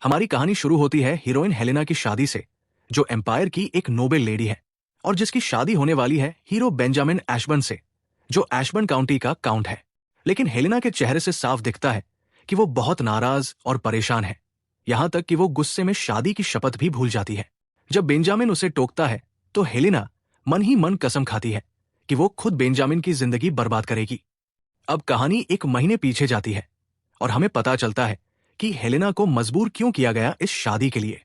हमारी कहानी शुरू होती है हीरोइन हेलेना की शादी से, जो एम्पायर की एक नोबेल लेडी है और जिसकी शादी होने वाली है हीरो बेंजामिन एशबर्न से, जो एशबर्न काउंटी का काउंट है। लेकिन हेलेना के चेहरे से साफ दिखता है कि वो बहुत नाराज और परेशान है, यहां तक कि वो गुस्से में शादी की शपथ भी भूल जाती है। जब बेंजामिन उसे टोकता है तो हेलेना मन ही मन कसम खाती है कि वो खुद बेंजामिन की जिंदगी बर्बाद करेगी। अब कहानी एक महीने पीछे जाती है और हमें पता चलता है कि हेलेना को मजबूर क्यों किया गया इस शादी के लिए।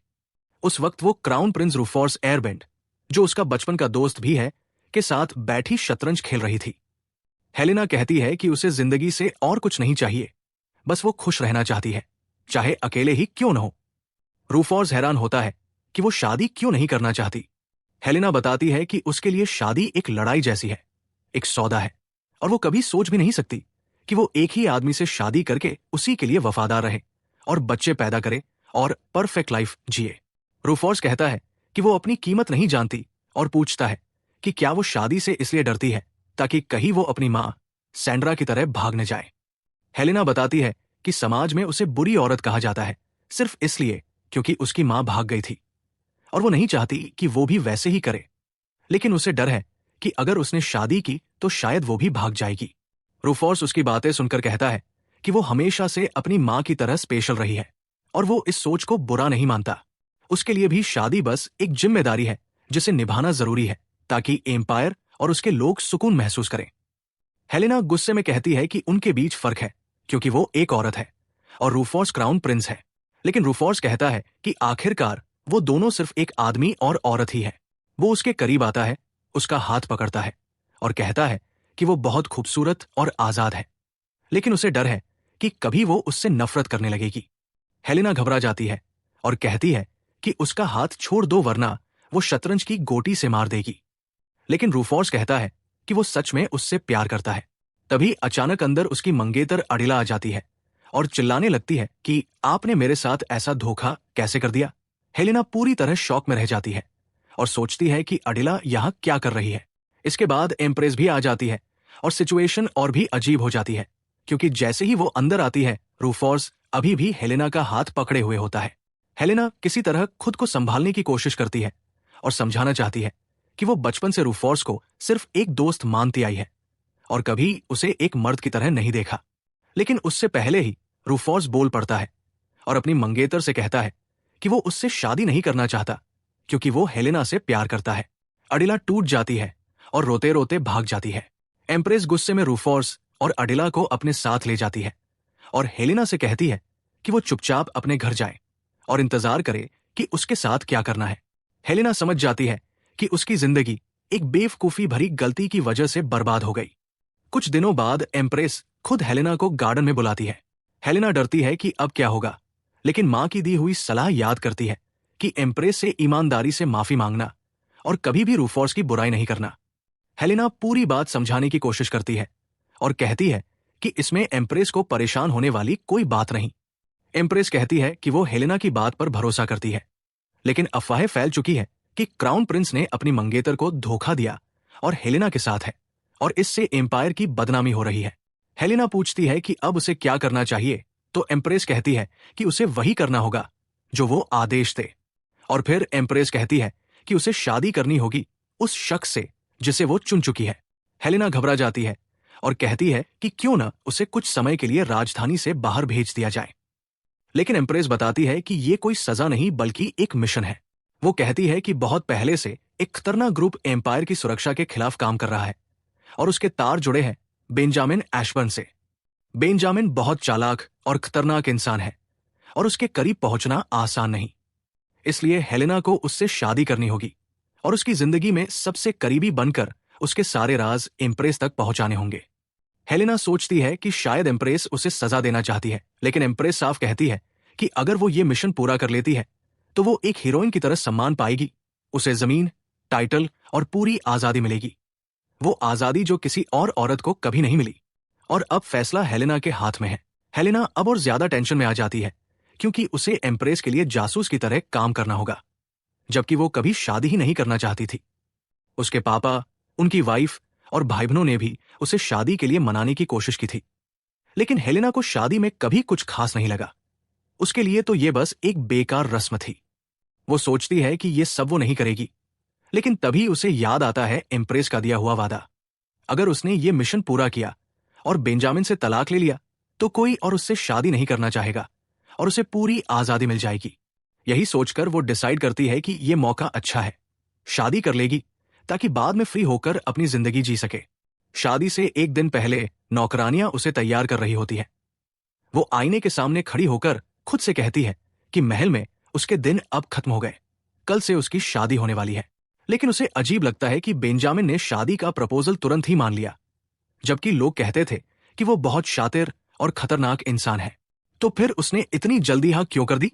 उस वक्त वो क्राउन प्रिंस रूफोर्स एयरबेंड, जो उसका बचपन का दोस्त भी है, के साथ बैठी शतरंज खेल रही थी। हेलेना कहती है कि उसे जिंदगी से और कुछ नहीं चाहिए, बस वो खुश रहना चाहती है, चाहे अकेले ही क्यों न हो। रूफोर्स हैरान होता है कि वो शादी क्यों नहीं करना चाहती। हेलेना बताती है कि उसके लिए शादी एक लड़ाई जैसी है, एक सौदा है, और वो कभी सोच भी नहीं सकती कि वो एक ही आदमी से शादी करके उसी के लिए वफादार रहे और बच्चे पैदा करे और परफेक्ट लाइफ जिए। रूफोर्स कहता है कि वो अपनी कीमत नहीं जानती और पूछता है कि क्या वो शादी से इसलिए डरती है ताकि कहीं वो अपनी मां सैंड्रा की तरह भाग न जाए। हेलेना बताती है कि समाज में उसे बुरी औरत कहा जाता है सिर्फ इसलिए क्योंकि उसकी मां भाग गई थी, और वो नहीं चाहती कि वो भी वैसे ही करे। लेकिन उसे डर है कि अगर उसने शादी की तो शायद वो भी भाग जाएगी। रूफोर्स उसकी बातें सुनकर कहता है कि वो हमेशा से अपनी मां की तरह स्पेशल रही है और वो इस सोच को बुरा नहीं मानता। उसके लिए भी शादी बस एक जिम्मेदारी है जिसे निभाना जरूरी है ताकि एम्पायर और उसके लोग सुकून महसूस करें। हेलेना गुस्से में कहती है कि उनके बीच फर्क है क्योंकि वो एक औरत है और रूफोर्स क्राउन प्रिंस है। लेकिन रूफोर्स कहता है कि आखिरकार वो दोनों सिर्फ एक आदमी और औरत ही है। वो उसके करीब आता है, उसका हाथ पकड़ता है और कहता है कि वो बहुत खूबसूरत और आजाद है, लेकिन उसे डर है कि कभी वो उससे नफरत करने लगेगी। हेलेना घबरा जाती है और कहती है कि उसका हाथ छोड़ दो वरना वो शतरंज की गोटी से मार देगी। लेकिन रूफोर्स कहता है कि वो सच में उससे प्यार करता है। तभी अचानक अंदर उसकी मंगेतर अडिला आ जाती है और चिल्लाने लगती है कि आपने मेरे साथ ऐसा धोखा कैसे कर दिया। हेलेना पूरी तरह शॉक में रह जाती है और सोचती है कि अडिला यहां क्या कर रही है। इसके बाद एम्प्रेस भी आ जाती है और सिचुएशन और भी अजीब हो जाती है, क्योंकि जैसे ही वो अंदर आती है रूफोर्स अभी भी हेलेना का हाथ पकड़े हुए होता है। हेलेना किसी तरह खुद को संभालने की कोशिश करती है और समझाना चाहती है कि वो बचपन से रूफोर्स को सिर्फ एक दोस्त मानती आई है और कभी उसे एक मर्द की तरह नहीं देखा। लेकिन उससे पहले ही रूफोर्स बोल पड़ता है और अपनी मंगेतर से कहता है कि वो उससे शादी नहीं करना चाहता क्योंकि वो हेलेना से प्यार करता है। अडिला टूट जाती है और रोते रोते भाग जाती है। एम्प्रेस गुस्से में रूफोर्स और अडिला को अपने साथ ले जाती है और हेलेना से कहती है कि वो चुपचाप अपने घर जाए और इंतजार करे कि उसके साथ क्या करना है। हेलेना समझ जाती है कि उसकी जिंदगी एक बेवकूफी भरी गलती की वजह से बर्बाद हो गई। कुछ दिनों बाद एम्प्रेस खुद हेलेना को गार्डन में बुलाती है। हेलेना डरती है कि अब क्या होगा, लेकिन मां की दी हुई सलाह याद करती है कि एम्प्रेस से ईमानदारी से माफी मांगना और कभी भी रूफोर्स की बुराई नहीं करना। हेलेना पूरी बात समझाने की कोशिश करती है और कहती है कि इसमें एम्प्रेस को परेशान होने वाली कोई बात नहीं। एम्प्रेस कहती है कि वो हेलेना की बात पर भरोसा करती है, लेकिन अफवाहें फैल चुकी है कि क्राउन प्रिंस ने अपनी मंगेतर को धोखा दिया और हेलेना के साथ है और इससे एम्पायर की बदनामी हो रही है। हेलेना पूछती है कि अब उसे क्या करना चाहिए, तो एम्प्रेस कहती है कि उसे वही करना होगा जो वो आदेश दे। और फिर एम्प्रेस कहती है कि उसे शादी करनी होगी उस शख्स से जिसे वो चुन चुकी है। हेलेना घबरा जाती है और कहती है कि क्यों न उसे कुछ समय के लिए राजधानी से बाहर भेज दिया जाए। लेकिन एम्प्रेस बताती है कि ये कोई सजा नहीं बल्कि एक मिशन है। वो कहती है कि बहुत पहले से एक खतरनाक ग्रुप एम्पायर की सुरक्षा के खिलाफ काम कर रहा है और उसके तार जुड़े हैं बेंजामिन एशबर्न से। बेंजामिन बहुत चालाक और खतरनाक इंसान है और उसके करीब पहुंचना आसान नहीं। इसलिए हेलेना को उससे शादी करनी होगी और उसकी जिंदगी में सबसे करीबी बनकर उसके सारे राज एम्प्रेस तक पहुंचाने होंगे। हेलेना सोचती है कि शायद एम्प्रेस उसे सजा देना चाहती है, लेकिन एम्प्रेस साफ कहती है कि अगर वो ये मिशन पूरा कर लेती है तो वो एक हीरोइन की तरह सम्मान पाएगी। उसे जमीन, टाइटल और पूरी आजादी मिलेगी, वो आजादी जो किसी और औरत को कभी नहीं मिली। और अब फैसला हेलेना के हाथ में है। हेलेना अब और ज्यादा टेंशन में आ जाती है क्योंकि उसे एम्प्रेस के लिए जासूस की तरह काम करना होगा, जबकि वो कभी शादी ही नहीं करना चाहती थी। उसके पापा, उनकी वाइफ और भाई बहनों ने भी उसे शादी के लिए मनाने की कोशिश की थी, लेकिन हेलेना को शादी में कभी कुछ खास नहीं लगा। उसके लिए तो ये बस एक बेकार रस्म थी। वो सोचती है कि ये सब वो नहीं करेगी, लेकिन तभी उसे याद आता है एम्प्रेस का दिया हुआ वादा। अगर उसने ये मिशन पूरा किया और बेंजामिन से तलाक ले लिया तो कोई और उससे शादी नहीं करना चाहेगा और उसे पूरी आजादी मिल जाएगी। यही सोचकर वो डिसाइड करती है कि ये मौका अच्छा है, शादी कर लेगी ताकि बाद में फ्री होकर अपनी जिंदगी जी सके। शादी से एक दिन पहले नौकरानियां उसे तैयार कर रही होती है। वो आईने के सामने खड़ी होकर खुद से कहती है कि महल में उसके दिन अब खत्म हो गए, कल से उसकी शादी होने वाली है। लेकिन उसे अजीब लगता है कि बेंजामिन ने शादी का प्रपोजल तुरंत ही मान लिया, जबकि लोग कहते थे कि वो बहुत शातिर और खतरनाक इंसान है। तो फिर उसने इतनी जल्दी हाँ क्यों कर दी?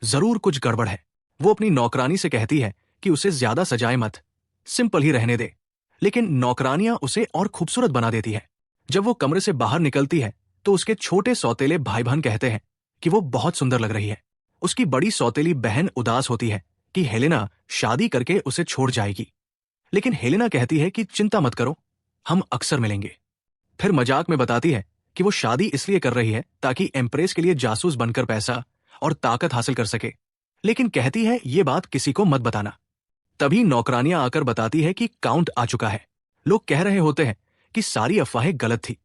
जरूर कुछ गड़बड़ है। वो अपनी नौकरानी से कहती है कि उसे ज्यादा सजाए मत, सिंपल ही रहने दे। लेकिन नौकरानियां उसे और खूबसूरत बना देती है। जब वो कमरे से बाहर निकलती है तो उसके छोटे सौतेले भाई बहन कहते हैं कि वो बहुत सुंदर लग रही है। उसकी बड़ी सौतेली बहन उदास होती है कि हेलेना शादी करके उसे छोड़ जाएगी, लेकिन हेलेना कहती है कि चिंता मत करो, हम अक्सर मिलेंगे। फिर मजाक में बताती है कि वो शादी इसलिए कर रही है ताकि एम्प्रेस के लिए जासूस बनकर पैसा और ताकत हासिल कर सके, लेकिन कहती है ये बात किसी को मत बताना। तभी नौकरानियां आकर बताती है कि काउंट आ चुका है। लोग कह रहे होते हैं कि सारी अफवाहें गलत थी,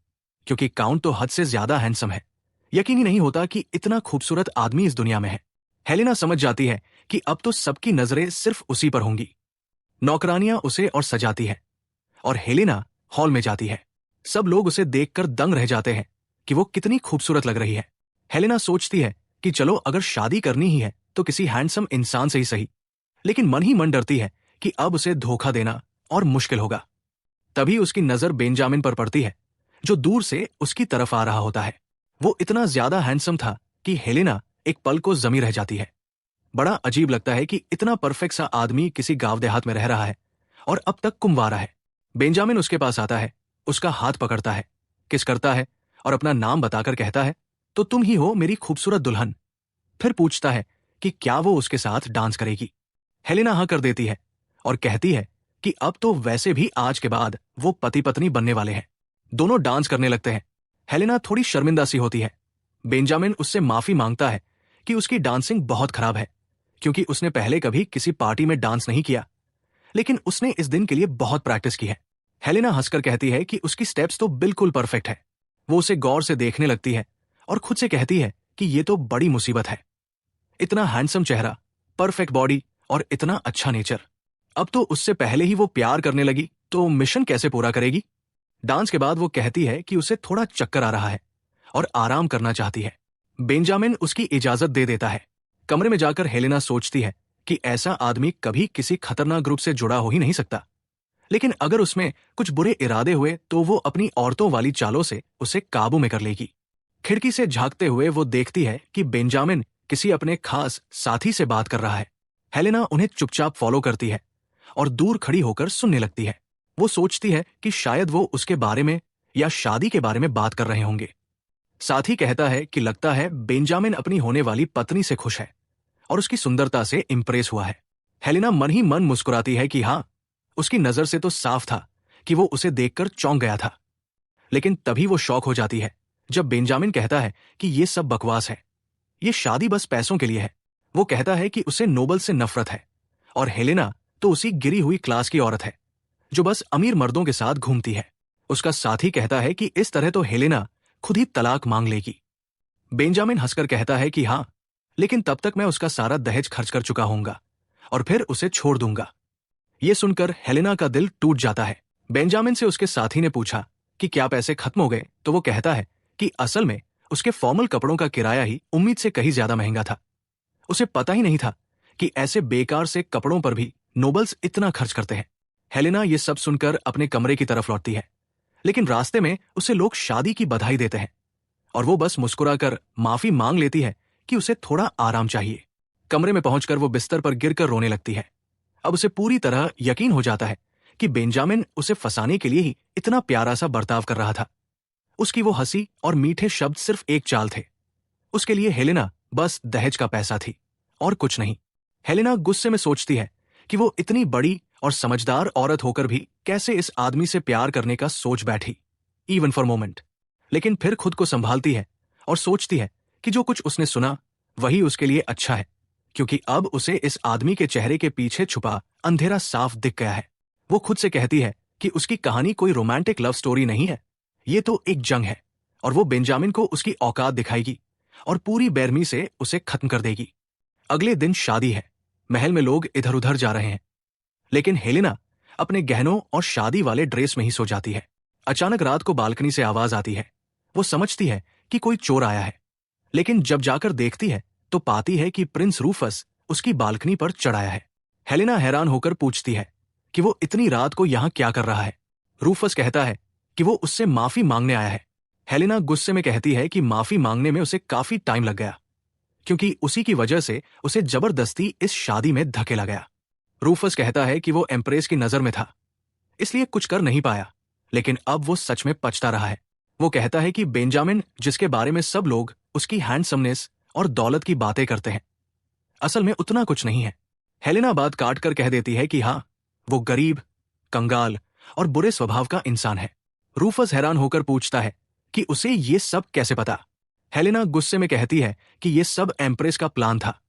क्योंकि काउंट तो हद से ज्यादा हैंडसम है। यकीन ही नहीं होता कि इतना खूबसूरत आदमी इस दुनिया में है। हेलेना समझ जाती है कि अब तो सबकी नजरें सिर्फ उसी पर होंगी। नौकरानियां उसे और सजाती है और हेलेना हॉल में जाती है। सब लोग उसे देखकर दंग रह जाते हैं कि वो कितनी खूबसूरत लग रही है। हेलेना सोचती है कि चलो अगर शादी करनी ही है तो किसी हैंडसम इंसान से ही सही, लेकिन मन ही मन डरती है कि अब उसे धोखा देना और मुश्किल होगा। तभी उसकी नजर बेंजामिन पर पड़ती है, जो दूर से उसकी तरफ आ रहा होता है। वो इतना ज्यादा हैंडसम था कि हेलेना एक पल को जमी रह जाती है। बड़ा अजीब लगता है कि इतना परफेक्ट सा आदमी किसी गांव देहात में रह रहा है और अब तक कुंवारा है। बेंजामिन उसके पास आता है, उसका हाथ पकड़ता है, किस करता है और अपना नाम बताकर कहता है, तो तुम ही हो मेरी खूबसूरत दुल्हन। फिर पूछता है कि क्या वो उसके साथ डांस करेगी। हेलेना हाँ कर देती है और कहती है कि अब तो वैसे भी आज के बाद वो पति पत्नी बनने वाले हैं। दोनों डांस करने लगते हैं। हेलेना थोड़ी शर्मिंदा सी होती है। बेंजामिन उससे माफी मांगता है कि उसकी डांसिंग बहुत खराब है, क्योंकि उसने पहले कभी किसी पार्टी में डांस नहीं किया, लेकिन उसने इस दिन के लिए बहुत प्रैक्टिस की है। हेलेना हंसकर कहती है कि उसकी स्टेप्स तो बिल्कुल परफेक्ट है। वो उसे गौर से देखने लगती है और खुद से कहती है कि ये तो बड़ी मुसीबत है। इतना हैंडसम चेहरा, परफेक्ट बॉडी और इतना अच्छा नेचर। अब तो उससे पहले ही वो प्यार करने लगी, तो मिशन कैसे पूरा करेगी? डांस के बाद वो कहती है कि उसे थोड़ा चक्कर आ रहा है और आराम करना चाहती है। बेंजामिन उसकी इजाजत दे देता है। कमरे में जाकर हेलेना सोचती है कि ऐसा आदमी कभी किसी खतरनाक ग्रुप से जुड़ा हो ही नहीं सकता, लेकिन अगर उसमें कुछ बुरे इरादे हुए तो वो अपनी औरतों वाली चालों से उसे काबू में कर लेगी। खिड़की से झांकते हुए वो देखती है कि बेंजामिन किसी अपने खास साथी से बात कर रहा है। हेलेना उन्हें चुपचाप फॉलो करती है और दूर खड़ी होकर सुनने लगती है। वो सोचती है कि शायद वो उसके बारे में या शादी के बारे में बात कर रहे होंगे। साथी कहता है कि लगता है बेंजामिन अपनी होने वाली पत्नी से खुश है और उसकी सुंदरता से इंप्रेस हुआ है। हेलेना मन ही मन मुस्कुराती है कि हाँ, उसकी नजर से तो साफ था कि वो उसे देखकर चौंक गया था। लेकिन तभी वो शॉक हो जाती है जब बेंजामिन कहता है कि ये सब बकवास है, ये शादी बस पैसों के लिए है। वो कहता है कि उसे नोबल से नफरत है और हेलेना तो उसी गिरी हुई क्लास की औरत है जो बस अमीर मर्दों के साथ घूमती है। उसका साथी कहता है कि इस तरह तो हेलेना खुद ही तलाक मांग लेगी। बेंजामिन हंसकर कहता है कि हाँ, लेकिन तब तक मैं उसका सारा दहेज खर्च कर चुका होऊंगा और फिर उसे छोड़ दूंगा। ये सुनकर हेलेना का दिल टूट जाता है। बेंजामिन से उसके साथी ने पूछा कि क्या पैसे खत्म हो गए, तो वो कहता है कि असल में उसके फॉर्मल कपड़ों का किराया ही उम्मीद से कहीं ज्यादा महंगा था। उसे पता ही नहीं था कि ऐसे बेकार से कपड़ों पर भी नोबल्स इतना खर्च करते हैं। हेलेना ये सब सुनकर अपने कमरे की तरफ लौटती है, लेकिन रास्ते में उसे लोग शादी की बधाई देते हैं और वो बस मुस्कुराकर माफी मांग लेती है कि उसे थोड़ा आराम चाहिए। कमरे में पहुंचकर वो बिस्तर पर गिरकर रोने लगती है। अब उसे पूरी तरह यकीन हो जाता है कि बेंजामिन उसे फंसाने के लिए ही इतना प्यारा सा बर्ताव कर रहा था। उसकी वो हंसी और मीठे शब्द सिर्फ एक चाल थे। उसके लिए हेलेना बस दहेज का पैसा थी और कुछ नहीं। हेलेना गुस्से में सोचती है कि वो इतनी बड़ी और समझदार औरत होकर भी कैसे इस आदमी से प्यार करने का सोच बैठी, इवन फॉर मोमेंट। लेकिन फिर खुद को संभालती है और सोचती है कि जो कुछ उसने सुना वही उसके लिए अच्छा है, क्योंकि अब उसे इस आदमी के चेहरे के पीछे छुपा अंधेरा साफ दिख गया है। वो खुद से कहती है कि उसकी कहानी कोई रोमांटिक लव स्टोरी नहीं है, ये तो एक जंग है, और वो बेंजामिन को उसकी औकात दिखाएगी और पूरी बेरहमी से उसे खत्म कर देगी। अगले दिन शादी है। महल में लोग इधर उधर जा रहे हैं, लेकिन हेलेना अपने गहनों और शादी वाले ड्रेस में ही सो जाती है। अचानक रात को बालकनी से आवाज आती है। वो समझती है कि कोई चोर आया है, लेकिन जब जाकर देखती है तो पाती है कि प्रिंस रूफस उसकी बालकनी पर चढ़ाया है। हेलेना हैरान होकर पूछती है कि वो इतनी रात को यहां क्या कर रहा है। रूफस कहता है कि वो उससे माफी मांगने आया है। हेलेना गुस्से में कहती है कि माफी मांगने में उसे काफी टाइम लग गया, क्योंकि उसी की वजह से उसे जबरदस्ती इस शादी में धकेला गया। रूफस कहता है कि वो एम्प्रेस की नजर में था, इसलिए कुछ कर नहीं पाया, लेकिन अब वो सच में पछता रहा है। वो कहता है कि बेंजामिन, जिसके बारे में सब लोग उसकी हैंडसमनेस और दौलत की बातें करते हैं, असल में उतना कुछ नहीं है। हेलेना बात काट कर कह देती है कि हाँ, वो गरीब, कंगाल और बुरे स्वभाव का इंसान है। रूफस हैरान होकर पूछता है कि उसे ये सब कैसे पता। हेलेना गुस्से में कहती है कि ये सब एम्प्रेस का प्लान था,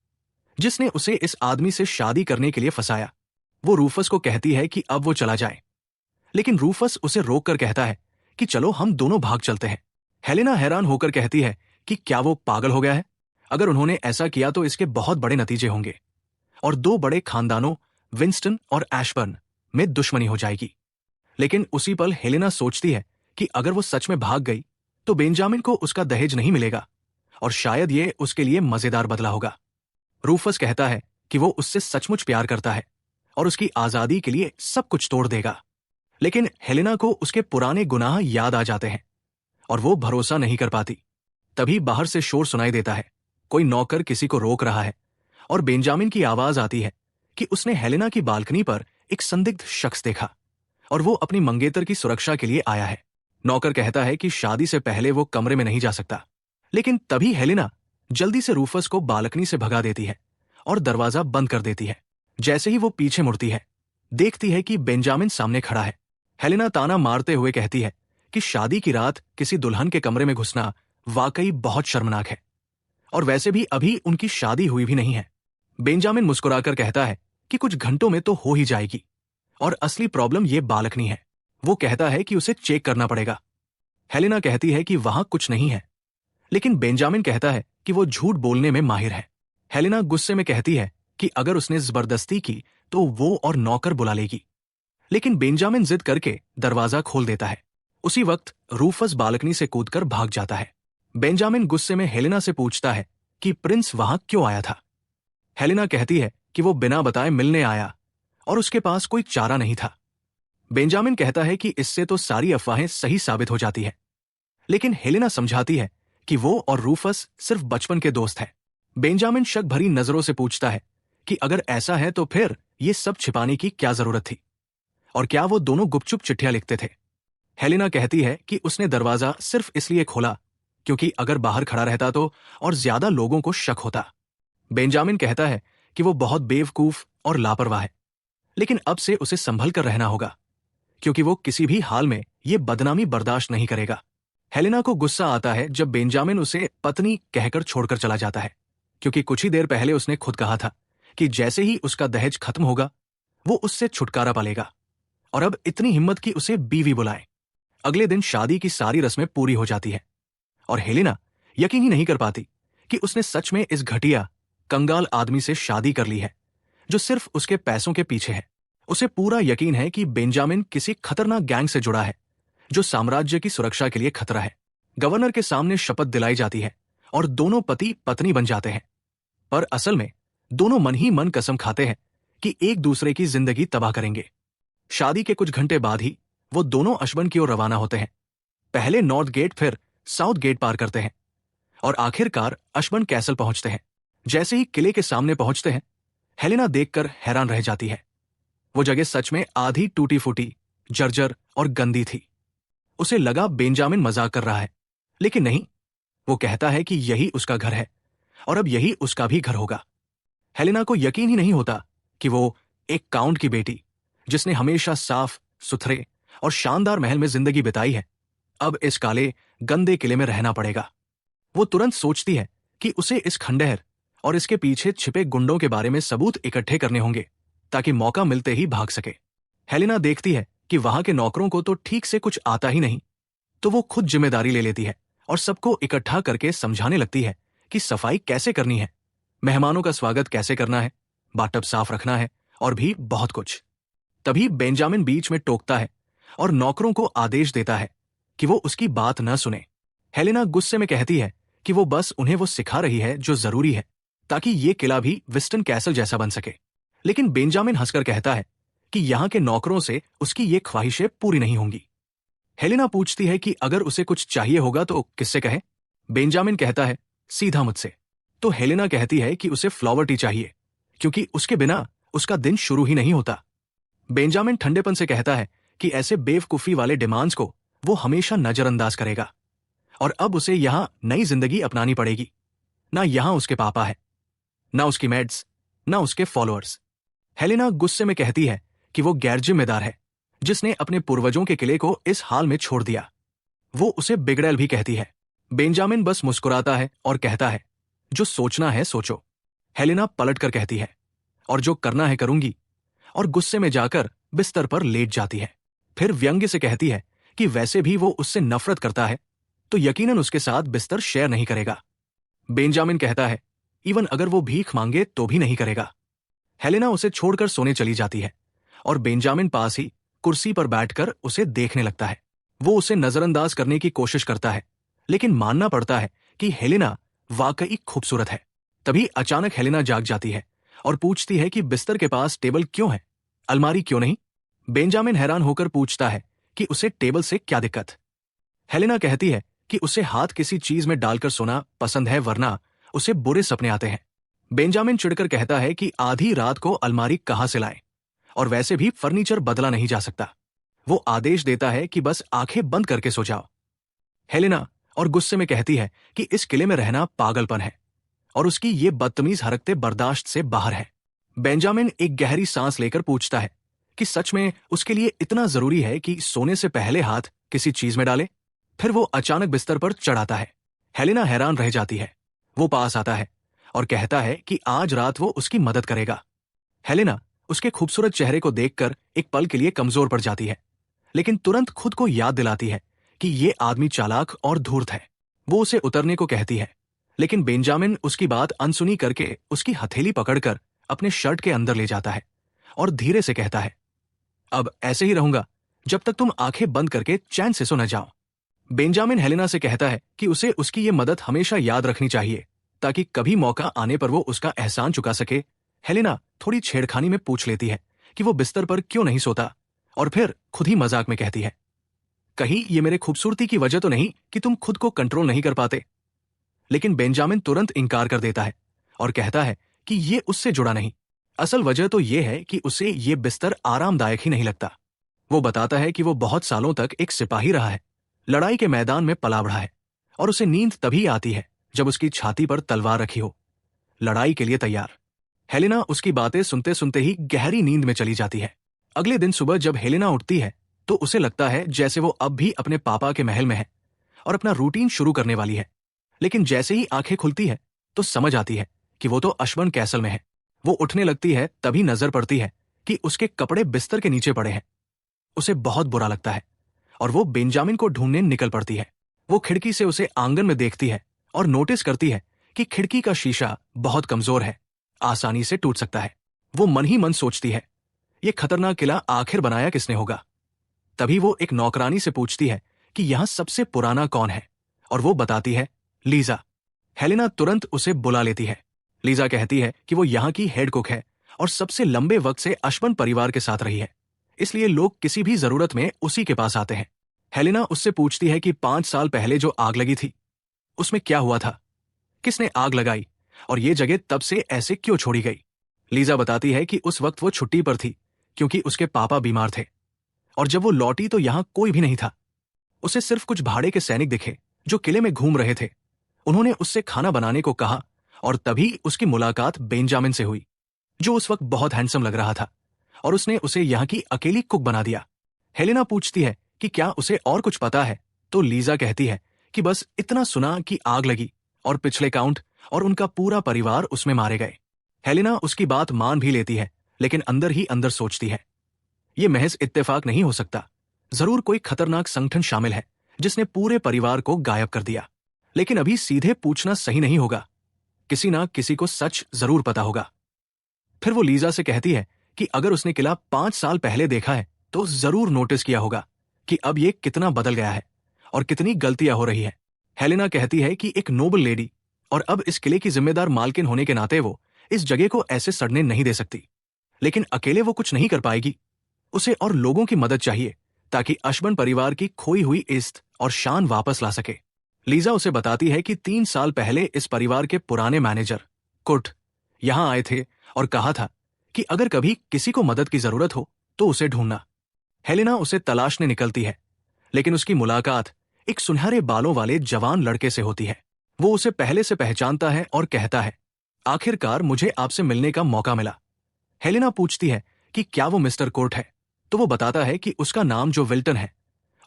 जिसने उसे इस आदमी से शादी करने के लिए फंसाया। वो रूफस को कहती है कि अब वो चला जाए, लेकिन रूफस उसे रोककर कहता है कि चलो हम दोनों भाग चलते हैं। हेलेना हैरान होकर कहती है कि क्या वो पागल हो गया है? अगर उन्होंने ऐसा किया तो इसके बहुत बड़े नतीजे होंगे और दो बड़े खानदानों, विंस्टन और एशबर्न, में दुश्मनी हो जाएगी। लेकिन उसी पल हेलेना सोचती है कि अगर वो सच में भाग गई तो बेंजामिन को उसका दहेज नहीं मिलेगा, और शायद ये उसके लिए मजेदार बदला होगा। रूफस कहता है कि वो उससे सचमुच प्यार करता है और उसकी आजादी के लिए सब कुछ तोड़ देगा। लेकिन हेलेना को उसके पुराने गुनाह याद आ जाते हैं और वो भरोसा नहीं कर पाती। तभी बाहर से शोर सुनाई देता है। कोई नौकर किसी को रोक रहा है और बेंजामिन की आवाज आती है कि उसने हेलेना की बालकनी पर एक संदिग्ध शख्स देखा और वो अपनी मंगेतर की सुरक्षा के लिए आया है। नौकर कहता है कि शादी से पहले वो कमरे में नहीं जा सकता, लेकिन तभी हेलेना जल्दी से रूफस को बालकनी से भगा देती है और दरवाजा बंद कर देती है। जैसे ही वो पीछे मुड़ती है, देखती है कि बेंजामिन सामने खड़ा है। हेलेना ताना मारते हुए कहती है कि शादी की रात किसी दुल्हन के कमरे में घुसना वाकई बहुत शर्मनाक है, और वैसे भी अभी उनकी शादी हुई भी नहीं है। बेंजामिन मुस्कुराकर कहता है कि कुछ घंटों में तो हो ही जाएगी, और असली प्रॉब्लम ये बालकनी है। वो कहता है कि उसे चेक करना पड़ेगा। हेलेना कहती है कि वहां कुछ नहीं है, लेकिन बेंजामिन कहता है कि वो झूठ बोलने में माहिर है। हेलेना गुस्से में कहती है कि अगर उसने जबरदस्ती की तो वो और नौकर बुला लेगी, लेकिन बेंजामिन जिद करके दरवाजा खोल देता है। उसी वक्त रूफस बालकनी से कूदकर भाग जाता है। बेंजामिन गुस्से में हेलेना से पूछता है कि प्रिंस वहां क्यों आया था। हेलेना कहती है कि वो बिना बताए मिलने आया और उसके पास कोई चारा नहीं था। बेंजामिन कहता है कि इससे तो सारी अफवाहें सही साबित हो जाती है, लेकिन हेलेना समझाती है कि वो और रूफस सिर्फ बचपन के दोस्त हैं। बेंजामिन शक भरी नजरों से पूछता है कि अगर ऐसा है तो फिर ये सब छिपाने की क्या जरूरत थी, और क्या वो दोनों गुपचुप चिट्ठियां लिखते थे। हेलेना कहती है कि उसने दरवाजा सिर्फ इसलिए खोला क्योंकि अगर बाहर खड़ा रहता तो और ज्यादा लोगों को शक होता। बेंजामिन कहता है कि वो बहुत बेवकूफ और लापरवाह है, लेकिन अब से उसे संभल कर रहना होगा, क्योंकि वो किसी भी हाल में ये बदनामी बर्दाश्त नहीं करेगा। हेलेना को गुस्सा आता है जब बेंजामिन उसे पत्नी कहकर छोड़कर चला जाता है, क्योंकि कुछ ही देर पहले उसने खुद कहा था कि जैसे ही उसका दहेज खत्म होगा वो उससे छुटकारा पालेगा, और अब इतनी हिम्मत की उसे बीवी बुलाए। अगले दिन शादी की सारी रस्में पूरी हो जाती है और हेलेना यकीन ही नहीं कर पाती कि उसने सच में इस घटिया, कंगाल आदमी से शादी कर ली है जो सिर्फ उसके पैसों के पीछे है। उसे पूरा यकीन है कि बेंजामिन किसी खतरनाक गैंग से जुड़ा है जो साम्राज्य की सुरक्षा के लिए खतरा है। गवर्नर के सामने शपथ दिलाई जाती है और दोनों पति पत्नी बन जाते हैं, पर असल में दोनों मन ही मन कसम खाते हैं कि एक दूसरे की जिंदगी तबाह करेंगे। शादी के कुछ घंटे बाद ही वो दोनों अशबन की ओर रवाना होते हैं। पहले नॉर्थ गेट, फिर साउथ गेट पार करते हैं और आखिरकार अशबन कैसल पहुंचते हैं। जैसे ही किले के सामने पहुंचते हैं, हेलेना देखकर हैरान रह जाती है। वो जगह सच में आधी टूटी फूटी, जर्जर और गंदी थी। उसे लगा बेंजामिन मजाक कर रहा है, लेकिन नहीं, वो कहता है कि यही उसका घर है और अब यही उसका भी घर होगा। हेलेना को यकीन ही नहीं होता कि वो एक काउंट की बेटी, जिसने हमेशा साफ सुथरे और शानदार महल में जिंदगी बिताई है, अब इस काले गंदे किले में रहना पड़ेगा। वो तुरंत सोचती है कि उसे इस खंडहर और इसके पीछे छिपे गुंडों के बारे में सबूत इकट्ठे करने होंगे ताकि मौका मिलते ही भाग सके। हेलेना देखती है कि वहां के नौकरों को तो ठीक से कुछ आता ही नहीं, तो वो खुद जिम्मेदारी ले लेती है और सबको इकट्ठा करके समझाने लगती है कि सफाई कैसे करनी है, मेहमानों का स्वागत कैसे करना है, बाथटब साफ रखना है और भी बहुत कुछ। तभी बेंजामिन बीच में टोकता है और नौकरों को आदेश देता है कि वो उसकी बात न सुने। हेलेना गुस्से में कहती है कि वो बस उन्हें वो सिखा रही है जो जरूरी है ताकि ये किला भी विस्टन कैसल जैसा बन सके। लेकिन बेंजामिन हंसकर कहता है कि यहाँ के नौकरों से उसकी ये ख्वाहिशें पूरी नहीं होंगी। हेलेना पूछती है कि अगर उसे कुछ चाहिए होगा तो किससे कहे। बेंजामिन कहता है सीधा मुझसे। तो हेलेना कहती है कि उसे फ्लावर टी चाहिए क्योंकि उसके बिना उसका दिन शुरू ही नहीं होता। बेंजामिन ठंडेपन से कहता है कि ऐसे बेवकूफी वाले डिमांड्स को वो हमेशा नजरअंदाज करेगा और अब उसे यहां नई जिंदगी अपनानी पड़ेगी। ना यहां उसके पापा है, ना उसकी मेड्स, ना उसके फॉलोअर्स। हेलेना गुस्से में कहती है कि वो गैर जिम्मेदार है जिसने अपने पूर्वजों के किले को इस हाल में छोड़ दिया। वो उसे बिगड़ैल भी कहती है। बेंजामिन बस मुस्कुराता है और कहता है जो सोचना है सोचो। हेलेना पलटकर कहती है और जो करना है करूंगी, और गुस्से में जाकर बिस्तर पर लेट जाती है। फिर व्यंग्य से कहती है कि वैसे भी वो उससे नफरत करता है तो यकीनन उसके साथ बिस्तर शेयर नहीं करेगा। बेंजामिन कहता है इवन अगर वो भीख मांगे तो भी नहीं करेगा। हेलेना उसे छोड़कर सोने चली जाती है और बेंजामिन पास ही कुर्सी पर बैठकर उसे देखने लगता है। वो उसे नजरअंदाज करने की कोशिश करता है लेकिन मानना पड़ता है कि हेलेना वाकई खूबसूरत है। तभी अचानक हेलेना जाग जाती है और पूछती है कि बिस्तर के पास टेबल क्यों है, अलमारी क्यों नहीं। बेंजामिन हैरान होकर पूछता है कि उसे टेबल से क्या दिक्कत। हेलेना कहती है कि उसे हाथ किसी चीज में डालकर सोना पसंद है वरना उसे बुरे सपने आते हैं। बेंजामिन चिढ़कर कहता है कि आधी रात को अलमारी कहां से लाए, और वैसे भी फर्नीचर बदला नहीं जा सकता। वो आदेश देता है कि बस आंखें बंद करके सो जाओ। हेलेना और गुस्से में कहती है कि इस किले में रहना पागलपन है और उसकी ये बदतमीज हरकतें बर्दाश्त से बाहर है। बेंजामिन एक गहरी सांस लेकर पूछता है कि सच में उसके लिए इतना जरूरी है कि सोने से पहले हाथ किसी चीज में डाले। फिर वो अचानक बिस्तर पर चढ़ाता है। हेलेना हैरान रह जाती है। वो पास आता है और कहता है कि आज रात वो उसकी मदद करेगा। हेलेना उसके खूबसूरत चेहरे को देखकर एक पल के लिए कमजोर पड़ जाती है, लेकिन तुरंत खुद को याद दिलाती है कि ये आदमी चालाक और धूर्त है। वो उसे उतरने को कहती है, लेकिन बेंजामिन उसकी बात अनसुनी करके उसकी हथेली पकड़कर अपने शर्ट के अंदर ले जाता है और धीरे से कहता है अब ऐसे ही रहूंगा जब तक तुम आंखें बंद करके चैन से सो न जाओ। बेंजामिन हेलेना से कहता है कि उसे उसकी ये मदद हमेशा याद रखनी चाहिए ताकि कभी मौका आने पर वो उसका एहसान चुका सके। हेलेना थोड़ी छेड़खानी में पूछ लेती है कि वो बिस्तर पर क्यों नहीं सोता, और फिर खुद ही मजाक में कहती है कहीं ये मेरे खूबसूरती की वजह तो नहीं कि तुम खुद को कंट्रोल नहीं कर पाते। लेकिन बेंजामिन तुरंत इनकार कर देता है और कहता है कि ये उससे जुड़ा नहीं, असल वजह तो ये है कि उसे ये बिस्तर आरामदायक ही नहीं लगता। वो बताता है कि वो बहुत सालों तक एक सिपाही रहा है, लड़ाई के मैदान में पला बढ़ा है, और उसे नींद तभी आती है जब उसकी छाती पर तलवार रखी हो, लड़ाई के लिए तैयार। हेलेना उसकी बातें सुनते सुनते ही गहरी नींद में चली जाती है। अगले दिन सुबह जब हेलेना उठती है तो उसे लगता है जैसे वो अब भी अपने पापा के महल में है और अपना रूटीन शुरू करने वाली है। लेकिन जैसे ही आंखें खुलती है तो समझ आती है कि वो तो अश्वन कैसल में है। वो उठने लगती है तभी नजर पड़ती है कि उसके कपड़े बिस्तर के नीचे पड़े हैं। उसे बहुत बुरा लगता है और वो बेंजामिन को ढूंढने निकल पड़ती है। वो खिड़की से उसे आंगन में देखती है और नोटिस करती है कि खिड़की का शीशा बहुत कमजोर है, आसानी से टूट सकता है। वो मन ही मन सोचती है ये खतरनाक किला आखिर बनाया किसने होगा। तभी वो एक नौकरानी से पूछती है कि यहां सबसे पुराना कौन है, और वो बताती है लीजा। हेलेना तुरंत उसे बुला लेती है। लीजा कहती है कि वो यहाँ की हेड कुक है और सबसे लंबे वक्त से अश्वन परिवार के साथ रही है, इसलिए लोग किसी भी जरूरत में उसी के पास आते हैं। हेलेना उससे पूछती है कि 5 साल पहले जो आग लगी थी उसमें क्या हुआ था, किसने आग लगाई और ये जगह तब से ऐसे क्यों छोड़ी गई। लीजा बताती है कि उस वक्त वो छुट्टी पर थी क्योंकि उसके पापा बीमार थे, और जब वो लौटी तो यहां कोई भी नहीं था। उसे सिर्फ कुछ भाड़े के सैनिक दिखे जो किले में घूम रहे थे। उन्होंने उससे खाना बनाने को कहा और तभी उसकी मुलाकात बेंजामिन से हुई, जो उस वक्त बहुत हैंडसम लग रहा था, और उसने उसे यहाँ की अकेली कुक बना दिया। हेलेना पूछती है कि क्या उसे और कुछ पता है, तो लीजा कहती है कि बस इतना सुना कि आग लगी और पिछले काउंट और उनका पूरा परिवार उसमें मारे गए। हेलेना उसकी बात मान भी लेती है, लेकिन अंदर ही अंदर सोचती है, ये महज इत्तेफाक नहीं हो सकता। जरूर कोई खतरनाक संगठन शामिल है जिसने पूरे परिवार को गायब कर दिया। लेकिन अभी सीधे पूछना सही नहीं होगा, किसी ना किसी को सच जरूर पता होगा। फिर वो लीजा से कहती है कि अगर उसने किला 5 साल पहले देखा है तो जरूर नोटिस किया होगा कि अब ये कितना बदल गया है और कितनी गलतियां हो रही है। हेलेना कहती है कि एक नोबल लेडी और अब इस किले की जिम्मेदार मालकिन होने के नाते वो इस जगह को ऐसे सड़ने नहीं दे सकती। लेकिन अकेले वो कुछ नहीं कर पाएगी, उसे और लोगों की मदद चाहिए ताकि अशबन परिवार की खोई हुई इज्जत और शान वापस ला सके। लीजा उसे बताती है कि 3 साल पहले इस परिवार के पुराने मैनेजर कुर्ट यहां आए थे और कहा था कि अगर कभी किसी को मदद की जरूरत हो तो उसे ढूंढना। हेलेना उसे तलाशने निकलती है, लेकिन उसकी मुलाकात एक सुनहरे बालों वाले जवान लड़के से होती है। वो उसे पहले से पहचानता है और कहता है, आखिरकार मुझे आपसे मिलने का मौका मिला। हेलेना पूछती है कि क्या वो मिस्टर कोर्ट है, तो वो बताता है कि उसका नाम जो विल्टन है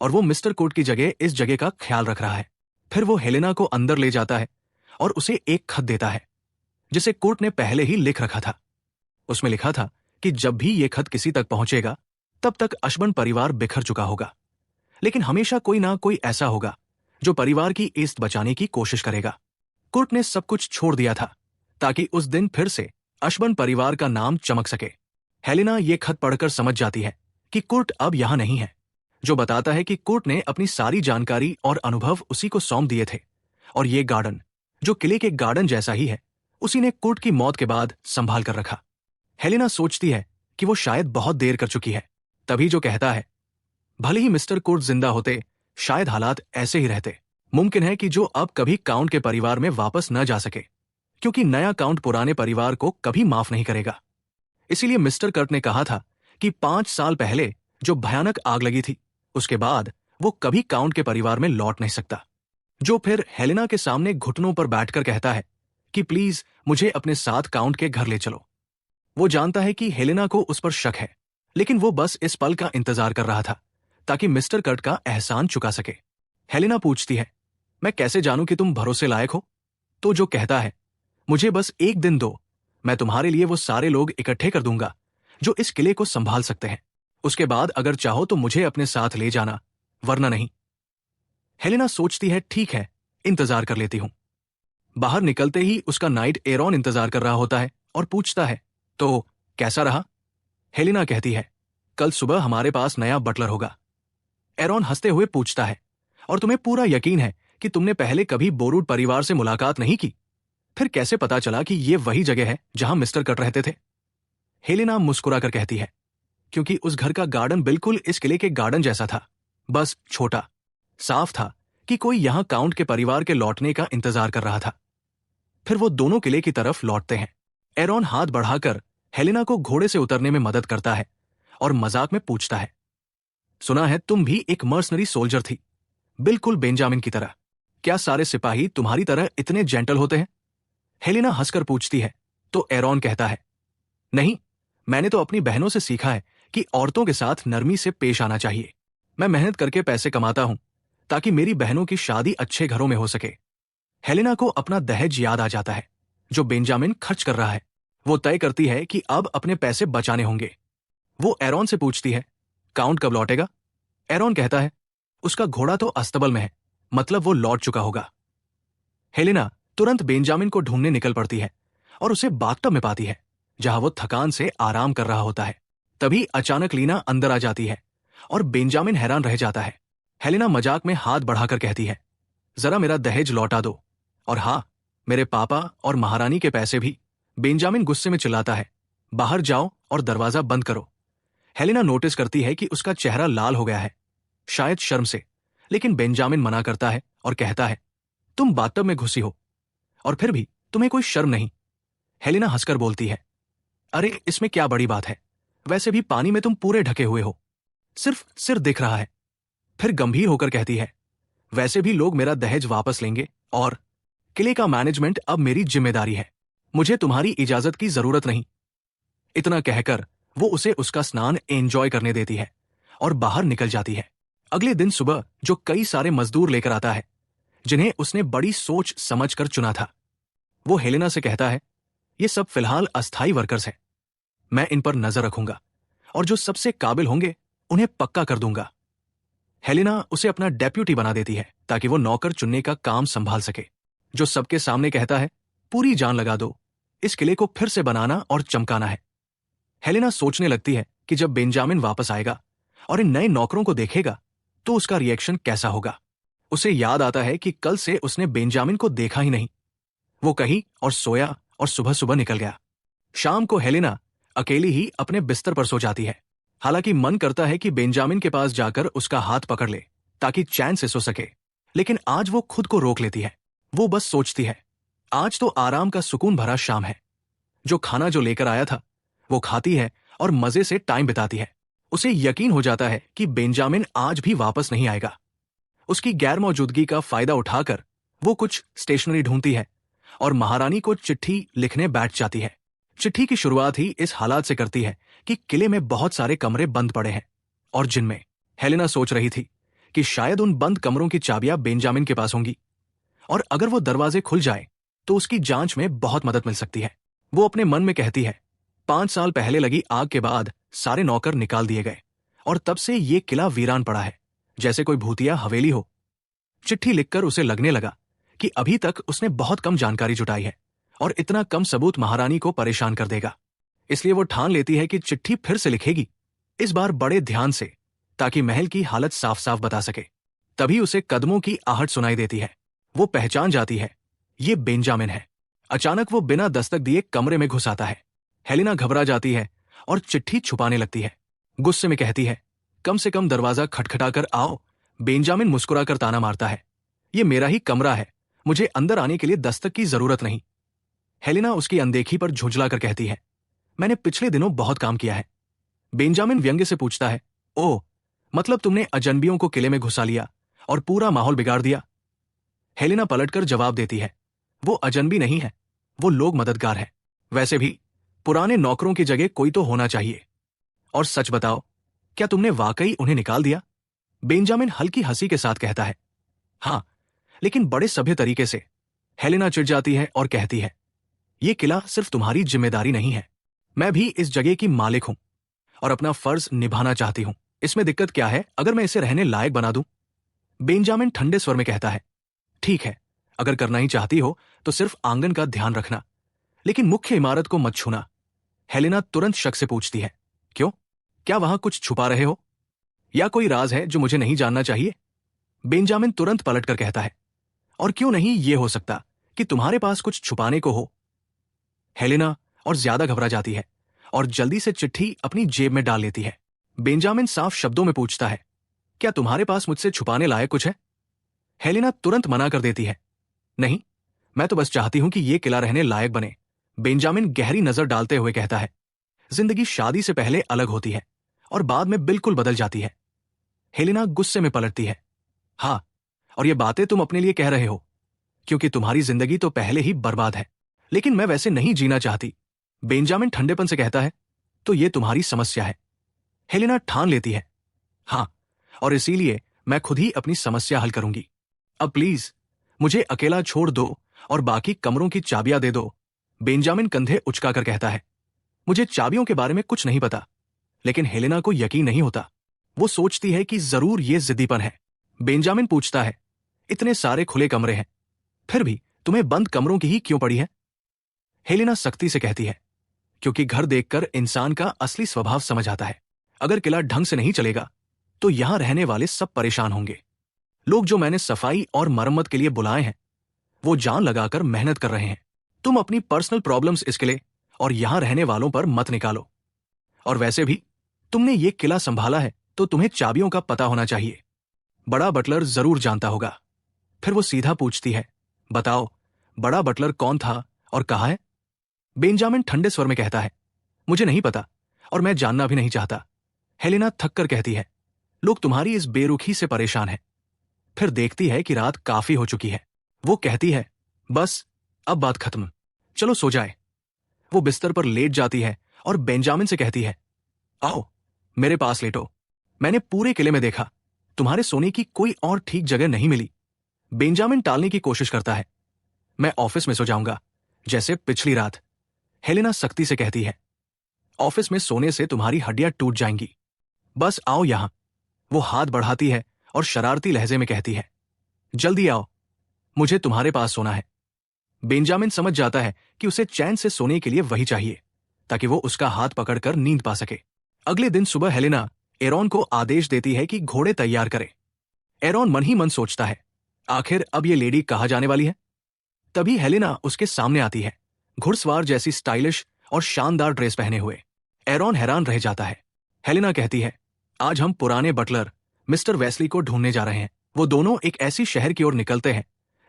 और वो मिस्टर कोर्ट की जगह इस जगह का ख्याल रख रहा है। फिर वो हेलेना को अंदर ले जाता है और उसे एक खत देता है जिसे कोर्ट ने पहले ही लिख रखा था। उसमें लिखा था कि जब भी ये खत किसी तक पहुंचेगा तब तक अशबन परिवार बिखर चुका होगा, लेकिन हमेशा कोई ना कोई ऐसा होगा जो परिवार की इज्जत बचाने की कोशिश करेगा। कुर्ट ने सब कुछ छोड़ दिया था ताकि उस दिन फिर से अशबन परिवार का नाम चमक सके। हेलेना ये खत पढ़कर समझ जाती है कि कुर्ट अब यहां नहीं है, जो बताता है कि कुर्ट ने अपनी सारी जानकारी और अनुभव उसी को सौंप दिए थे और ये गार्डन, जो किले के गार्डन जैसा ही है, उसी ने कुर्ट की मौत के बाद संभाल कर रखा। हेलेना सोचती है कि वो शायद बहुत देर कर चुकी है। तभी जो कहता है, भले ही मिस्टर कुर्ट जिंदा होते शायद हालात ऐसे ही रहते। मुमकिन है कि जो अब कभी काउंट के परिवार में वापस न जा सके, क्योंकि नया काउंट पुराने परिवार को कभी माफ नहीं करेगा। इसीलिए मिस्टर कर्ट ने कहा था कि 5 साल पहले जो भयानक आग लगी थी, उसके बाद वो कभी काउंट के परिवार में लौट नहीं सकता। जो फिर हेलेना के सामने घुटनों पर बैठकर कहता है कि प्लीज मुझे अपने साथ काउंट के घर ले चलो। वो जानता है कि हेलेना को उस पर शक है, लेकिन वो बस इस पल का इंतजार कर रहा था ताकि मिस्टर कर्ट का एहसान चुका सके। हेलेना पूछती है, मैं कैसे जानूं कि तुम भरोसे लायक हो? तो जो कहता है, मुझे बस एक दिन दो, मैं तुम्हारे लिए वो सारे लोग इकट्ठे कर दूंगा जो इस किले को संभाल सकते हैं। उसके बाद अगर चाहो तो मुझे अपने साथ ले जाना, वरना नहीं। हेलेना सोचती है, ठीक है, इंतजार कर लेती हूं। बाहर निकलते ही उसका नाइट एरॉन इंतजार कर रहा होता है और पूछता है, तो कैसा रहा? हेलेना कहती है, कल सुबह हमारे पास नया बटलर होगा। एरॉन हंसते हुए पूछता है, और तुम्हें पूरा यकीन है कि तुमने पहले कभी बोरूड परिवार से मुलाकात नहीं की? फिर कैसे पता चला कि ये वही जगह है जहां मिस्टर कट रहते थे? हेलेना मुस्कुराकर कहती है, क्योंकि उस घर का गार्डन बिल्कुल इस किले के गार्डन जैसा था, बस छोटा। साफ था कि कोई यहां काउंट के परिवार के लौटने का इंतजार कर रहा था। फिर वो दोनों किले की तरफ लौटते हैं। एरॉन हाथ बढ़ाकर हेलेना को घोड़े से उतरने में मदद करता है और मजाक में पूछता है, सुना है तुम भी एक मर्सनरी सोल्जर थी, बिल्कुल बेंजामिन की तरह। क्या सारे सिपाही तुम्हारी तरह इतने जेंटल होते हैं? हेलेना हंसकर पूछती है, तो एरॉन कहता है, नहीं, मैंने तो अपनी बहनों से सीखा है कि औरतों के साथ नरमी से पेश आना चाहिए। मैं मेहनत करके पैसे कमाता हूं ताकि मेरी बहनों की शादी अच्छे घरों में हो सके। हेलेना को अपना दहेज याद आ जाता है जो बेंजामिन खर्च कर रहा है। वो तय करती है कि अब अपने पैसे बचाने होंगे। वो एरॉन से पूछती है, काउंट कब लौटेगा? एरॉन कहता है, उसका घोड़ा तो अस्तबल में है, मतलब वो लौट चुका होगा। हेलेना तुरंत बेंजामिन को ढूंढने निकल पड़ती है और उसे बाथटब में पाती है जहां वो थकान से आराम कर रहा होता है। तभी अचानक लीना अंदर आ जाती है और बेंजामिन हैरान रह जाता है। हेलेना मजाक में हाथ बढ़ाकर कहती है, जरा मेरा दहेज लौटा दो, और हाँ, मेरे पापा और महारानी के पैसे भी। बेंजामिन गुस्से में चिल्लाता है, बाहर जाओ और दरवाजा बंद करो। हेलेना नोटिस करती है कि उसका चेहरा लाल हो गया है, शायद शर्म से, लेकिन बेंजामिन मना करता है और कहता है, तुम बाथटब में घुसी हो और फिर भी तुम्हें कोई शर्म नहीं। हेलेना हंसकर बोलती है, अरे इसमें क्या बड़ी बात है, वैसे भी पानी में तुम पूरे ढके हुए हो, सिर्फ सिर दिख रहा है। फिर गंभीर होकर कहती है, वैसे भी लोग मेरा दहेज वापस लेंगे और किले का मैनेजमेंट अब मेरी जिम्मेदारी है, मुझे तुम्हारी इजाजत की जरूरत नहीं। इतना कहकर वो उसे उसका स्नान एंजॉय करने देती है और बाहर निकल जाती है। अगले दिन सुबह जो कई सारे मजदूर लेकर आता है जिन्हें उसने बड़ी सोच समझकर चुना था, वो हेलेना से कहता है, ये सब फिलहाल अस्थायी वर्कर्स हैं, मैं इन पर नजर रखूंगा और जो सबसे काबिल होंगे उन्हें पक्का कर दूंगा। हेलेना उसे अपना डेप्यूटी बना देती है ताकि वो नौकर चुनने का काम संभाल सके, जो सबके सामने कहता है, पूरी जान लगा दो, इस किले को फिर से बनाना और चमकाना है। हेलेना सोचने लगती है कि जब बेंजामिन वापस आएगा और इन नए नौकरों को देखेगा तो उसका रिएक्शन कैसा होगा। उसे याद आता है कि कल से उसने बेंजामिन को देखा ही नहीं। वो कहीं और सोया और सुबह सुबह निकल गया। शाम को हेलेना अकेली ही अपने बिस्तर पर सो जाती है। हालांकि मन करता है कि बेंजामिन के पास जाकर उसका हाथ पकड़ ले ताकि चैन से सो सके, लेकिन आज वो खुद को रोक लेती है। वो बस सोचती है, आज तो आराम का सुकून भरा शाम है। जो खाना जो लेकर आया था वो खाती है और मजे से टाइम बिताती है। उसे यकीन हो जाता है कि बेंजामिन आज भी वापस नहीं आएगा। उसकी गैर मौजूदगी का फायदा उठाकर वो कुछ स्टेशनरी ढूंढती है और महारानी को चिट्ठी लिखने बैठ जाती है। चिट्ठी की शुरुआत ही इस हालात से करती है कि किले में बहुत सारे कमरे बंद पड़े हैं और जिनमें हेलेना सोच रही थी कि शायद उन बंद कमरों की चाबियां बेंजामिन के पास होंगी और अगर वो दरवाजे खुल जाए तो उसकी जांच में बहुत मदद मिल सकती है। वो अपने मन में कहती है, 5 साल पहले लगी आग के बाद सारे नौकर निकाल दिए गए और तब से ये किला वीरान पड़ा है, जैसे कोई भूतिया हवेली हो। चिट्ठी लिखकर उसे लगने लगा कि अभी तक उसने बहुत कम जानकारी जुटाई है और इतना कम सबूत महारानी को परेशान कर देगा। इसलिए वो ठान लेती है कि चिट्ठी फिर से लिखेगी, इस बार बड़े ध्यान से, ताकि महल की हालत साफ साफ बता सके। तभी उसे कदमों की आहट सुनाई देती है। वो पहचान जाती है, ये बेंजामिन है। अचानक वो बिना दस्तक दिए कमरे में घुस आता है। हेलेना घबरा जाती है और चिट्ठी छुपाने लगती है। गुस्से में कहती है, कम से कम दरवाजा खटखटाकर आओ। बेंजामिन मुस्कुराकर ताना मारता है, ये मेरा ही कमरा है, मुझे अंदर आने के लिए दस्तक की जरूरत नहीं। हेलेना उसकी अनदेखी पर झुंझलाकर कहती है, मैंने पिछले दिनों बहुत काम किया है। बेंजामिन व्यंग्य से पूछता है, ओह, मतलब तुमने अजनबियों को किले में घुसा लिया और पूरा माहौल बिगाड़ दिया। हेलेना पलटकर जवाब देती है, वो अजनबी नहीं है, वो लोग मददगार है। वैसे भी पुराने नौकरों की जगह कोई तो होना चाहिए। और सच बताओ, क्या तुमने वाकई उन्हें निकाल दिया? बेंजामिन हल्की हंसी के साथ कहता है, हाँ, लेकिन बड़े सभ्य तरीके से। हेलेना चिढ़ जाती है और कहती है, ये किला सिर्फ तुम्हारी जिम्मेदारी नहीं है, मैं भी इस जगह की मालिक हूं और अपना फर्ज निभाना चाहती हूं। इसमें दिक्कत क्या है अगर मैं इसे रहने लायक बना दूं? बेंजामिन ठंडे स्वर में कहता है, ठीक है, अगर करना ही चाहती हो तो सिर्फ आंगन का ध्यान रखना, लेकिन मुख्य इमारत को मत छूना। हेलेना तुरंत शक से पूछती है, क्यों? क्या वहां कुछ छुपा रहे हो या कोई राज है जो मुझे नहीं जानना चाहिए? बेंजामिन तुरंत पलटकर कहता है, और क्यों नहीं ये हो सकता कि तुम्हारे पास कुछ छुपाने को हो? हेलेना और ज्यादा घबरा जाती है और जल्दी से चिट्ठी अपनी जेब में डाल लेती है। बेंजामिन साफ शब्दों में पूछता है, क्या तुम्हारे पास मुझसे छुपाने लायक कुछ है? हेलेना तुरंत मना कर देती है, नहीं, मैं तो बस चाहती हूं कि यह किला रहने लायक बने। बेंजामिन गहरी नजर डालते हुए कहता है, जिंदगी शादी से पहले अलग होती है और बाद में बिल्कुल बदल जाती है। हेलेना गुस्से में पलटती है, हाँ, और ये बातें तुम अपने लिए कह रहे हो क्योंकि तुम्हारी जिंदगी तो पहले ही बर्बाद है, लेकिन मैं वैसे नहीं जीना चाहती। बेंजामिन ठंडेपन से कहता है, तो ये तुम्हारी समस्या है। हेलेना ठान लेती है, हाँ, और इसीलिए मैं खुद ही अपनी समस्या हल करूंगी। अब प्लीज मुझे अकेला छोड़ दो और बाकी कमरों की चाबियां दे दो। बेंजामिन कंधे उचकाकर कहता है, मुझे चाबियों के बारे में कुछ नहीं पता। लेकिन हेलेना को यकीन नहीं होता। वो सोचती है कि जरूर ये जिद्दीपन है। बेंजामिन पूछता है, इतने सारे खुले कमरे हैं, फिर भी तुम्हें बंद कमरों की ही क्यों पड़ी है? हेलेना सख्ती से कहती है, क्योंकि घर देखकर इंसान का असली स्वभाव समझ आता है। अगर किला ढंग से नहीं चलेगा तो यहां रहने वाले सब परेशान होंगे। लोग जो मैंने सफाई और मरम्मत के लिए बुलाए हैं वो जान लगाकर मेहनत कर रहे हैं। तुम अपनी पर्सनल प्रॉब्लम्स इसके लिए और यहां रहने वालों पर मत निकालो। और वैसे भी तुमने ये किला संभाला है तो तुम्हें चाबियों का पता होना चाहिए। बड़ा बटलर जरूर जानता होगा। फिर वो सीधा पूछती है, बताओ, बड़ा बटलर कौन था और कहाँ है? बेंजामिन ठंडे स्वर में कहता है, मुझे नहीं पता और मैं जानना भी नहीं चाहता। हेलेना थककर कहती है, लोग तुम्हारी इस बेरुखी से परेशान हैं। फिर देखती है कि रात काफी हो चुकी है। वो कहती है, बस अब बात खत्म, चलो सो जाए। वो बिस्तर पर लेट जाती है और बेंजामिन से कहती है, आओ मेरे पास लेटो। मैंने पूरे किले में देखा, तुम्हारे सोने की कोई और ठीक जगह नहीं मिली। बेंजामिन टालने की कोशिश करता है, मैं ऑफिस में सो जाऊंगा, जैसे पिछली रात। हेलेना सख्ती से कहती है, ऑफिस में सोने से तुम्हारी हड्डियां टूट जाएंगी, बस आओ यहां। वो हाथ बढ़ाती है और शरारती लहजे में कहती है, जल्दी आओ, मुझे तुम्हारे पास सोना है। बेंजामिन समझ जाता है कि उसे चैन से सोने के लिए वही चाहिए, ताकि वो उसका हाथ पकड़कर नींद पा सके। अगले दिन सुबह हेलेना एरॉन को आदेश देती है कि घोड़े तैयार करे। एरॉन मन ही मन सोचता है, आखिर अब ये लेडी कहाँ जाने वाली है। तभी हेलेना उसके सामने आती है, घुड़सवार जैसी स्टाइलिश और शानदार ड्रेस पहने हुए। एरॉन हैरान रह जाता है। हेलेना कहती है, आज हम पुराने बटलर मिस्टर वेस्ली को ढूंढने जा रहे हैं। वो दोनों एक ऐसी शहर की ओर निकलते हैं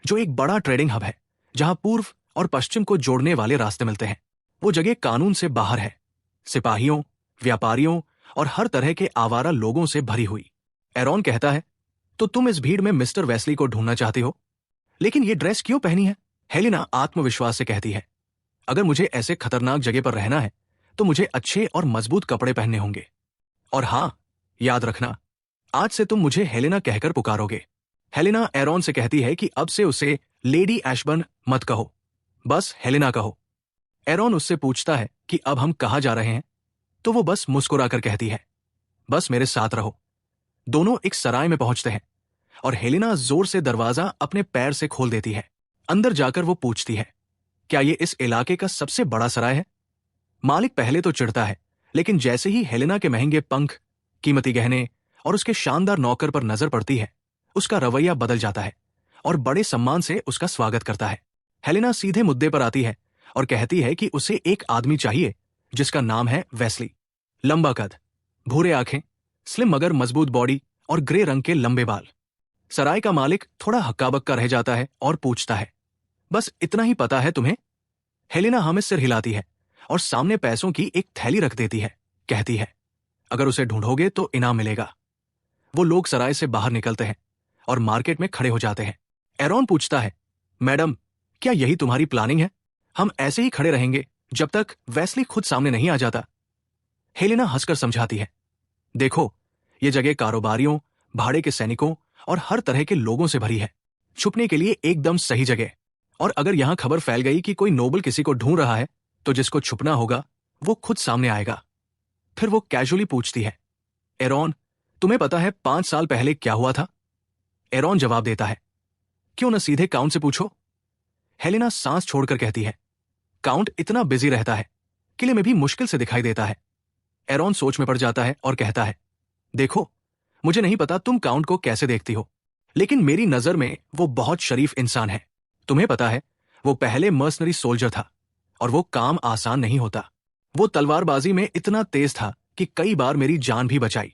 जो एक बड़ा ट्रेडिंग हब है, जहां पूर्व और पश्चिम को जोड़ने वाले रास्ते मिलते हैं। वो जगह कानून से बाहर है, सिपाहियों, व्यापारियों और हर तरह के आवारा लोगों से भरी हुई। एरॉन कहता है, तो तुम इस भीड़ में मिस्टर वेस्ली को ढूंढना चाहती हो, लेकिन ये ड्रेस क्यों पहनी है? हेलेना आत्मविश्वास से कहती है, अगर मुझे ऐसे खतरनाक जगह पर रहना है तो मुझे अच्छे और मजबूत कपड़े पहनने होंगे। और हां, याद रखना, आज से तुम मुझे हेलेना कहकर पुकारोगे। हेलेना एरॉन से कहती है कि अब से उसे लेडी एशबर्न मत कहो, बस हेलेना कहो। एरॉन उससे पूछता है कि अब हम कहाँ जा रहे हैं, तो वो बस मुस्कुराकर कहती है, बस मेरे साथ रहो। दोनों एक सराय में पहुंचते हैं और हेलेना जोर से दरवाजा अपने पैर से खोल देती है। अंदर जाकर वो पूछती है, क्या ये इस इलाके का सबसे बड़ा सराय है? मालिक पहले तो चिढ़ता है, लेकिन जैसे ही हेलेना के महंगे पंख, कीमती गहने और उसके शानदार नौकर पर नजर पड़ती है, उसका रवैया बदल जाता है और बड़े सम्मान से उसका स्वागत करता है। हेलेना सीधे मुद्दे पर आती है और कहती है कि उसे एक आदमी चाहिए जिसका नाम है वेस्ली। लंबा कद, भूरे आंखें, स्लिम मगर मजबूत बॉडी और ग्रे रंग के लंबे बाल। सराय का मालिक थोड़ा हक्का-बक्का रह जाता है और पूछता है, बस इतना ही पता है तुम्हें? हेलेना हमें सिर हिलाती है और सामने पैसों की एक थैली रख देती है। कहती है, अगर उसे ढूंढोगे तो इनाम मिलेगा। वो लोग सराय से बाहर निकलते हैं और मार्केट में खड़े हो जाते हैं। एरॉन पूछता है, मैडम, क्या यही तुम्हारी प्लानिंग है? हम ऐसे ही खड़े रहेंगे जब तक वेस्ली खुद सामने नहीं आ जाता। हेलेना हंसकर समझाती है, देखो, ये जगह कारोबारियों, भाड़े के सैनिकों और हर तरह के लोगों से भरी है। छुपने के लिए एकदम सही जगह। और अगर यहां खबर फैल गई कि कोई नोबल किसी को ढूंढ रहा है, तो जिसको छुपना होगा वो खुद सामने आएगा। फिर वो कैजुअली पूछती है, एरॉन, तुम्हें पता है 5 साल पहले क्या हुआ था? एरॉन जवाब देता है, क्यों न सीधे काउंट से पूछो। हेलेना सांस छोड़कर कहती है, काउंट इतना बिजी रहता है, किले में भी मुश्किल से दिखाई देता है। एरॉन सोच में पड़ जाता है और कहता है, देखो, मुझे नहीं पता तुम काउंट को कैसे देखती हो, लेकिन मेरी नजर में वो बहुत शरीफ इंसान है। तुम्हें पता है, वो पहले मर्सनरी सोल्जर था और वो काम आसान नहीं होता। वो तलवारबाजी में इतना तेज था कि कई बार मेरी जान भी बचाई।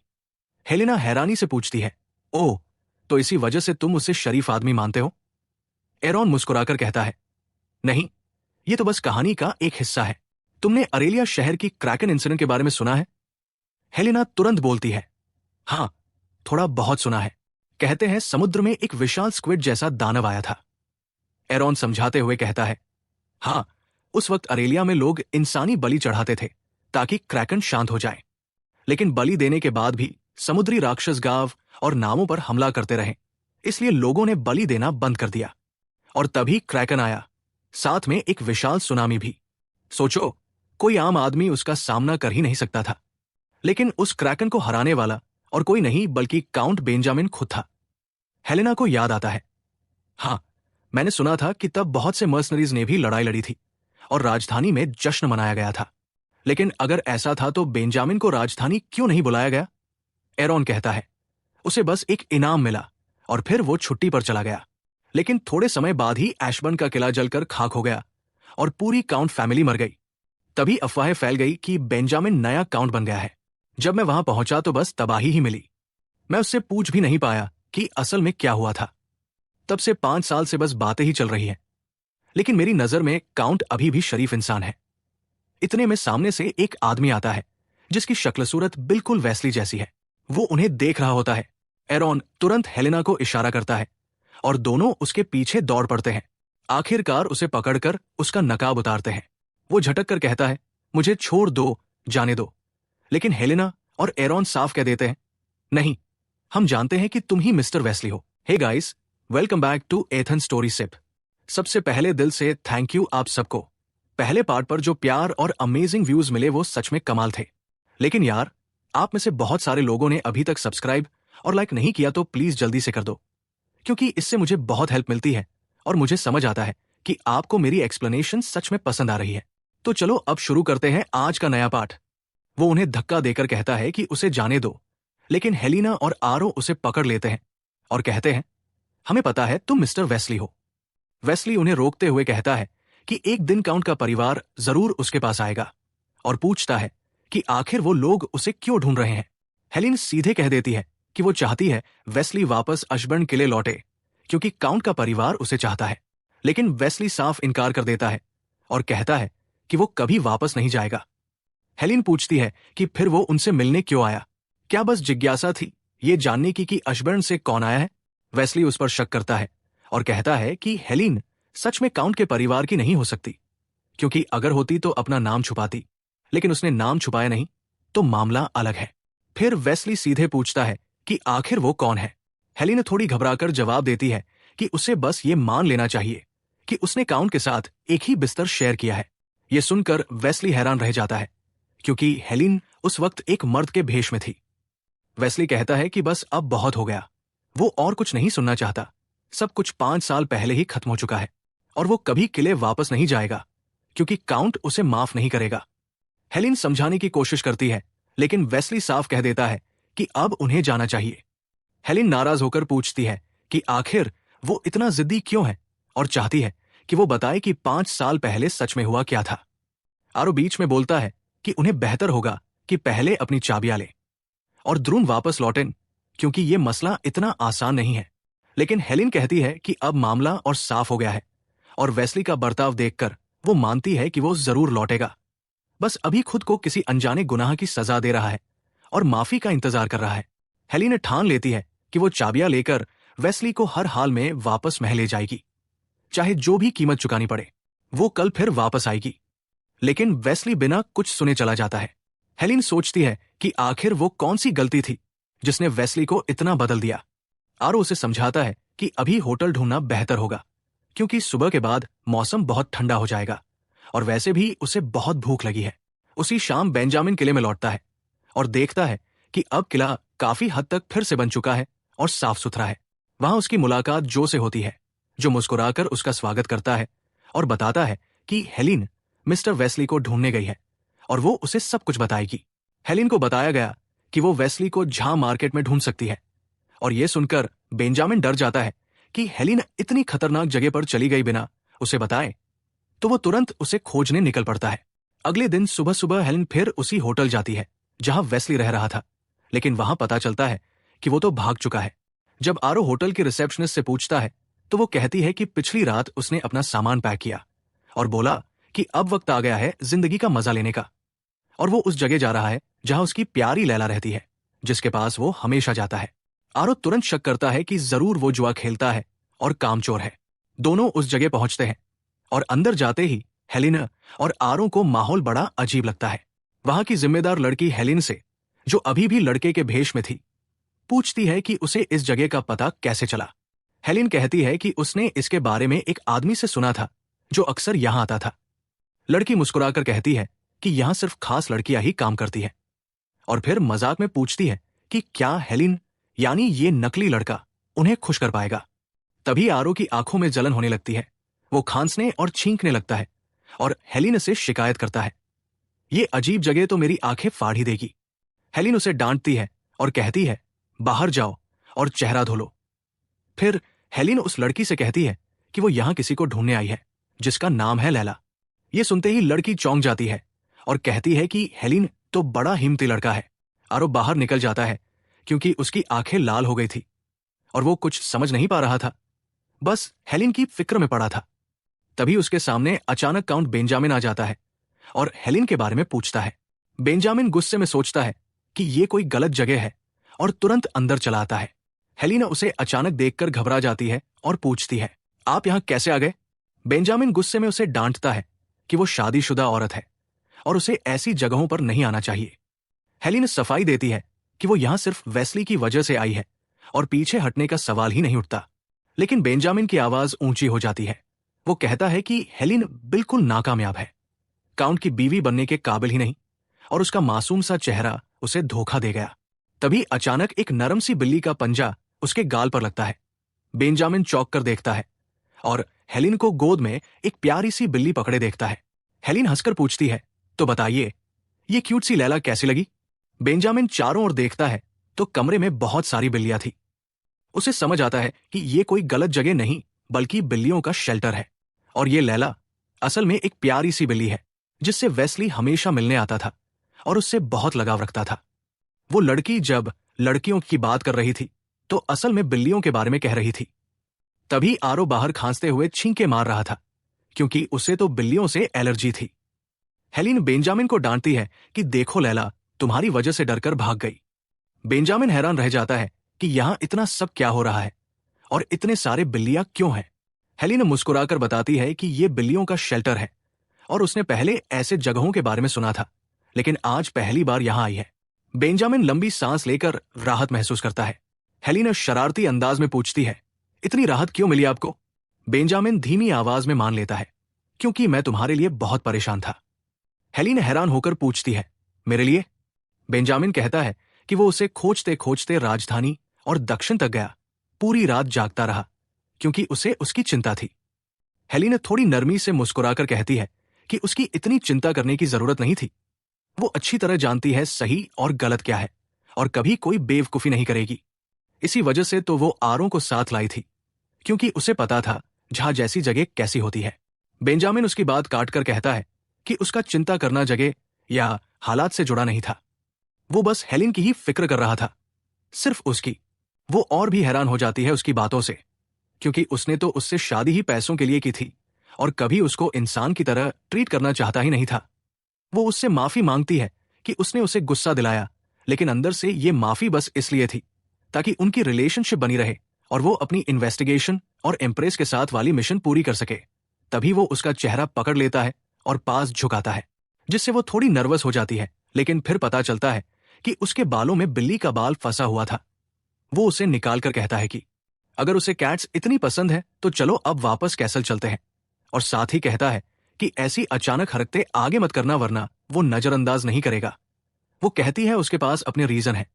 हेलेना हैरानी से पूछती है, ओह, तो इसी वजह से तुम उसे शरीफ आदमी मानते हो? एरॉन मुस्कुराकर कहता है, नहीं, ये तो बस कहानी का एक हिस्सा है। तुमने अरेलिया शहर की क्रैकन इंसिडेंट के बारे में सुना है? हेलेना तुरंत बोलती है, हां, थोड़ा बहुत सुना है। कहते हैं समुद्र में एक विशाल स्क्विड जैसा दानव आया था। एरॉन समझाते हुए कहता है, हां, उस वक्त अरेलिया में लोग इंसानी बलि चढ़ाते थे ताकि क्रैकन शांत हो जाए, लेकिन बलि देने के बाद भी समुद्री राक्षस गांव और नावों पर हमला करते रहे, इसलिए लोगों ने बलि देना बंद कर दिया। और तभी क्रैकन आया, साथ में एक विशाल सुनामी भी। सोचो, कोई आम आदमी उसका सामना कर ही नहीं सकता था, लेकिन उस क्रैकन को हराने वाला और कोई नहीं बल्कि काउंट बेंजामिन खुद था। हेलेना को याद आता है, हां, मैंने सुना था कि तब बहुत से मर्सनरीज ने भी लड़ाई लड़ी थी और राजधानी में जश्न मनाया गया था। लेकिन अगर ऐसा था तो बेंजामिन को राजधानी क्यों नहीं बुलाया गया? एरॉन कहता है, उसे बस एक इनाम मिला और फिर वो छुट्टी पर चला गया। लेकिन थोड़े समय बाद ही एशबर्न का किला जलकर खाक हो गया और पूरी काउंट फैमिली मर गई। तभी अफवाहें फैल गई कि बेंजामिन नया काउंट बन गया है। जब मैं वहां पहुंचा तो बस तबाही ही मिली। मैं उससे पूछ भी नहीं पाया कि असल में क्या हुआ था। तब से 5 साल से बस बातें ही चल रही हैं। लेकिन मेरी नजर में काउंट अभी भी शरीफ इंसान है। इतने में सामने से एक आदमी आता है जिसकी शक्ल सूरत बिल्कुल वेस्ली जैसी है। वो उन्हें देख रहा होता है। एरॉन तुरंत हेलेना को इशारा करता है और दोनों उसके पीछे दौड़ पड़ते हैं। आखिरकार उसे पकड़कर उसका नकाब उतारते हैं। वो झटक कर कहता है, मुझे छोड़ दो, जाने दो। लेकिन हेलेना और एरॉन साफ कह देते हैं, नहीं, हम जानते हैं कि तुम ही मिस्टर वेस्ली हो। Hey guys, welcome back to Ethan story sip. सबसे पहले दिल से थैंक यू आप सबको। पहले पार्ट पर जो प्यार और अमेजिंग व्यूज मिले वो सच में कमाल थे। लेकिन यार, आप में से बहुत सारे लोगों ने अभी तक सब्सक्राइब और लाइक नहीं किया तो प्लीज जल्दी से कर दो, क्योंकि इससे मुझे बहुत हेल्प मिलती है और मुझे समझ आता है कि आपको मेरी एक्सप्लेनेशन सच में पसंद आ रही है। तो चलो अब शुरू करते हैं आज का नया पार्ट। वो उन्हें धक्का देकर कहता है कि उसे जाने दो, लेकिन हेलिना और आरो उसे पकड़ लेते हैं और कहते हैं, हमें पता है तुम मिस्टर वेस्ली हो। वेस्ली उन्हें रोकते हुए कहता है कि एक दिन काउंट का परिवार जरूर उसके पास आएगा और पूछता है कि आखिर वो लोग उसे क्यों ढूंढ रहे हैं। हेलिन सीधे कह देती है कि वो चाहती है वेस्ली वापस अशबर्न किले लौटे, क्योंकि काउंट का परिवार उसे चाहता है। लेकिन वेस्ली साफ इनकार कर देता है और कहता है कि वो कभी वापस नहीं जाएगा। हेलिन पूछती है कि फिर वो उनसे मिलने क्यों आया, क्या बस जिज्ञासा थी ये जानने की कि अशबर्न से कौन आया है। वेस्ली उस पर शक करता है और कहता है कि हेलिन सच में काउंट के परिवार की नहीं हो सकती, क्योंकि अगर होती तो अपना नाम छुपाती, लेकिन उसने नाम छुपाया नहीं, तो मामला अलग है। फिर वेस्ली सीधे पूछता है कि आखिर वो कौन है। हेलिन थोड़ी घबराकर जवाब देती है कि उसे बस ये मान लेना चाहिए कि उसने काउंट के साथ एक ही बिस्तर शेयर किया है। ये सुनकर वेस्ली हैरान रह जाता है, क्योंकि हेलिन उस वक्त एक मर्द के भेष में थी। वेस्ली कहता है कि बस अब बहुत हो गया, वो और कुछ नहीं सुनना चाहता। सब कुछ 5 साल पहले ही खत्म हो चुका है और वो कभी किले वापस नहीं जाएगा, क्योंकि काउंट उसे माफ नहीं करेगा। हेलिन समझाने की कोशिश करती है, लेकिन वेस्ली साफ कह देता है कि अब उन्हें जाना चाहिए। हेलिन नाराज होकर पूछती है कि आखिर वो इतना जिद्दी क्यों है और चाहती है कि वो बताए कि 5 साल पहले सच में हुआ क्या था। आरो बीच में बोलता है कि उन्हें बेहतर होगा कि पहले अपनी चाबियां ले और द्रुन वापस लौटें, क्योंकि ये मसला इतना आसान नहीं है। लेकिन हेलिन कहती है कि अब मामला और साफ हो गया है और वेस्ली का बर्ताव देखकर वो मानती है कि वो जरूर लौटेगा। बस अभी खुद को किसी अनजाने गुनाह की सजा दे रहा है और माफी का इंतजार कर रहा है। हेलिन ठान लेती है कि वो चाबियां लेकर वेस्ली को हर हाल में वापस महल ले जाएगी, चाहे जो भी कीमत चुकानी पड़े। वो कल फिर वापस आएगी। लेकिन वेस्ली बिना कुछ सुने चला जाता है। हेलिन सोचती है कि आखिर वो कौन सी गलती थी जिसने वेस्ली को इतना बदल दिया। आरो उसे समझाता है कि अभी होटल ढूंढना बेहतर होगा, क्योंकि सुबह के बाद मौसम बहुत ठंडा हो जाएगा और वैसे भी उसे बहुत भूख लगी है। उसी शाम बेंजामिन किले में लौटता है और देखता है कि अब किला काफी हद तक फिर से बन चुका है और साफ सुथरा है। वहां उसकी मुलाकात जो से होती है, जो मुस्कुराकर उसका स्वागत करता है और बताता है कि हेलिन मिस्टर वेस्ली को ढूंढने गई है और वो उसे सब कुछ बताएगी। हेलिन को बताया गया कि वो वेस्ली को झा मार्केट में ढूंढ सकती है, और ये सुनकर बेंजामिन डर जाता है कि हेलिन इतनी खतरनाक जगह पर चली गई बिना उसे बताए, तो वो तुरंत उसे खोजने निकल पड़ता है। अगले दिन सुबह सुबह हेलिन फिर उसी होटल जाती है जहां वेस्ली रह रहा था, लेकिन वहां पता चलता है कि वो तो भाग चुका है। जब आरो होटल के रिसेप्शनिस्ट से पूछता है तो वो कहती है कि पिछली रात उसने अपना सामान पैक किया और बोला कि अब वक्त आ गया है जिंदगी का मजा लेने का, और वो उस जगह जा रहा है जहां उसकी प्यारी लैला रहती है, जिसके पास वो हमेशा जाता है। आरो तुरंत शक करता है कि जरूर वो जुआ खेलता है और कामचोर है। दोनों उस जगह पहुंचते हैं और अंदर जाते ही हेलिन और आरो को माहौल बड़ा अजीब लगता है। वहां की जिम्मेदार लड़की हेलिन से, जो अभी भी लड़के के भेष में थी, पूछती है कि उसे इस जगह का पता कैसे चला। हेलिन कहती है कि उसने इसके बारे में एक आदमी से सुना था जो अक्सर यहां आता था। लड़की मुस्कुराकर कहती है कि यहां सिर्फ खास लड़कियां ही काम करती हैं, और फिर मजाक में पूछती है कि क्या हेलिन यानी ये नकली लड़का उन्हें खुश कर पाएगा। तभी आरो की आंखों में जलन होने लगती है। वो खांसने और छींकने लगता है और हेलिन से शिकायत करता है, ये अजीब जगह तो मेरी आंखें फाड़ ही देगी। हेलिन उसे डांटती है और कहती है, बाहर जाओ और चेहरा धो लो। फिर हेलिन उस लड़की से कहती है कि वो यहां किसी को ढूंढने आई है जिसका नाम है लैला। ये सुनते ही लड़की चौंक जाती है और कहती है कि हेलिन तो बड़ा हिम्मती लड़का है। आरो बाहर निकल जाता है क्योंकि उसकी आंखें लाल हो गई थी और वो कुछ समझ नहीं पा रहा था, बस हेलिन की फिक्र में पड़ा था। तभी उसके सामने अचानक काउंट बेंजामिन आ जाता है और हेलिन के बारे में पूछता है। बेंजामिन गुस्से में सोचता है कि ये कोई गलत जगह है और तुरंत अंदर चला आता है। हेलिन उसे अचानक देखकर घबरा जाती है और पूछती है, आप यहां कैसे आ गए? बेंजामिन गुस्से में उसे डांटता है कि वो शादीशुदा औरत है और उसे ऐसी जगहों पर नहीं आना चाहिए। हेलिन सफाई देती है कि वो यहां सिर्फ वेस्ली की वजह से आई है और पीछे हटने का सवाल ही नहीं उठता। लेकिन बेंजामिन की आवाज ऊंची हो जाती है। वो कहता है कि हेलिन बिल्कुल नाकामयाब है, काउंट की बीवी बनने के काबिल ही नहीं, और उसका मासूम सा चेहरा उसे धोखा दे गया। तभी अचानक एक नरम सी बिल्ली का पंजा उसके गाल पर लगता है। बेंजामिन चौंक कर देखता है और हेलिन को गोद में एक प्यारी सी बिल्ली पकड़े देखता है। हेलिन हंसकर पूछती है, तो बताइए, ये क्यूट सी लैला कैसी लगी? बेंजामिन चारों ओर देखता है तो कमरे में बहुत सारी बिल्लियां थी। उसे समझ आता है कि ये कोई गलत जगह नहीं बल्कि बिल्लियों का शेल्टर है, और ये लैला असल में एक प्यारी सी बिल्ली है जिससे वेस्ली हमेशा मिलने आता था और उससे बहुत लगाव रखता था। वो लड़की जब लड़कियों की बात कर रही थी तो असल में बिल्लियों के बारे में कह रही थी। तभी आरो बाहर खांसते हुए छींके मार रहा था क्योंकि उसे तो बिल्लियों से एलर्जी थी। हेलिन बेंजामिन को डांटती है कि देखो लैला, तुम्हारी वजह से डरकर भाग गई। बेंजामिन हैरान रह जाता है कि यहां इतना सब क्या हो रहा है और इतने सारे बिल्लियां क्यों हैं। हेलिन मुस्कुराकर बताती है कि ये बिल्लियों का शेल्टर है और उसने पहले ऐसे जगहों के बारे में सुना था, लेकिन आज पहली बार यहां आई है। बेंजामिन लंबी सांस लेकर राहत महसूस करता है। हेलिन शरारती अंदाज में पूछती है, इतनी राहत क्यों मिली आपको? बेंजामिन धीमी आवाज में मान लेता है, क्योंकि मैं तुम्हारे लिए बहुत परेशान था। हेलिन हैरान होकर पूछती है, मेरे लिए? बेंजामिन कहता है कि वो उसे खोजते खोजते राजधानी और दक्षिण तक गया, पूरी रात जागता रहा क्योंकि उसे उसकी चिंता थी। हेलिन थोड़ी नरमी से मुस्कुराकर कहती है कि उसकी इतनी चिंता करने की जरूरत नहीं थी। वो अच्छी तरह जानती है सही और गलत क्या है और कभी कोई बेवकूफी नहीं करेगी। इसी वजह से तो वो आरों को साथ लाई थी, क्योंकि उसे पता था जहां जैसी जगह कैसी होती है। बेंजामिन उसकी बात काटकर कहता है कि उसका चिंता करना जगह या हालात से जुड़ा नहीं था, वो बस हेलिन की ही फिक्र कर रहा था, सिर्फ उसकी। वो और भी हैरान हो जाती है उसकी बातों से, क्योंकि उसने तो उससे शादी ही पैसों के लिए की थी और कभी उसको इंसान की तरह ट्रीट करना चाहता ही नहीं था। वो उससे माफी मांगती है कि उसने उसे गुस्सा दिलाया, लेकिन अंदर से ये माफी बस इसलिए थी ताकि उनकी रिलेशनशिप बनी रहे और वो अपनी इन्वेस्टिगेशन और एम्प्रेस के साथ वाली मिशन पूरी कर सके। तभी वो उसका चेहरा पकड़ लेता है और पास झुकाता है, जिससे वो थोड़ी नर्वस हो जाती है, लेकिन फिर पता चलता है कि उसके बालों में बिल्ली का बाल फंसा हुआ था। वो उसे निकाल कर कहता है कि अगर उसे कैट्स इतनी पसंद है तो चलो अब वापस कैसल चलते हैं, और साथ ही कहता है कि ऐसी अचानक हरकतें आगे मत करना वरना वो नजरअंदाज नहीं करेगा। वो कहती है उसके पास अपने रीजन है।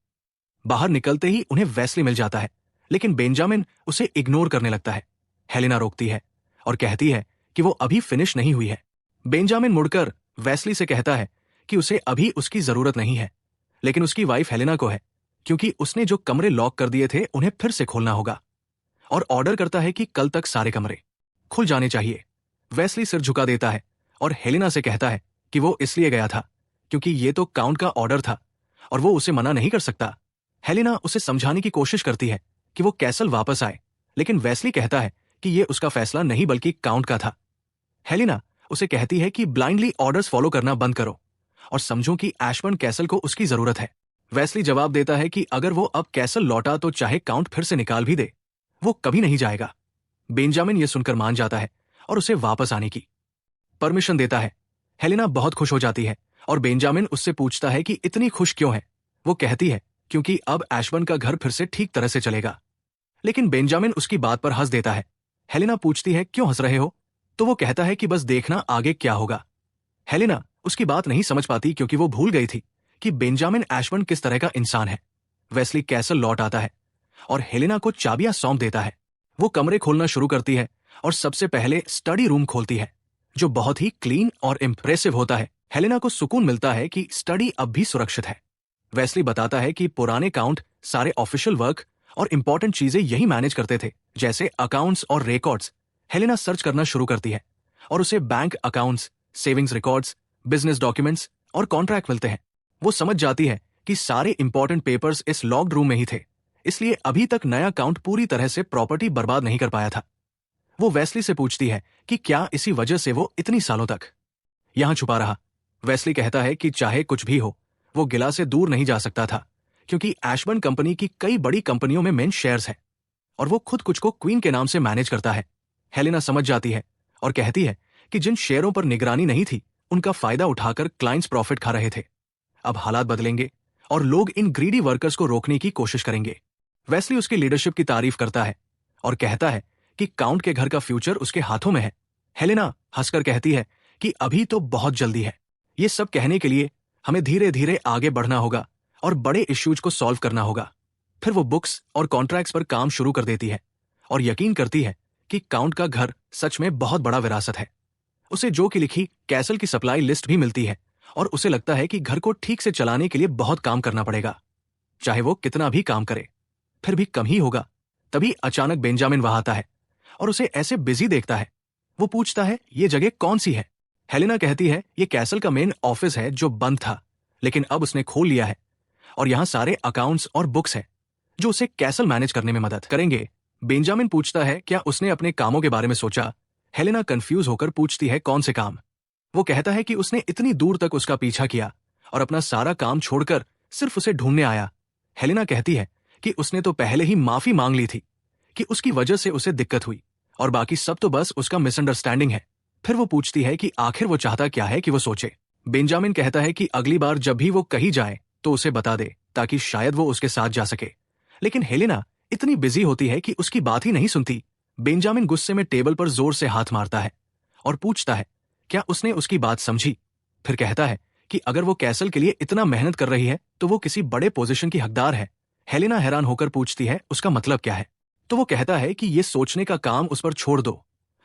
बाहर निकलते ही उन्हें वेस्ली मिल जाता है, लेकिन बेंजामिन उसे इग्नोर करने लगता है। हेलेना रोकती है और कहती है कि वो अभी फिनिश नहीं हुई है। बेंजामिन मुड़कर वेस्ली से कहता है कि उसे अभी उसकी जरूरत नहीं है, लेकिन उसकी वाइफ हेलेना को है, क्योंकि उसने जो कमरे लॉक कर दिए थे उन्हें फिर से खोलना होगा, और ऑर्डर करता है कि कल तक सारे कमरे खुल जाने चाहिए। वेस्ली सिर झुका देता है और हेलेना से कहता है कि वो इसलिए गया था क्योंकि ये तो काउंट का ऑर्डर था और वो उसे मना नहीं कर सकता। हेलेना उसे समझाने की कोशिश करती है कि वो कैसल वापस आए, लेकिन वेस्ली कहता है कि ये उसका फैसला नहीं बल्कि काउंट का था। हेलेना उसे कहती है कि ब्लाइंडली ऑर्डर्स फॉलो करना बंद करो और समझो कि एशबर्न कैसल को उसकी जरूरत है। वेस्ली जवाब देता है कि अगर वो अब कैसल लौटा तो चाहे काउंट फिर से निकाल भी दे, वो कभी नहीं जाएगा। बेंजामिन ये सुनकर मान जाता है और उसे वापस आने की परमिशन देता है। हेलेना बहुत खुश हो जाती है और बेंजामिन उससे पूछता है कि इतनी खुश क्यों है। वो कहती है क्योंकि अब एशबर्न का घर फिर से ठीक तरह से चलेगा, लेकिन बेंजामिन उसकी बात पर हंस देता है। हेलेना पूछती है क्यों हंस रहे हो, तो वो कहता है कि बस देखना आगे क्या होगा। हेलेना उसकी बात नहीं समझ पाती क्योंकि वो भूल गई थी कि बेंजामिन एशबर्न किस तरह का इंसान है। वेस्ली कैसल लौट आता है और हेलेना को चाबियां सौंप देता है। वो कमरे खोलना शुरू करती है और सबसे पहले स्टडी रूम खोलती है, जो बहुत ही क्लीन और इंप्रेसिव होता है। हेलेना को सुकून मिलता है कि स्टडी अब भी सुरक्षित है। वेस्ली बताता है कि पुराने काउंट सारे ऑफिशियल वर्क और इंपॉर्टेंट चीजें यही मैनेज करते थे, जैसे अकाउंट्स और रिकॉर्ड्स। हेलेना सर्च करना शुरू करती है और उसे bank accounts, savings records, business documents और कॉन्ट्रैक्ट मिलते हैं। वो समझ जाती है कि सारे इंपॉर्टेंट पेपर्स इस लॉक्ड रूम में ही थे, इसलिए अभी तक नया काउंट पूरी तरह से प्रॉपर्टी बर्बाद नहीं कर पाया था। वो वेस्ली से पूछती है कि क्या इसी वजह से वो इतनी सालों तक यहां छुपा रहा। वेस्ली कहता है कि चाहे कुछ भी हो, वो गिला से दूर नहीं जा सकता था, क्योंकि एशबर्न कंपनी की कई बड़ी कंपनियों में मेन शेयर्स हैं और वो खुद कुछ को क्वीन के नाम से मैनेज करता है। हेलेना समझ जाती है और कहती है कि जिन शेयरों पर निगरानी नहीं थी उनका फायदा उठाकर क्लाइंट्स प्रॉफिट खा रहे थे। अब हालात बदलेंगे और लोग इन ग्रीडी वर्कर्स को रोकने की कोशिश करेंगे। वेस्ली उसकी लीडरशिप की तारीफ करता है और कहता है कि काउंट के घर का फ्यूचर उसके हाथों में है, हेलेना हंसकर कहती है कि अभी तो बहुत जल्दी है। ये सब कहने के लिए हमें धीरे धीरे आगे बढ़ना होगा और बड़े इश्यूज को सॉल्व करना होगा। फिर वो बुक्स और कॉन्ट्रैक्ट्स पर काम शुरू कर देती है और यकीन करती है कि काउंट का घर सच में बहुत बड़ा विरासत है। उसे जो की लिखी कैसल की सप्लाई लिस्ट भी मिलती है और उसे लगता है कि घर को ठीक से चलाने के लिए बहुत काम करना पड़ेगा। चाहे वो कितना भी काम करे फिर भी कम ही होगा। तभी अचानक बेंजामिन वहां आता है और उसे ऐसे बिजी देखता है। वो पूछता है ये जगह कौन सी है। हेलेना कहती है ये कैसल का मेन ऑफिस है जो बंद था, लेकिन अब उसने खोल लिया है और यहाँ सारे अकाउंट्स और बुक्स हैं जो उसे कैसल मैनेज करने में मदद करेंगे। बेंजामिन पूछता है क्या उसने अपने कामों के बारे में सोचा। हेलेना कंफ्यूज होकर पूछती है कौन से काम। वो कहता है कि उसने इतनी दूर तक उसका पीछा किया और अपना सारा काम छोड़कर सिर्फ उसे ढूंढने आया। हेलेना कहती है कि उसने तो पहले ही माफी मांग ली थी कि उसकी वजह से उसे दिक्कत हुई और बाकी सब तो बस उसका मिसअंडरस्टैंडिंग है। फिर वो पूछती है कि आखिर वो चाहता क्या है कि वो सोचे। बेंजामिन कहता है कि अगली बार जब भी वो कहीं जाए तो उसे बता दे ताकि शायद वो उसके साथ जा सके, लेकिन हेलेना इतनी बिजी होती है कि उसकी बात ही नहीं सुनती। बेंजामिन गुस्से में टेबल पर जोर से हाथ मारता है और पूछता है क्या उसने उसकी बात समझी। फिर कहता है कि अगर वो कैसल के लिए इतना मेहनत कर रही है तो वो किसी बड़े पोजीशन की हकदार है। हेलेना हैरान होकर पूछती है उसका मतलब क्या है, तो वो कहता है कि ये सोचने का काम उस पर छोड़ दो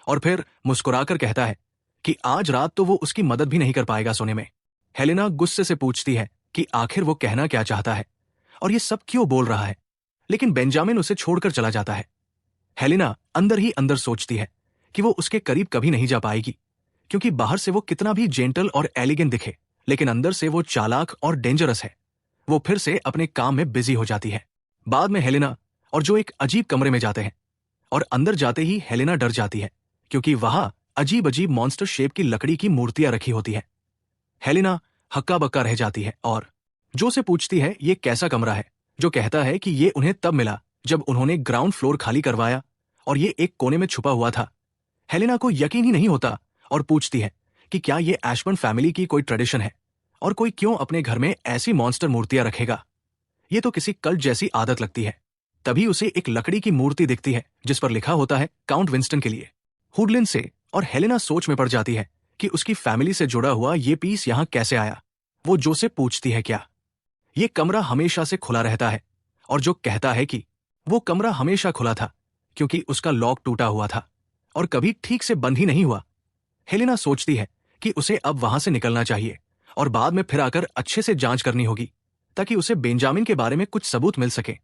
और फिर मुस्कुराकर कहता है कि आज रात तो वो उसकी मदद भी नहीं कर पाएगा सोने में। हेलेना गुस्से से पूछती है कि आखिर वो कहना क्या चाहता है और ये सब क्यों बोल रहा है, लेकिन बेंजामिन उसे छोड़कर चला जाता है। हेलेना अंदर ही अंदर सोचती है कि वो उसके करीब कभी नहीं जा पाएगी, क्योंकि बाहर से वो कितना भी जेंटल और एलिगेंट दिखे लेकिन अंदर से वो चालाक और डेंजरस है। वो फिर से अपने काम में बिजी हो जाती है। बाद में हेलेना और जो एक अजीब कमरे में जाते हैं और अंदर जाते ही हेलेना डर जाती है क्योंकि वहां अजीब अजीब मॉन्स्टर शेप की लकड़ी की मूर्तियां रखी होती है। हेलेना हक्का बक्का रह जाती है और जो से पूछती है ये कैसा कमरा है, जो कहता है कि ये उन्हें तब मिला जब उन्होंने ग्राउंड फ्लोर खाली करवाया और ये एक कोने में छुपा हुआ था। हेलेना को यकीन ही नहीं होता और पूछती है कि क्या ये एशबर्न फैमिली की कोई ट्रेडिशन है और कोई क्यों अपने घर में ऐसी मॉन्स्टर मूर्तियां रखेगा। ये तो किसी कल्ट जैसी आदत लगती है। तभी उसे एक लकड़ी की मूर्ति दिखती है जिस पर लिखा होता है काउंट विंस्टन के लिए। हुडलिन से और हेलेना सोच में पड़ जाती है कि उसकी फैमिली से जुड़ा हुआ ये पीस यहां कैसे आया। वो जो से पूछती है क्या ये कमरा हमेशा से खुला रहता है, और जो कहता है कि वो कमरा हमेशा खुला था क्योंकि उसका लॉक टूटा हुआ था और कभी ठीक से बंद ही नहीं हुआ। हेलेना सोचती है कि उसे अब वहां से निकलना चाहिए और बाद में फिर आकर अच्छे से जांच करनी होगी ताकि उसे बेंजामिन के बारे में कुछ सबूत मिल सके।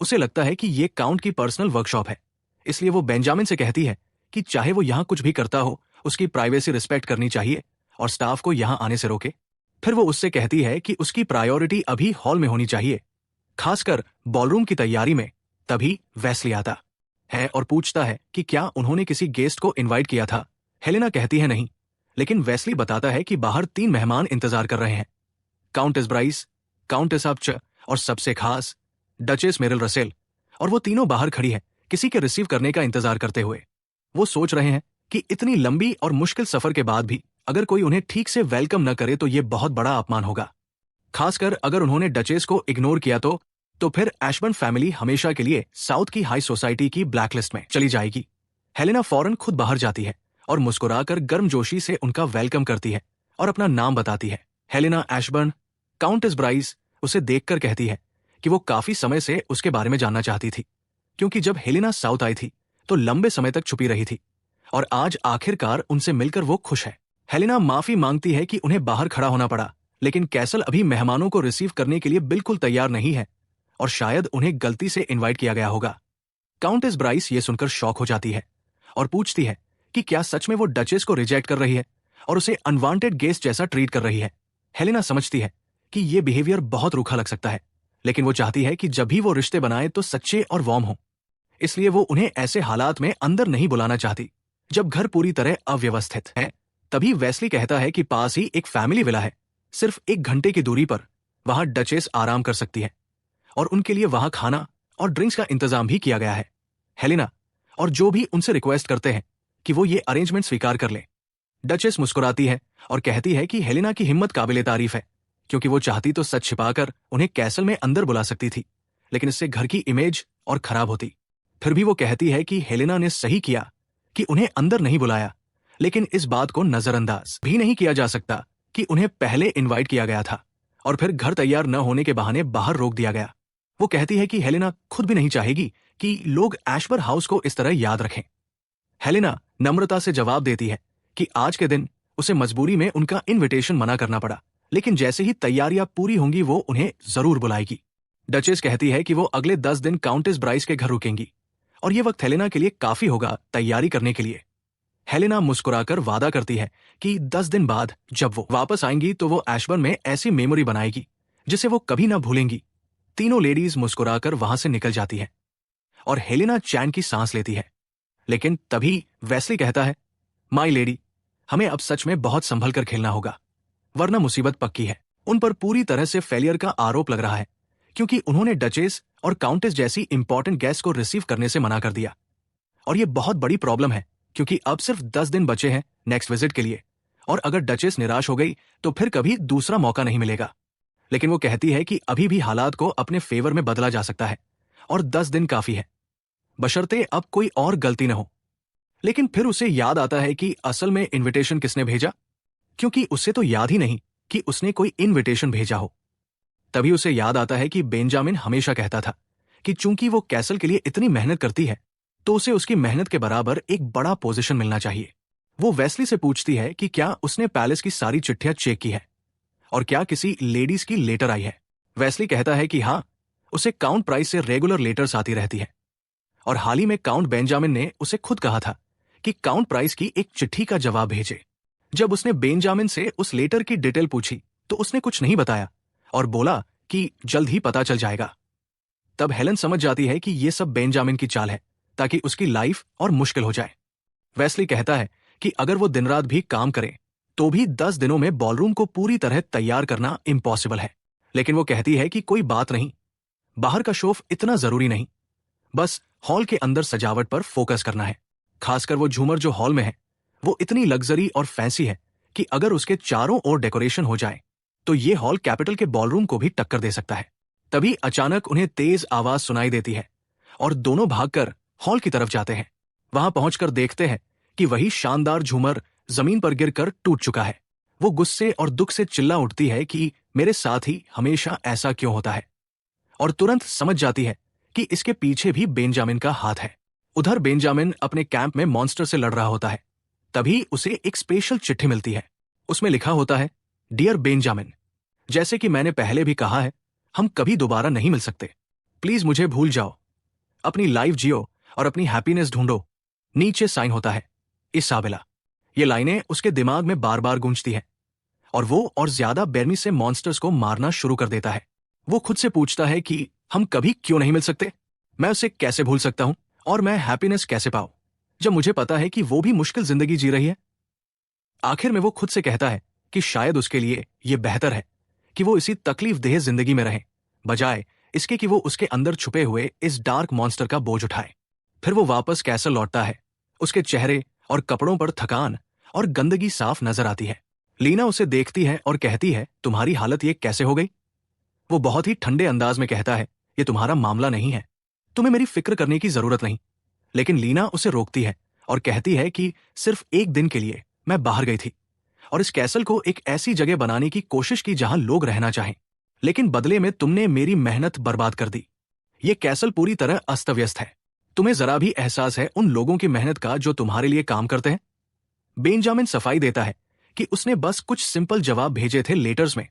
उसे लगता है कि ये काउंट की पर्सनल वर्कशॉप है, इसलिए वो बेंजामिन से कहती है कि चाहे वो यहां कुछ भी करता हो उसकी प्राइवेसी रिस्पेक्ट करनी चाहिए और स्टाफ को यहां आने से रोके। फिर वो उससे कहती है कि उसकी प्रायोरिटी अभी हॉल में होनी चाहिए, खासकर बॉलरूम की तैयारी में। तभी वेस्ली आता है और पूछता है कि क्या उन्होंने किसी गेस्ट को इनवाइट किया था। हेलेना कहती है नहीं, लेकिन वेस्ली बताता है कि बाहर 3 मेहमान इंतजार कर रहे हैं, काउंटेस ब्राइस, काउंटेस आप्च और सबसे खास डचेस मेरिल रसेल, और वो तीनों बाहर खड़ी है किसी के रिसीव करने का इंतजार करते हुए। वो सोच रहे हैं कि इतनी लंबी और मुश्किल सफर के बाद भी अगर कोई उन्हें ठीक से वेलकम न करे तो ये बहुत बड़ा अपमान होगा, खासकर अगर उन्होंने डचेस को इग्नोर किया तो फिर एशबर्न फैमिली हमेशा के लिए साउथ की हाई सोसाइटी की ब्लैकलिस्ट में चली जाएगी। हेलेना फौरन खुद बाहर जाती है और मुस्कुराकर गर्मजोशी से उनका वेलकम करती है और अपना नाम बताती है, हेलेना एशबर्न। काउंटेस ब्राइस उसे देखकर कहती है कि वो काफी समय से उसके बारे में जानना चाहती थी, क्योंकि जब हेलेना साउथ आई थी तो लंबे समय तक छुपी रही थी और आज आखिरकार उनसे मिलकर वो खुश है। हेलेना माफी मांगती है कि उन्हें बाहर खड़ा होना पड़ा, लेकिन कैसल अभी मेहमानों को रिसीव करने के लिए बिल्कुल तैयार नहीं है और शायद उन्हें गलती से इनवाइट किया गया होगा। काउंटेस ब्राइस ये सुनकर शॉक हो जाती है और पूछती है कि क्या सच में वो डचेस को रिजेक्ट कर रही है और उसे अनवांटेड गेस्ट जैसा ट्रीट कर रही है। हेलेना समझती है कि ये बिहेवियर बहुत रूखा लग सकता है, लेकिन वो चाहती है कि जब भी वो रिश्ते बनाए तो सच्चे और वार्म हो, इसलिए वो उन्हें ऐसे हालात में अंदर नहीं बुलाना चाहती जब घर पूरी तरह अव्यवस्थित है। तभी वेस्ली कहता है कि पास ही एक फैमिली विला है, सिर्फ 1 घंटे की दूरी पर। वहां डचेस आराम कर सकती है और उनके लिए वहां खाना और ड्रिंक्स का इंतजाम भी किया गया है। हेलेना और जो भी उनसे रिक्वेस्ट करते हैं कि वो ये अरेंजमेंट स्वीकार कर लें। डचेस मुस्कुराती है और कहती है कि हेलेना की हिम्मत काबिले तारीफ है, क्योंकि वो चाहती तो सच छिपाकर उन्हें कैसल में अंदर बुला सकती थी, लेकिन इससे घर की इमेज और खराब होती। फिर भी वो कहती है कि हेलेना ने सही किया कि उन्हें अंदर नहीं बुलाया, लेकिन इस बात को नजरअंदाज भी नहीं किया जा सकता कि उन्हें पहले इनवाइट किया गया था और फिर घर तैयार न होने के बहाने बाहर रोक दिया गया। वो कहती है कि हेलेना खुद भी नहीं चाहेगी कि लोग एशबर हाउस को इस तरह याद रखें। हेलेना नम्रता से जवाब देती है कि आज के दिन उसे मजबूरी में उनका इनविटेशन मना करना पड़ा, लेकिन जैसे ही तैयारियां पूरी होंगी वो उन्हें जरूर बुलाएगी। डचेस कहती है कि वो अगले 10 दिन काउंटेस ब्राइस के घर रुकेंगी और ये वक्त हेलेना के लिए काफी होगा तैयारी करने के लिए। हेलेना मुस्कुराकर वादा करती है कि 10 दिन बाद जब वो वापस आएंगी तो वो एशबर्न में ऐसी मेमोरी बनाएगी जिसे वो कभी ना भूलेंगी। तीनों लेडीज मुस्कुराकर वहां से निकल जाती है और हेलेना चैन की सांस लेती है। लेकिन तभी वेस्ली कहता है, माई लेडी, हमें अब सच में बहुत संभल कर खेलना होगा, वरना मुसीबत पक्की है। उन पर पूरी तरह से फेलियर का आरोप लग रहा है क्योंकि उन्होंने डचेस और काउंटेस जैसी इंपॉर्टेंट गेस्ट को रिसीव करने से मना कर दिया। और ये बहुत बड़ी प्रॉब्लम है क्योंकि अब सिर्फ 10 दिन बचे हैं नेक्स्ट विजिट के लिए, और अगर डचेस निराश हो गई तो फिर कभी दूसरा मौका नहीं मिलेगा। लेकिन वो कहती है कि अभी भी हालात को अपने फेवर में बदला जा सकता है और 10 दिन काफी है, बशर्ते अब कोई और गलती न हो। लेकिन फिर उसे याद आता है कि असल में इनविटेशन किसने भेजा, क्योंकि उसे तो याद ही नहीं कि उसने कोई इनविटेशन भेजा हो। तभी उसे याद आता है कि बेंजामिन हमेशा कहता था कि चूंकि वो कैसल के लिए इतनी मेहनत करती है तो उसे उसकी मेहनत के बराबर एक बड़ा पोजीशन मिलना चाहिए। वो वेस्ली से पूछती है कि क्या उसने पैलेस की सारी चिट्ठियां चेक की है और क्या किसी लेडीज की लेटर आई है। वेस्ली कहता है कि हाँ, उसे काउंट प्राइस से रेगुलर लेटर्स आती रहती है और हाल ही में काउंट बेंजामिन ने उसे खुद कहा था कि काउंट प्राइस की एक चिट्ठी का जवाब भेजे। जब उसने बेंजामिन से उस लेटर की डिटेल पूछी तो उसने कुछ नहीं बताया और बोला कि जल्द ही पता चल जाएगा। तब हेलन समझ जाती है कि यह सब बेंजामिन की चाल है ताकि उसकी लाइफ और मुश्किल हो जाए। वेस्ली कहता है कि अगर वो दिन रात भी काम करे तो भी 10 दिनों में बॉलरूम को पूरी तरह तैयार करना इम्पॉसिबल है। लेकिन वो कहती है कि कोई बात नहीं, बाहर का शोफ इतना जरूरी नहीं, बस हॉल के अंदर सजावट पर फोकस करना है। खासकर वो झूमर जो हॉल में है वो इतनी लग्जरी और फैंसी है कि अगर उसके चारों ओर डेकोरेशन हो जाए तो ये हॉल कैपिटल के बॉलरूम को भी टक्कर दे सकता है। तभी अचानक उन्हें तेज आवाज सुनाई देती है और दोनों भागकर हॉल की तरफ जाते हैं। वहां पहुंचकर देखते हैं कि वही शानदार झूमर जमीन पर गिरकर टूट चुका है। वो गुस्से और दुख से चिल्ला उठती है कि मेरे साथ ही हमेशा ऐसा क्यों होता है, और तुरंत समझ जाती है कि इसके पीछे भी बेंजामिन का हाथ है। उधर बेंजामिन अपने कैंप में मॉन्स्टर से लड़ रहा होता है। तभी उसे एक स्पेशल चिट्ठी मिलती है। उसमें लिखा होता है, डियर बेंजामिन, जैसे कि मैंने पहले भी कहा है, हम कभी दोबारा नहीं मिल सकते। प्लीज मुझे भूल जाओ, अपनी लाइफ जियो और अपनी हैप्पीनेस ढूंढो। नीचे साइन होता है, इसाबेला। ये लाइनें उसके दिमाग में बार बार गूंजती हैं और वो और ज्यादा बेरमी से मॉन्स्टर्स को मारना शुरू कर देता है। वो खुद से पूछता है कि हम कभी क्यों नहीं मिल सकते, मैं उसे कैसे भूल सकता हूं और मैं हैप्पीनेस कैसे पाऊं जब मुझे पता है कि वो भी मुश्किल जिंदगी जी रही है। आखिर में वो खुद से कहता है कि शायद उसके लिए ये बेहतर है कि वो इसी तकलीफ देह जिंदगी में रहे, बजाय इसके कि वो उसके अंदर छुपे हुए इस डार्क मॉन्स्टर का बोझ उठाए। फिर वो वापस कैसल लौटता है। उसके चेहरे और कपड़ों पर थकान और गंदगी साफ नजर आती है। लीना उसे देखती है और कहती है, तुम्हारी हालत ये कैसे हो गई? वो बहुत ही ठंडे अंदाज में कहता है, ये तुम्हारा मामला नहीं है, तुम्हें मेरी फिक्र करने की जरूरत नहीं। लेकिन लीना उसे रोकती है और कहती है कि सिर्फ एक दिन के लिए मैं बाहर गई थी और इस कैसल को एक ऐसी जगह बनाने की कोशिश की जहां लोग रहना चाहें, लेकिन बदले में तुमने मेरी मेहनत बर्बाद कर दी। ये कैसल पूरी तरह अस्त व्यस्त है। तुम्हें जरा भी एहसास है उन लोगों की मेहनत का जो तुम्हारे लिए काम करते हैं? बेंजामिन सफाई देता है कि उसने बस कुछ सिंपल जवाब भेजे थे लेटर्स में,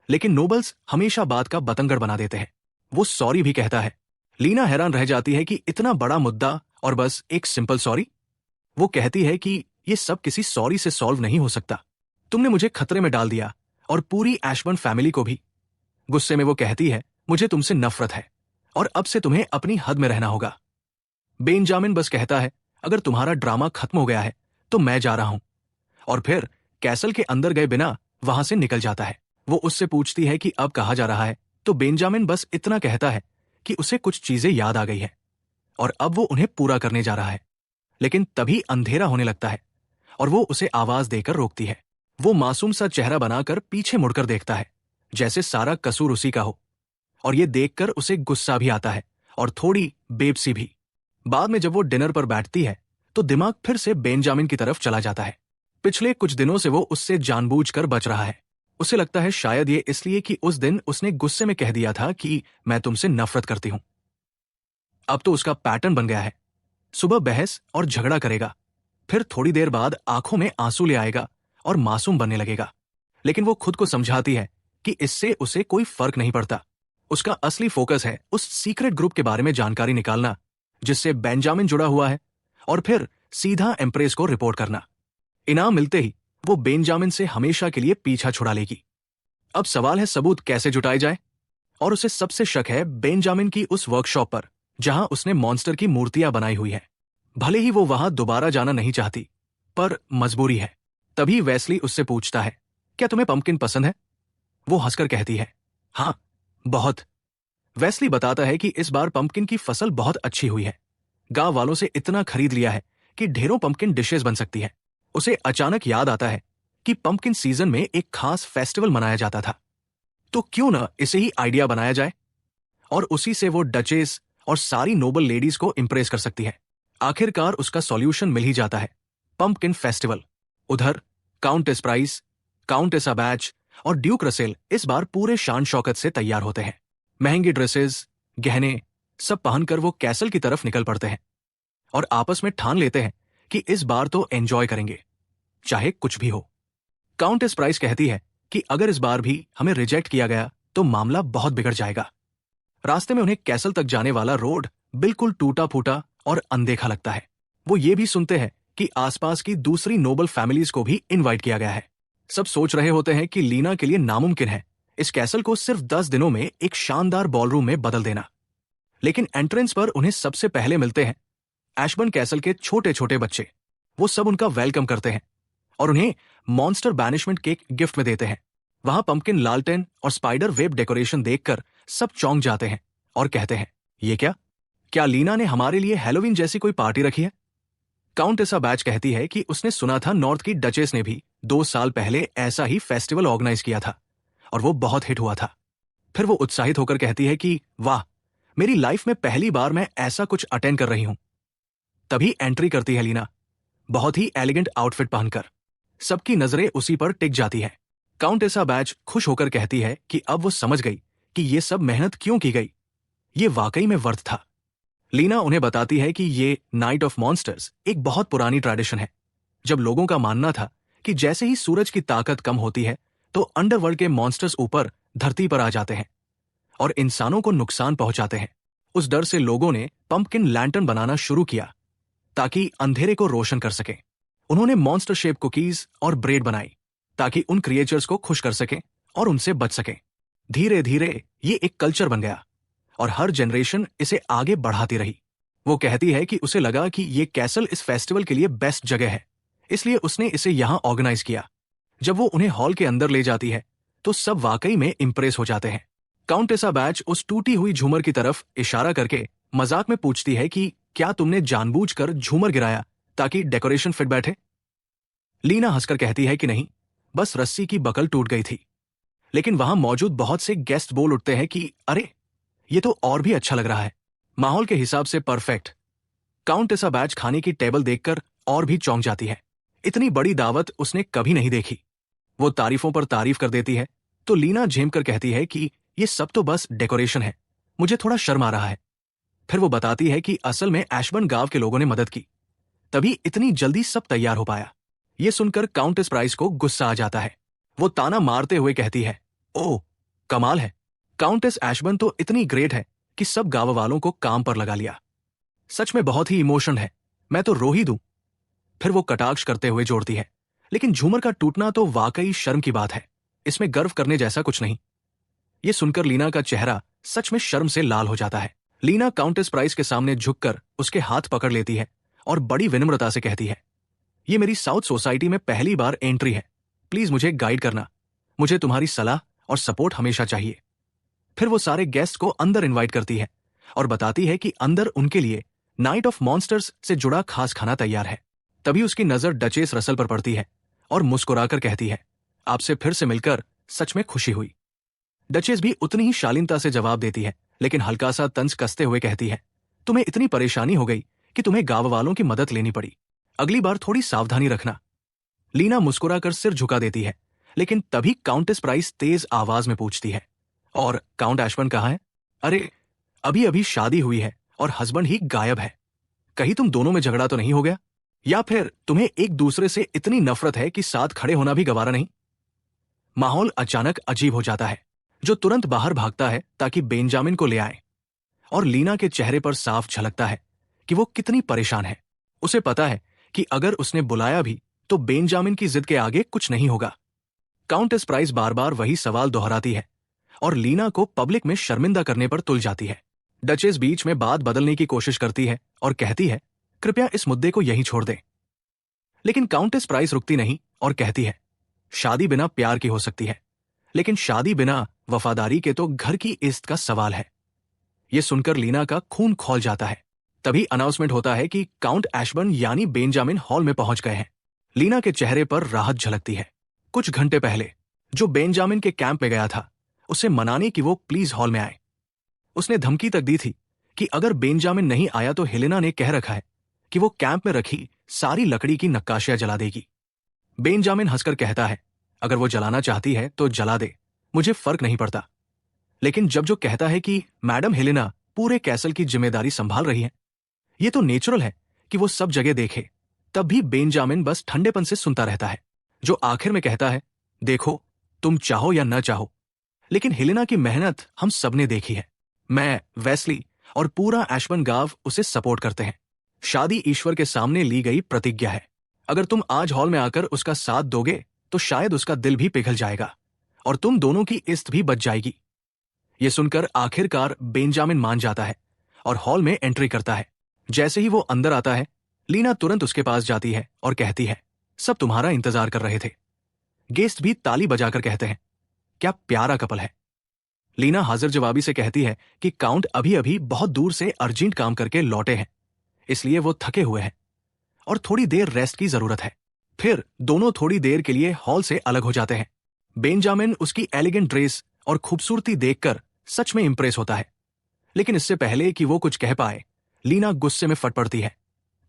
लेकिन नोबल्स हमेशा बात का बतंगड़ बना देते हैं। वो सॉरी भी कहता है। लीना हैरान रह जाती है कि इतना बड़ा मुद्दा और बस एक सिंपल सॉरी। वो कहती है कि ये सब किसी सॉरी से सॉल्व नहीं हो सकता। तुमने मुझे खतरे में डाल दिया और पूरी एशबर्न फैमिली को भी। गुस्से में वो कहती है, मुझे तुमसे नफरत है और अब से तुम्हें अपनी हद में रहना होगा। बेंजामिन बस कहता है, अगर तुम्हारा ड्रामा खत्म हो गया है तो मैं जा रहा हूं, और फिर कैसल के अंदर गए बिना वहां से निकल जाता है। वो उससे पूछती है कि अब कहाँ जा रहा है, तो बेंजामिन बस इतना कहता है कि उसे कुछ चीजें याद आ गई है और अब वो उन्हें पूरा करने जा रहा है। लेकिन तभी अंधेरा होने लगता है और वो उसे आवाज देकर रोकती है। वो मासूम सा चेहरा बनाकर पीछे मुड़कर देखता है, जैसे सारा कसूर उसी का हो, और ये देखकर उसे गुस्सा भी आता है और थोड़ी बेबसी भी। बाद में जब वो डिनर पर बैठती है तो दिमाग फिर से बेंजामिन की तरफ चला जाता है। पिछले कुछ दिनों से वो उससे जानबूझकर बच रहा है। उसे लगता है शायद ये इसलिए कि उस दिन उसने गुस्से में कह दिया था कि मैं तुमसे नफरत करती हूं। अब तो उसका पैटर्न बन गया है। सुबह बहस और झगड़ा करेगा, फिर थोड़ी देर बाद आंखों में आंसू ले आएगा और मासूम बनने लगेगा। लेकिन वो खुद को समझाती है कि इससे उसे कोई फर्क नहीं पड़ता। उसका असली फोकस है उस सीक्रेट ग्रुप के बारे में जानकारी निकालना जिससे बेंजामिन जुड़ा हुआ है, और फिर सीधा एम्प्रेस को रिपोर्ट करना। इनाम मिलते ही वो बेंजामिन से हमेशा के लिए पीछा छुड़ा लेगी। अब सवाल है सबूत कैसे जुटाए जाए, और उसे सबसे शक है बेंजामिन की उस वर्कशॉप पर जहां उसने मॉन्स्टर की मूर्तियां बनाई हुई है। भले ही वो वहां दोबारा जाना नहीं चाहती, पर मजबूरी है। तभी वेस्ली उससे पूछता है, क्या तुम्हें पंपकिन पसंद है? वो हंसकर कहती है, हाँ, बहुत। वेस्ली बताता है कि इस बार पंपकिन की फसल बहुत अच्छी हुई है। गांव वालों से इतना खरीद लिया है कि ढेरों पंपकिन डिशेस बन सकती है। उसे अचानक याद आता है कि पंपकिन सीजन में एक खास फेस्टिवल मनाया जाता था, तो क्यों न इसे ही आइडिया बनाया जाए, और उसी से वो डचेस और सारी नोबल लेडीज को इंप्रेस कर सकती है। आखिरकार उसका सॉल्यूशन मिल ही जाता है, पंपकिन फेस्टिवल। उधर काउंटेस प्राइस, काउंटेस अबैच और ड्यूक रसेल इस बार पूरे शान शौकत से तैयार होते हैं। महंगी ड्रेसेस, गहने सब पहनकर वो कैसल की तरफ निकल पड़ते हैं और आपस में ठान लेते हैं कि इस बार तो एंजॉय करेंगे, चाहे कुछ भी हो। काउंटेस प्राइस कहती है कि अगर इस बार भी हमें रिजेक्ट किया गया तो मामला बहुत बिगड़ जाएगा। रास्ते में उन्हें कैसल तक जाने वाला रोड बिल्कुल टूटा फूटा और अनदेखा लगता है। वो ये भी सुनते हैं कि आसपास की दूसरी नोबल फैमिलीज को भी इनवाइट किया गया है। सब सोच रहे होते हैं कि लीना के लिए नामुमकिन है इस कैसल को सिर्फ 10 दिनों में एक शानदार बॉलरूम में बदल देना। लेकिन एंट्रेंस पर उन्हें सबसे पहले मिलते हैं एशबर्न कैसल के छोटे छोटे बच्चे। वो सब उनका वेलकम करते हैं और उन्हें मॉन्स्टर बैनिशमेंट केक गिफ्ट में देते हैं। वहां पंपकिन लालटेन और स्पाइडर वेब डेकोरेशन देखकर सब चौंक जाते हैं और कहते हैं, ये क्या लीना ने हमारे लिए हैलोवीन जैसी कोई पार्टी रखी है? काउंटेसा बैच कहती है कि उसने सुना था नॉर्थ की डचेस ने भी 2 साल पहले ऐसा ही फेस्टिवल ऑर्गेनाइज किया था और वो बहुत हिट हुआ था। फिर वो उत्साहित होकर कहती है कि वाह, मेरी लाइफ में पहली बार मैं ऐसा कुछ अटेंड कर रही हूं। तभी एंट्री करती है लीना, बहुत ही एलिगेंट आउटफिट पहनकर। सबकी नजरें उसी पर टिक जाती है। काउंटेसा बैच खुश होकर कहती है कि अब वो समझ गई कि ये सब मेहनत क्यों की गई, ये वाकई में वर्थ था। लीना उन्हें बताती है कि ये नाइट ऑफ मॉन्स्टर्स एक बहुत पुरानी ट्रेडिशन है, जब लोगों का मानना था कि जैसे ही सूरज की ताकत कम होती है तो अंडरवर्ल्ड के मॉन्स्टर्स ऊपर धरती पर आ जाते हैं और इंसानों को नुकसान पहुंचाते हैं। उस डर से लोगों ने पंपकिन लैंटर्न बनाना शुरू किया ताकि अंधेरे को रोशन कर सकें। उन्होंने मॉन्स्टर शेप कुकीज और ब्रेड बनाई ताकि उन क्रिएचर्स को खुश कर सकें और उनसे बच सकें। धीरे धीरे ये एक कल्चर बन गया और हर जनरेशन इसे आगे बढ़ाती रही। वो कहती है कि उसे लगा कि ये कैसल इस फेस्टिवल के लिए बेस्ट जगह है, इसलिए उसने इसे यहां ऑर्गेनाइज किया। जब वो उन्हें हॉल के अंदर ले जाती है तो सब वाकई में इंप्रेस हो जाते हैं। काउंटेसा बैच उस टूटी हुई झूमर की तरफ इशारा करके मजाक में पूछती है कि क्या तुमने जानबूझकर झूमर गिराया ताकि डेकोरेशन फिट बैठे? लीना हंसकर कहती है कि नहीं, बस रस्सी की बकल टूट गई थी। लेकिन वहां मौजूद बहुत से गेस्ट बोल उठते हैं कि अरे, ये तो और भी अच्छा लग रहा है, माहौल के हिसाब से परफेक्ट। काउंटेसा बैच खाने की टेबल देखकर और भी चौंक जाती है। इतनी बड़ी दावत उसने कभी नहीं देखी। वो तारीफों पर तारीफ कर देती है तो लीना झेम कर कहती है कि ये सब तो बस डेकोरेशन है, मुझे थोड़ा शर्म आ रहा है। फिर वो बताती है कि असल में एशबर्न गांव के लोगों ने मदद की, तभी इतनी जल्दी सब तैयार हो पाया। ये सुनकर काउंटेस प्राइस को गुस्सा आ जाता है। वो ताना मारते हुए कहती है, ओह, कमाल है, काउंटेस एशबर्न तो इतनी ग्रेट है कि सब गांव वालों को काम पर लगा लिया। सच में बहुत ही इमोशन है, मैं तो रो ही दूं। फिर वो कटाक्ष करते हुए जोड़ती है, लेकिन झूमर का टूटना तो वाकई शर्म की बात है, इसमें गर्व करने जैसा कुछ नहीं। ये सुनकर लीना का चेहरा सच में शर्म से लाल हो जाता है। लीना काउंटेस प्राइस के सामने झुककर उसके हाथ पकड़ लेती है और बड़ी विनम्रता से कहती है, ये मेरी साउथ सोसाइटी में पहली बार एंट्री है, प्लीज मुझे गाइड करना, मुझे तुम्हारी सलाह और सपोर्ट हमेशा चाहिए। फिर वो सारे गेस्ट को अंदर इनवाइट करती है और बताती है कि अंदर उनके लिए नाइट ऑफ मॉन्स्टर्स से जुड़ा खास खाना तैयार है। तभी उसकी नजर डचेस रसल पर पड़ती है और मुस्कुराकर कहती है, आपसे फिर से मिलकर सच में खुशी हुई। डचेस भी उतनी ही शालीनता से जवाब देती है, लेकिन हल्का सा तंज कसते हुए कहती है, तुम्हें इतनी परेशानी हो गई कि तुम्हें गांव वालों की मदद लेनी पड़ी। अगली बार थोड़ी सावधानी रखना। लीना मुस्कुराकर सिर झुका देती है, लेकिन तभी काउंटेस प्राइस तेज आवाज में पूछती है, और काउंट एशबर्न कहाँ है? अरे, अभी अभी शादी हुई है और हस्बैंड ही गायब है। कहीं तुम दोनों में झगड़ा तो नहीं हो गया? या फिर तुम्हें एक दूसरे से इतनी नफरत है कि साथ खड़े होना भी गवारा नहीं? माहौल अचानक अजीब हो जाता है। जो तुरंत बाहर भागता है ताकि बेंजामिन को ले आए, और लीना के चेहरे पर साफ झलकता है कि वो कितनी परेशान है। उसे पता है कि अगर उसने बुलाया भी तो बेंजामिन की जिद के आगे कुछ नहीं होगा। काउंटेस प्राइस बार बार वही सवाल दोहराती है और लीना को पब्लिक में शर्मिंदा करने पर तुल जाती है। डचेस बीच में बात बदलने की कोशिश करती है और कहती है, कृपया इस मुद्दे को यहीं छोड़ दें। लेकिन काउंटेस प्राइस रुकती नहीं और कहती है, शादी बिना प्यार की हो सकती है, लेकिन शादी बिना वफादारी के तो घर की इज्जत का सवाल है। यह सुनकर लीना का खून खौल जाता है। तभी अनाउंसमेंट होता है कि काउंट एशबर्न यानी बेंजामिन हॉल में पहुंच गए हैं। लीना के चेहरे पर राहत झलकती है। कुछ घंटे पहले जो बेंजामिन के कैंप में गया था, उसे मनाने कि वो प्लीज हॉल में आए। उसने धमकी तक दी थी कि अगर बेंजामिन नहीं आया तो हेलेना ने कह रखा है कि वो कैंप में रखी सारी लकड़ी की नक्काशियां जला देगी। बेंजामिन हंसकर कहता है, अगर वो जलाना चाहती है तो जला दे, मुझे फर्क नहीं पड़ता। लेकिन जब जो कहता है कि मैडम हेलेना पूरे कैसल की जिम्मेदारी संभाल रही है, ये तो नेचुरल है कि वो सब जगह देखे, तब भी बेंजामिन बस ठंडेपन से सुनता रहता है। जो आखिर में कहता है, देखो, तुम चाहो या न चाहो, लेकिन हेलेना की मेहनत हम सबने देखी है। मैं, वेस्ली और पूरा एशबर्न गांव उसे सपोर्ट करते हैं। शादी ईश्वर के सामने ली गई प्रतिज्ञा है। अगर तुम आज हॉल में आकर उसका साथ दोगे तो शायद उसका दिल भी पिघल जाएगा और तुम दोनों की इज्जत भी बच जाएगी। यह सुनकर आखिरकार बेंजामिन मान जाता है और हॉल में एंट्री करता है। जैसे ही वो अंदर आता है, लीना तुरंत उसके पास जाती है और कहती है, सब तुम्हारा इंतजार कर रहे थे। गेस्ट भी ताली बजाकर कहते हैं, क्या प्यारा कपल है। लीना हाजिर जवाबी से कहती है कि काउंट अभी अभी बहुत दूर से अर्जेंट काम करके लौटे हैं, इसलिए वो थके हुए हैं और थोड़ी देर रेस्ट की जरूरत है। फिर दोनों थोड़ी देर के लिए हॉल से अलग हो जाते हैं। बेंजामिन उसकी एलिगेंट ड्रेस और खूबसूरती देखकर सच में इंप्रेस होता है, लेकिन इससे पहले कि वो कुछ कह पाए, लीना गुस्से में फट पड़ती है।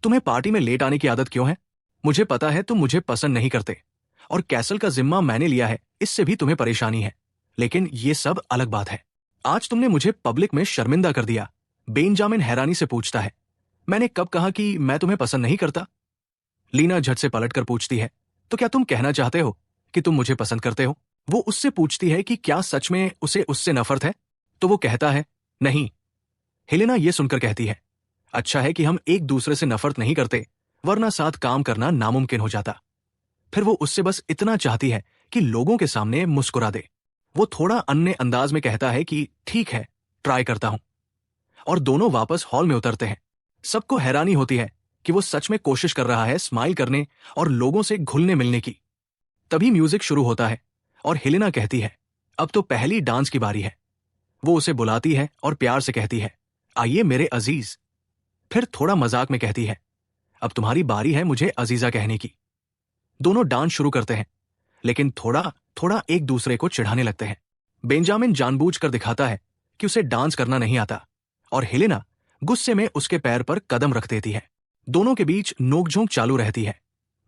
तुम्हें पार्टी में लेट आने की आदत क्यों है? मुझे पता है तुम मुझे पसंद नहीं करते और कैसल का जिम्मा मैंने लिया है, इससे भी तुम्हें परेशानी है, लेकिन ये सब अलग बात है। आज तुमने मुझे पब्लिक में शर्मिंदा कर दिया। बेंजामिन हैरानी से पूछता है, मैंने कब कहा कि मैं तुम्हें पसंद नहीं करता? लीना झट से पलटकर पूछती है, तो क्या तुम कहना चाहते हो कि तुम मुझे पसंद करते हो? वो उससे पूछती है कि क्या सच में उसे उससे नफरत है, तो वो कहता है, नहीं। हेलेना ये सुनकर कहती है, अच्छा है कि हम एक दूसरे से नफरत नहीं करते, वरना साथ काम करना नामुमकिन हो जाता। फिर वो उससे बस इतना चाहती है कि लोगों के सामने मुस्कुरा दे। वो थोड़ा अन्य अंदाज में कहता है कि ठीक है, ट्राई करता हूं, और दोनों वापस हॉल में उतरते हैं। सबको हैरानी होती है कि वो सच में कोशिश कर रहा है स्माइल करने और लोगों से घुलने मिलने की। तभी म्यूजिक शुरू होता है और हेलेना कहती है, अब तो पहली डांस की बारी है। वो उसे बुलाती है और प्यार से कहती है, आइए मेरे अजीज। फिर थोड़ा मजाक में कहती है, अब तुम्हारी बारी है मुझे अजीजा कहने की। दोनों डांस शुरू करते हैं, लेकिन थोड़ा थोड़ा एक दूसरे को चिढ़ाने लगते हैं। बेंजामिन जानबूझकर दिखाता है कि उसे डांस करना नहीं आता, और हेलेना गुस्से में उसके पैर पर कदम रख देती है। दोनों के बीच नोकझोंक चालू रहती है,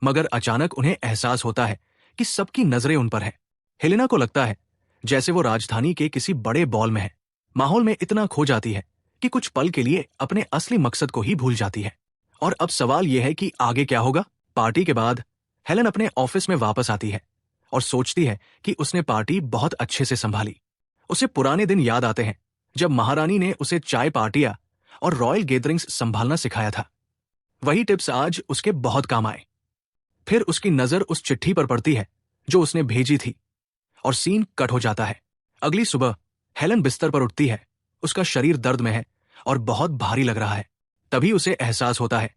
मगर अचानक उन्हें एहसास होता है कि सबकी नजरें उन पर है। हेलेना को लगता है जैसे वो राजधानी के किसी बड़े बॉल में है। माहौल में इतना खो जाती है कि कुछ पल के लिए अपने असली मकसद को ही भूल जाती है। और अब सवाल यह है कि आगे क्या होगा। पार्टी के बाद हेलन अपने ऑफिस में वापस आती है और सोचती है कि उसने पार्टी बहुत अच्छे से संभाली। उसे पुराने दिन याद आते हैं जब महारानी ने उसे चाय पार्टियां और रॉयल गैदरिंग्स संभालना सिखाया था। वही टिप्स आज उसके बहुत काम आए। फिर उसकी नजर उस चिट्ठी पर पड़ती है जो उसने भेजी थी, और सीन कट हो जाता है। अगली सुबह हेलन बिस्तर पर उठती है। उसका शरीर दर्द में है और बहुत भारी लग रहा है। तभी उसे एहसास होता है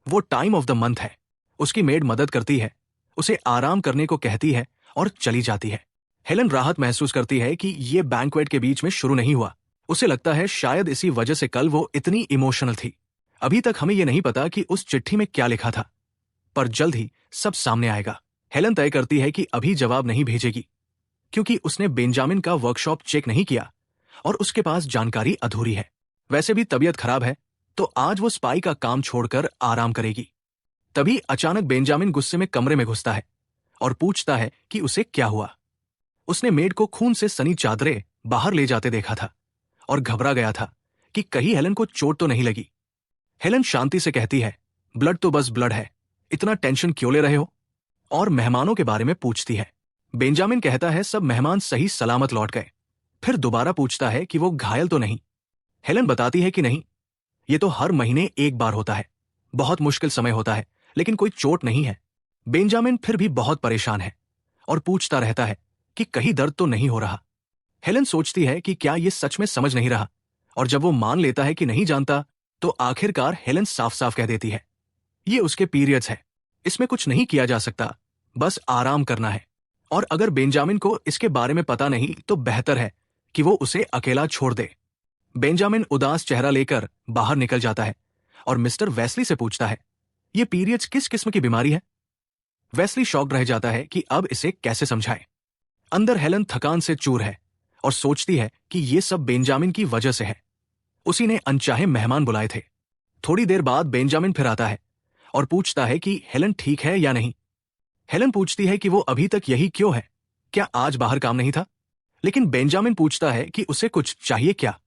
वो टाइम ऑफ द मंथ है। उसकी मेड मदद करती है, उसे आराम करने को कहती है और चली जाती है। हेलन राहत महसूस करती है कि ये बैंक्वेट के बीच में शुरू नहीं हुआ। उसे लगता है शायद इसी वजह से कल वो इतनी इमोशनल थी। अभी तक हमें यह नहीं पता कि उस चिट्ठी में क्या लिखा था, पर जल्द ही सब सामने आएगा। हेलन तय करती है कि अभी जवाब नहीं भेजेगी, क्योंकि उसने बेंजामिन का वर्कशॉप चेक नहीं किया और उसके पास जानकारी अधूरी है। वैसे भी तबीयत खराब है, तो आज वो स्पाई का काम छोड़कर आराम करेगी। तभी अचानक बेंजामिन गुस्से में कमरे में घुसता है और पूछता है कि उसे क्या हुआ। उसने मेड को खून से सनी चादरें बाहर ले जाते देखा था और घबरा गया था कि कहीं हेलन को चोट तो नहीं लगी। हेलन शांति से कहती है, ब्लड तो बस ब्लड है, इतना टेंशन क्यों ले रहे हो? और मेहमानों के बारे में पूछती है। बेंजामिन कहता है सब मेहमान सही सलामत लौट गए। फिर दोबारा पूछता है कि वो घायल तो नहीं। हेलन बताती है कि नहीं, ये तो हर महीने एक बार होता है, बहुत मुश्किल समय होता है, लेकिन कोई चोट नहीं है। बेंजामिन फिर भी बहुत परेशान है और पूछता रहता है कि कहीं दर्द तो नहीं हो रहा। हेलन सोचती है कि क्या ये सच में समझ नहीं रहा, और जब वो मान लेता है कि नहीं जानता, तो आखिरकार हेलन साफ साफ कह देती है, ये उसके पीरियड्स है, इसमें कुछ नहीं किया जा सकता, बस आराम करना है। और अगर बेंजामिन को इसके बारे में पता नहीं तो बेहतर है कि वो उसे अकेला छोड़ दे। बेंजामिन उदास चेहरा लेकर बाहर निकल जाता है और मिस्टर वेस्ली से पूछता है, ये पीरियड्स किस किस्म की बीमारी है? वेस्ली शॉक्ड रह जाता है कि अब इसे कैसे समझाए। अंदर हेलन थकान से चूर है और सोचती है कि ये सब बेंजामिन की वजह से है। उसी ने अनचाहे मेहमान बुलाए थे। थोड़ी देर बाद बेंजामिन फिर आता है और पूछता है कि हेलन ठीक है या नहीं। हेलन पूछती है कि वो अभी तक यही क्यों है, क्या आज बाहर काम नहीं था? लेकिन बेंजामिन पूछता है कि उसे कुछ चाहिए क्या।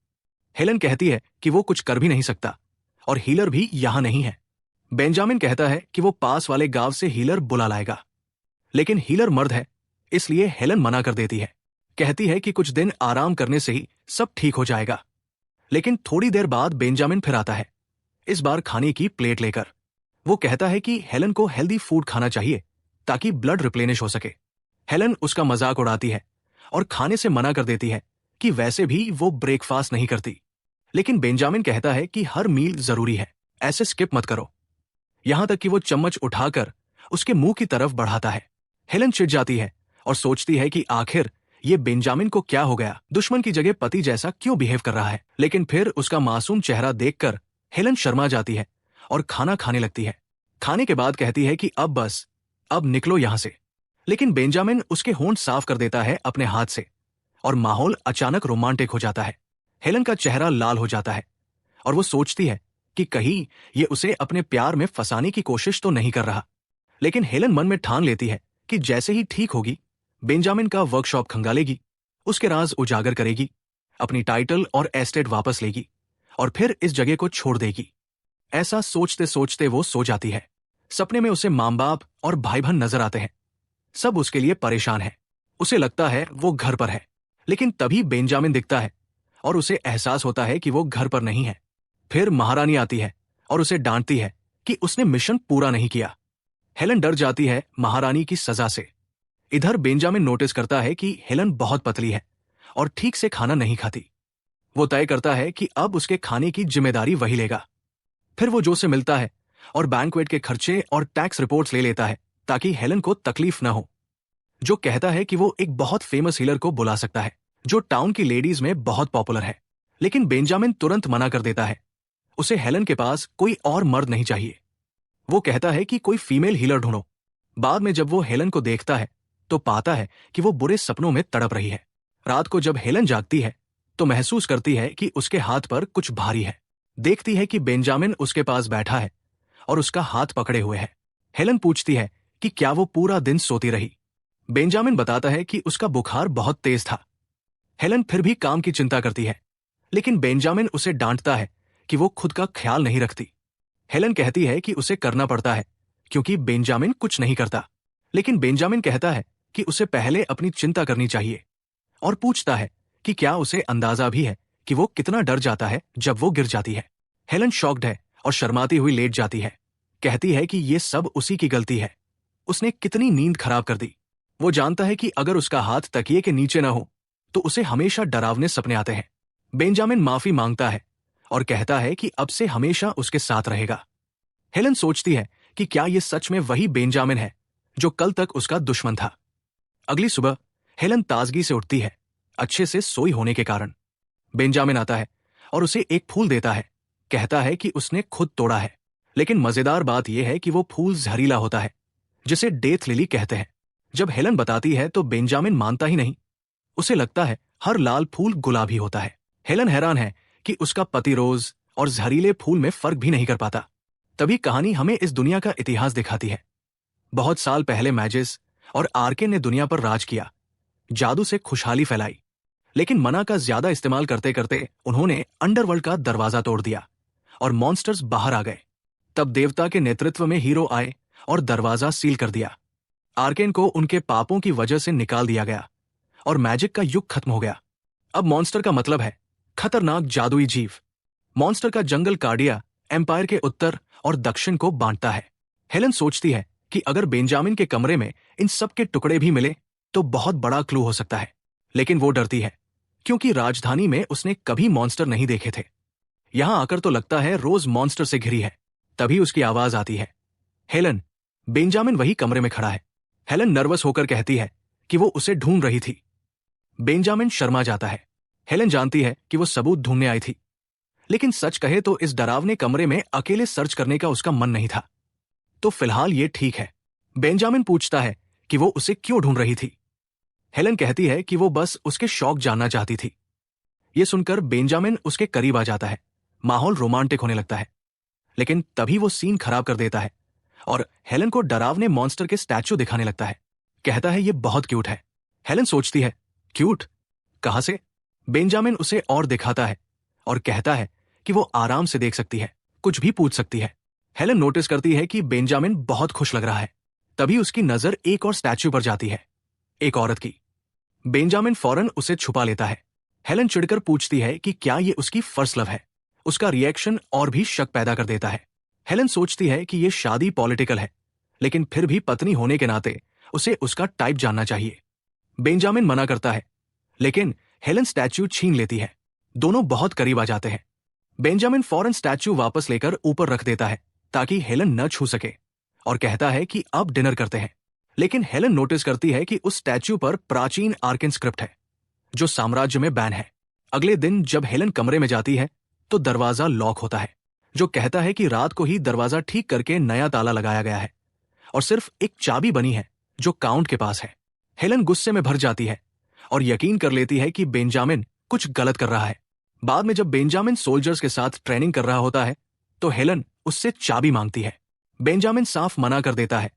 हेलन कहती है कि वो कुछ कर भी नहीं सकता और हीलर भी यहां नहीं है। बेंजामिन कहता है कि वो पास वाले गांव से हीलर बुला लाएगा, लेकिन हीलर मर्द है, इसलिए हेलन मना कर देती है। कहती है कि कुछ दिन आराम करने से ही सब ठीक हो जाएगा। लेकिन थोड़ी देर बाद बेंजामिन फिर आता है, इस बार खाने की प्लेट लेकर। वो कहता है कि हेलन को हेल्दी फूड खाना चाहिए ताकि ब्लड रिप्लेनिश हो सके। हेलन उसका मजाक उड़ाती है और खाने से मना कर देती है कि वैसे भी वो ब्रेकफास्ट नहीं करती। लेकिन बेंजामिन कहता है कि हर मील जरूरी है, ऐसे स्किप मत करो। यहां तक कि वो चम्मच उठाकर उसके मुंह की तरफ बढ़ाता है। हेलन चिढ़ जाती है और सोचती है कि आखिर ये बेंजामिन को क्या हो गया, दुश्मन की जगह पति जैसा क्यों बिहेव कर रहा है। लेकिन फिर उसका मासूम चेहरा देखकर हेलन शर्मा जाती है और खाना खाने लगती है। खाने के बाद कहती है कि अब बस, अब निकलो यहां से। लेकिन बेंजामिन उसके होंठ साफ कर देता है अपने हाथ से और माहौल अचानक रोमांटिक हो जाता है। हेलन का चेहरा लाल हो जाता है और वो सोचती है कि कहीं ये उसे अपने प्यार में फंसाने की कोशिश तो नहीं कर रहा। लेकिन हेलन मन में ठान लेती है कि जैसे ही ठीक होगी, बेंजामिन का वर्कशॉप खंगालेगी, उसके राज उजागर करेगी, अपनी टाइटल और एस्टेट वापस लेगी और फिर इस जगह को छोड़ देगी। ऐसा सोचते सोचते वो सो जाती है। सपने में उसे मां बाप और भाई बहन नजर आते हैं। सब उसके लिए परेशान है। उसे लगता है वो घर पर है, लेकिन तभी बेंजामिन दिखता है और उसे एहसास होता है कि वो घर पर नहीं है। फिर महारानी आती है और उसे डांटती है कि उसने मिशन पूरा नहीं किया। हेलन डर जाती है महारानी की सजा से। इधर बेंजामिन नोटिस करता है कि हेलन बहुत पतली है और ठीक से खाना नहीं खाती। वो तय करता है कि अब उसके खाने की जिम्मेदारी वही लेगा। फिर वो जो से मिलता है और बैंक्वेट के खर्चे और टैक्स रिपोर्ट्स ले लेता है ताकि हेलन को तकलीफ न हो। जो कहता है कि वो एक बहुत फेमस हीलर को बुला सकता है जो टाउन की लेडीज में बहुत पॉपुलर है। लेकिन बेंजामिन तुरंत मना कर देता है। उसे हेलन के पास कोई और मर्द नहीं चाहिए। वो कहता है कि कोई फीमेल हीलर ढूंढो। बाद में जब वो हेलन को देखता है तो पाता है कि वो बुरे सपनों में तड़प रही है। रात को जब हेलन जागती है तो महसूस करती है कि उसके हाथ पर कुछ भारी है। देखती है कि बेंजामिन उसके पास बैठा है और उसका हाथ पकड़े हुए है। हेलन पूछती है कि क्या वो पूरा दिन सोती रही। बेंजामिन बताता है कि उसका बुखार बहुत तेज था। हेलन फिर भी काम की चिंता करती है, लेकिन बेंजामिन उसे डांटता है कि वो खुद का ख्याल नहीं रखती। हेलन कहती है कि उसे करना पड़ता है क्योंकि बेंजामिन कुछ नहीं करता। लेकिन बेंजामिन कहता है कि उसे पहले अपनी चिंता करनी चाहिए और पूछता है कि क्या उसे अंदाजा भी है कि वो कितना डर जाता है जब वो गिर जाती है। हेलन शॉक्ड है और शर्माती हुई लेट जाती है। कहती है कि ये सब उसी की गलती है, उसने कितनी नींद खराब कर दी। वो जानता है कि अगर उसका हाथ तकिए के नीचे न हो तो उसे हमेशा डरावने सपने आते हैं। बेंजामिन माफी मांगता है और कहता है कि अब से हमेशा उसके साथ रहेगा। हेलन सोचती है कि क्या ये सच में वही बेंजामिन है जो कल तक उसका दुश्मन था। अगली सुबह हेलन ताजगी से उठती है, अच्छे से सोई होने के कारण। बेंजामिन आता है और उसे एक फूल देता है। कहता है कि उसने खुद तोड़ा है। लेकिन मजेदार बात यह है कि वो फूल जहरीला होता है, जिसे डेथ लिली कहते हैं। जब हेलन बताती है तो बेंजामिन मानता ही नहीं। उसे लगता है हर लाल फूल गुलाबी होता है। हेलन हैरान है कि उसका पति रोज और जहरीले फूल में फर्क भी नहीं कर पाता। तभी कहानी हमें इस दुनिया का इतिहास दिखाती है। बहुत साल पहले मैजिस और आर्केन ने दुनिया पर राज किया, जादू से खुशहाली फैलाई। लेकिन मना का ज्यादा इस्तेमाल करते करते उन्होंने अंडरवर्ल्ड का दरवाजा तोड़ दिया और मॉन्स्टर्स बाहर आ गए। तब देवता के नेतृत्व में हीरो आए और दरवाजा सील कर दिया। आर्केन को उनके पापों की वजह से निकाल दिया गया और मैजिक का युग खत्म हो गया। अब मॉन्स्टर का मतलब है खतरनाक जादुई जीव। मॉन्स्टर का जंगल कार्डिया एम्पायर के उत्तर और दक्षिण को बांटता है। हेलन सोचती है कि अगर बेंजामिन के कमरे में इन सब के टुकड़े भी मिले तो बहुत बड़ा क्लू हो सकता है। लेकिन वो डरती है क्योंकि राजधानी में उसने कभी मॉन्स्टर नहीं देखे थे। यहां आकर तो लगता है रोज मॉन्स्टर से घिरी है। तभी उसकी आवाज आती है, हेलन। बेंजामिन वही कमरे में खड़ा है। हेलन नर्वस होकर कहती है कि वो उसे ढूंढ रही थी। बेंजामिन शर्मा जाता है। हेलन जानती है कि वो सबूत ढूंढने आई थी, लेकिन सच कहे तो इस डरावने कमरे में अकेले सर्च करने का उसका मन नहीं था। तो फिलहाल ये ठीक है। बेंजामिन पूछता है कि वो उसे क्यों ढूंढ रही थी। हेलन कहती है कि वो बस उसके शौक जानना चाहती थी। ये सुनकर बेंजामिन उसके करीब आ जाता है। माहौल रोमांटिक होने लगता है, लेकिन तभी वो सीन खराब कर देता है और हेलन को डरावने मॉन्स्टर के स्टैचू दिखाने लगता है। कहता है ये बहुत क्यूट है। हेलन सोचती है, क्यूट कहां से? बेंजामिन उसे और दिखाता है और कहता है कि वो आराम से देख सकती है, कुछ भी पूछ सकती है। हेलन नोटिस करती है कि बेंजामिन बहुत खुश लग रहा है। तभी उसकी नजर एक और स्टैचू पर जाती है, एक औरत की। बेंजामिन फौरन उसे छुपा लेता है। हेलन चिढ़कर पूछती है कि क्या ये उसकी फर्स्ट लव है। उसका रिएक्शन और भी शक पैदा कर देता है। हेलन सोचती है कि ये शादी पॉलिटिकल है, लेकिन फिर भी पत्नी होने के नाते उसे उसका टाइप जानना चाहिए। बेंजामिन मना करता है, लेकिन हेलन स्टैचू छीन लेती है। दोनों बहुत करीब आ जाते हैं। बेंजामिन फौरन स्टैचू वापस लेकर ऊपर रख देता है ताकि हेलन न छू सके और कहता है कि अब डिनर करते हैं। लेकिन हेलन नोटिस करती है कि उस स्टैचू पर प्राचीन आर्कन स्क्रिप्ट है जो साम्राज्य में बैन है। अगले दिन जब हेलन कमरे में जाती है तो दरवाजा लॉक होता है, जो कहता है कि रात को ही दरवाजा ठीक करके नया ताला लगाया गया है और सिर्फ एक चाबी बनी है जो काउंट के पास है। हेलन गुस्से में भर जाती है और यकीन कर लेती है कि बेंजामिन कुछ गलत कर रहा है। बाद में जब बेंजामिन सोल्जर्स के साथ ट्रेनिंग कर रहा होता है तो हेलन उससे चाबी मांगती है। बेंजामिन साफ मना कर देता है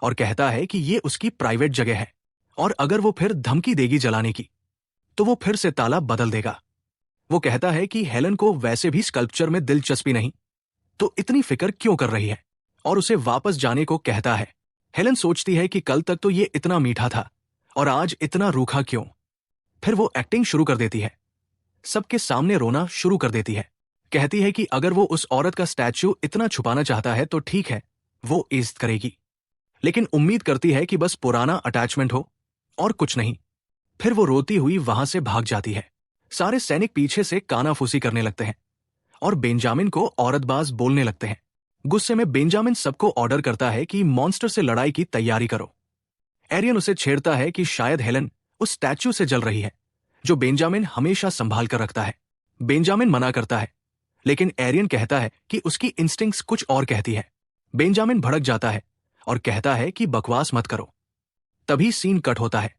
और कहता है कि ये उसकी प्राइवेट जगह है और अगर वो फिर धमकी देगी जलाने की तो वो फिर से ताला बदल देगा। वो कहता है कि हेलन को वैसे भी स्कल्पचर में दिलचस्पी नहीं, तो इतनी फिक्र क्यों कर रही है, और उसे वापस जाने को कहता है। हेलन सोचती है कि कल तक तो ये इतना मीठा था और आज इतना रूखा क्यों। फिर वो एक्टिंग शुरू कर देती है, सबके सामने रोना शुरू कर देती है। कहती है कि अगर वो उस औरत का स्टैच्यू इतना छुपाना चाहता है तो ठीक है, वो इज्जत करेगी, लेकिन उम्मीद करती है कि बस पुराना अटैचमेंट हो और कुछ नहीं। फिर वो रोती हुई वहां से भाग जाती है। सारे सैनिक पीछे से कानाफूसी करने लगते हैं और बेंजामिन को औरतबाज बोलने लगते हैं। गुस्से में बेंजामिन सबको ऑर्डर करता है कि मॉन्स्टर से लड़ाई की तैयारी करो। एरियन उसे छेड़ता है कि शायद हेलन उस स्टैच्यू से जल रही है जो बेंजामिन हमेशा संभाल कर रखता है। बेंजामिन मना करता है, लेकिन एरियन कहता है कि उसकी इंस्टिंक्ट्स कुछ और कहती है। बेंजामिन भड़क जाता है और कहता है कि बकवास मत करो। तभी सीन कट होता है।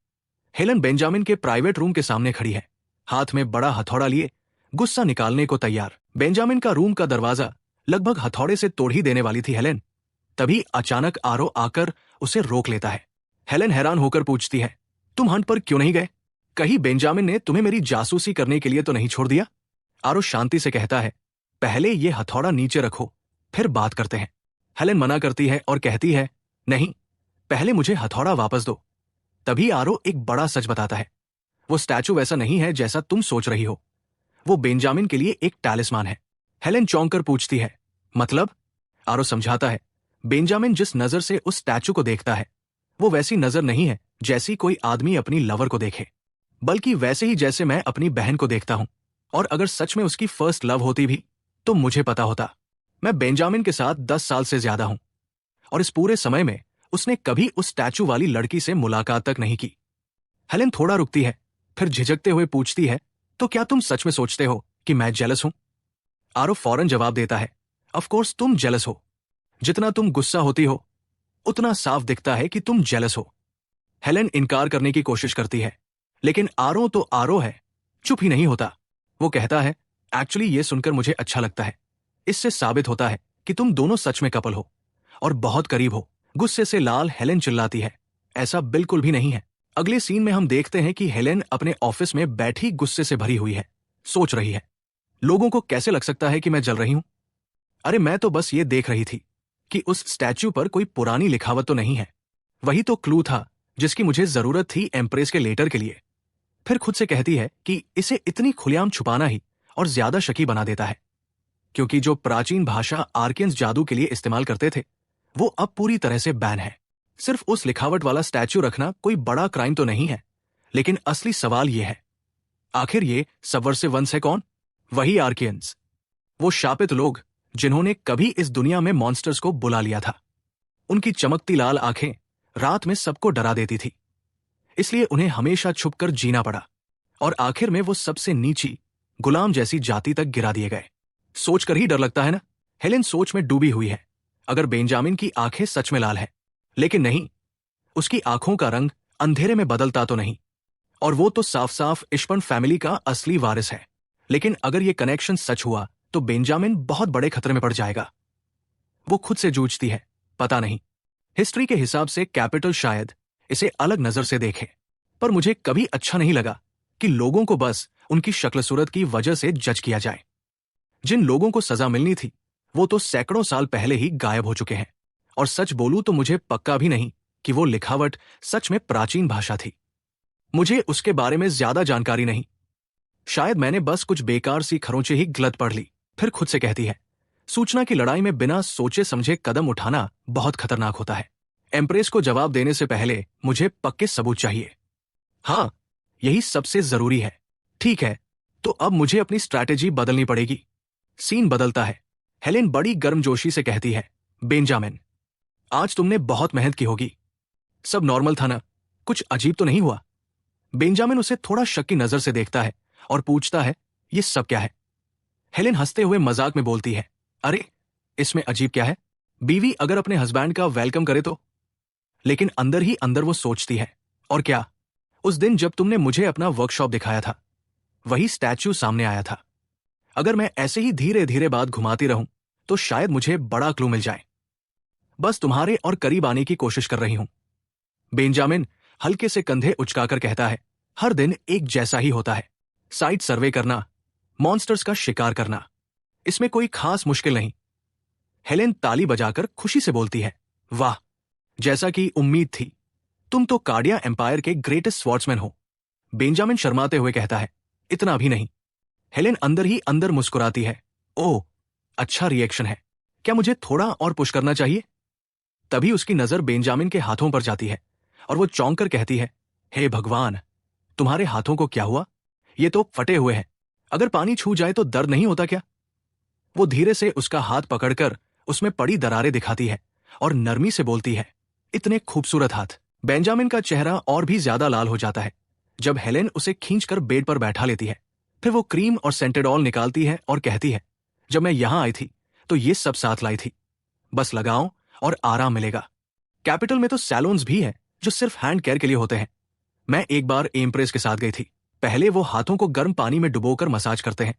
हेलन बेंजामिन के प्राइवेट रूम के सामने खड़ी है, हाथ में बड़ा हथौड़ा लिए, गुस्सा निकालने को तैयार। बेंजामिन का रूम का दरवाजा लगभग हथौड़े से तोड़ ही देने वाली थी हेलन। तभी अचानक आरो आकर उसे रोक लेता है। हेलन हैरान होकर पूछती है, तुम हंट पर क्यों नहीं गए? कहीं बेंजामिन ने तुम्हें मेरी जासूसी करने के लिए तो नहीं छोड़ दिया? आरो शांति से कहता है, पहले ये हथौड़ा नीचे रखो, फिर बात करते हैं। हेलन मना करती है और कहती है, नहीं, पहले मुझे हथौड़ा वापस दो। तभी आरो एक बड़ा सच बताता है, वो स्टैचू वैसा नहीं है जैसा तुम सोच रही हो। वो बेंजामिन के लिए एक टैलिस्मान है। हेलन चौंक कर पूछती है, मतलब? आरो समझाता है, बेंजामिन जिस नजर से उस स्टैचू को देखता है वो वैसी नजर नहीं है जैसी कोई आदमी अपनी लवर को देखे, बल्कि वैसे ही जैसे मैं अपनी बहन को देखता हूं। और अगर सच में उसकी फर्स्ट लव होती भी तो मुझे पता होता। मैं बेंजामिन के साथ 10 साल से ज्यादा हूं और इस पूरे समय में उसने कभी उस स्टैचू वाली लड़की से मुलाकात तक नहीं की। हेलन थोड़ा रुकती है, फिर झिझकते हुए पूछती है, तो क्या तुम सच में सोचते हो कि मैं जेलस हूं? आरो फौरन जवाब देता है, ऑफ कोर्स तुम जेलस हो। जितना तुम गुस्सा होती हो उतना साफ दिखता है कि तुम जेलस हो। हेलन इनकार करने की कोशिश करती है, लेकिन आरो तो आरो है, चुप ही नहीं होता। वो कहता है, एक्चुअली ये सुनकर मुझे अच्छा लगता है। इससे साबित होता है कि तुम दोनों सच में कपल हो और बहुत करीब हो। गुस्से से लाल हेलेन चिल्लाती है, ऐसा बिल्कुल भी नहीं है। अगले सीन में हम देखते हैं कि हेलेन अपने ऑफिस में बैठी गुस्से से भरी हुई है, सोच रही है, लोगों को कैसे लग सकता है कि मैं जल रही हूं? अरे मैं तो बस ये देख रही थी कि उस स्टैच्यू पर कोई पुरानी लिखावट तो नहीं है। वही तो क्लू था जिसकी मुझे जरूरत थी एम्प्रेस के लेटर के लिए। फिर खुद से कहती है कि इसे इतनी खुलेआम छुपाना ही और ज्यादा शकी बना देता है, क्योंकि जो प्राचीन भाषा आर्कियंस जादू के लिए इस्तेमाल करते थे वो अब पूरी तरह से बैन है। सिर्फ उस लिखावट वाला स्टैच्यू रखना कोई बड़ा क्राइम तो नहीं है, लेकिन असली सवाल ये है, आखिर ये सबवर्सिव वंस है कौन? वही आर्कियंस, वो शापित लोग जिन्होंने कभी इस दुनिया में मॉन्स्टर्स को बुला लिया था। उनकी चमकती लाल आंखें रात में सबको डरा देती थी, इसलिए उन्हें हमेशा छुपकर जीना पड़ा और आखिर में वो सबसे नीची गुलाम जैसी जाति तक गिरा दिए गए। सोचकर ही डर लगता है ना। हेलेन सोच में डूबी हुई है। अगर बेंजामिन की आंखें सच में लाल है, लेकिन नहीं, उसकी आंखों का रंग अंधेरे में बदलता तो नहीं, और वो तो साफ साफ इश्पन फैमिली का असली वारिस है। लेकिन अगर ये कनेक्शन सच हुआ तो बेंजामिन बहुत बड़े खतरे में पड़ जाएगा। वो खुद से जूझती है, पता नहीं, हिस्ट्री के हिसाब से कैपिटल शायद इसे अलग नजर से देखे, पर मुझे कभी अच्छा नहीं लगा कि लोगों को बस उनकी शक्ल सूरत की वजह से जज किया जाए। जिन लोगों को सजा मिलनी थी वो तो सैकड़ों साल पहले ही गायब हो चुके हैं, और सच बोलूं तो मुझे पक्का भी नहीं कि वो लिखावट सच में प्राचीन भाषा थी। मुझे उसके बारे में ज्यादा जानकारी नहीं, शायद मैंने बस कुछ बेकार सी खरोंचे ही गलत पढ़ ली। फिर खुद से कहती है, सूचना की लड़ाई में बिना सोचे समझे कदम उठाना बहुत खतरनाक होता है। एम्प्रेस को जवाब देने से पहले मुझे पक्के सबूत चाहिए। हाँ, यही सबसे जरूरी है। ठीक है, तो अब मुझे अपनी स्ट्रैटेजी बदलनी पड़ेगी। सीन बदलता है। हेलेन बड़ी गर्मजोशी से कहती है, बेंजामिन, आज तुमने बहुत मेहनत की होगी। सब नॉर्मल था ना? कुछ अजीब तो नहीं हुआ? बेंजामिन उसे थोड़ा शक की नजर से देखता है और पूछता है, ये सब क्या है? हेलेन हंसते हुए मजाक में बोलती है, अरे इसमें अजीब क्या है? बीवी अगर अपने हस्बैंड का वेलकम करे तो। लेकिन अंदर ही अंदर वो सोचती है, और क्या, उस दिन जब तुमने मुझे अपना वर्कशॉप दिखाया था वही स्टैच्यू सामने आया था। अगर मैं ऐसे ही धीरे धीरे बात घुमाती रहूं तो शायद मुझे बड़ा क्लू मिल जाए। बस तुम्हारे और करीब आने की कोशिश कर रही हूं। बेंजामिन हल्के से कंधे उचकाकर कहता है, हर दिन एक जैसा ही होता है। साइट सर्वे करना, मॉन्स्टर्स का शिकार करना, इसमें कोई खास मुश्किल नहीं। हेलेन ताली बजाकर खुशी से बोलती है, वाह, जैसा कि उम्मीद थी, तुम तो कार्डिया एम्पायर के ग्रेटेस्ट स्वॉर्ड्समैन हो। बेंजामिन शर्माते हुए कहता है, इतना भी नहीं। हेलेन अंदर ही अंदर मुस्कुराती है, ओह, अच्छा रिएक्शन है, क्या मुझे थोड़ा और पुश करना चाहिए? तभी उसकी नजर बेंजामिन के हाथों पर जाती है और वो चौंक कर कहती है, हे भगवान, तुम्हारे हाथों को क्या हुआ? ये तो फटे हुए हैं। अगर पानी छू जाए तो दर्द नहीं होता क्या? वो धीरे से उसका हाथ पकड़कर उसमें पड़ी दरारें दिखाती है और नरमी से बोलती है, इतने खूबसूरत हाथ। बेंजामिन का चेहरा और भी ज्यादा लाल हो जाता है जब हेलेन उसे खींचकर बेड पर बैठा लेती है। फिर वो क्रीम और सेंटेडॉल निकालती है और कहती है, जब मैं यहां आई थी तो ये सब साथ लाई थी, बस लगाओ और आराम मिलेगा। कैपिटल में तो सैलून्स भी है जो सिर्फ हैंड केयर के लिए होते हैं। मैं एक बार एम्प्रेस के साथ गई थी। पहले वो हाथों को गर्म पानी में डुबोकर मसाज करते हैं,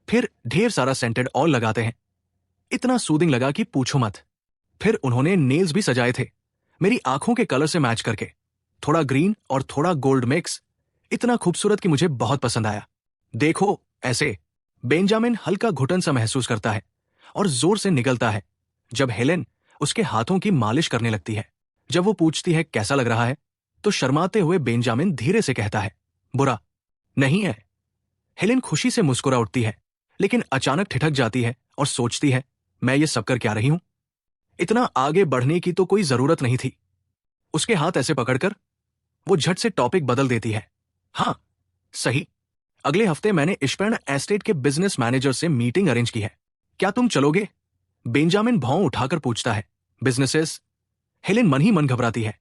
फिर ढेर सारा सेंटेड ऑयल लगाते हैं। इतना सूदिंग लगा कि पूछो मत। फिर उन्होंने नेल्स भी सजाए थे, मेरी आंखों के कलर से मैच करके, थोड़ा ग्रीन और थोड़ा गोल्ड मिक्स। इतना खूबसूरत कि मुझे बहुत पसंद आया। देखो ऐसे। बेंजामिन हल्का घुटन सा महसूस करता है और जोर से निगलता है जब हेलेन उसके हाथों की मालिश करने लगती है। जब वो पूछती है कैसा लग रहा है, तो शर्माते हुए बेंजामिन धीरे से कहता है, बुरा नहीं है। हेलेन खुशी से मुस्कुरा उठती है, लेकिन अचानक ठिठक जाती है और सोचती है, मैं ये सब कर क्या रही हूं? इतना आगे बढ़ने की तो कोई जरूरत नहीं थी। उसके हाथ ऐसे पकड़कर वो झट से टॉपिक बदल देती है, हाँ सही, अगले हफ्ते मैंने इश्पर्न एस्टेट के बिजनेस मैनेजर से मीटिंग अरेंज की है, क्या तुम चलोगे? बेंजामिन भौं उठाकर पूछता है, बिजनेसेस? हेलेन मन ही मन घबराती है,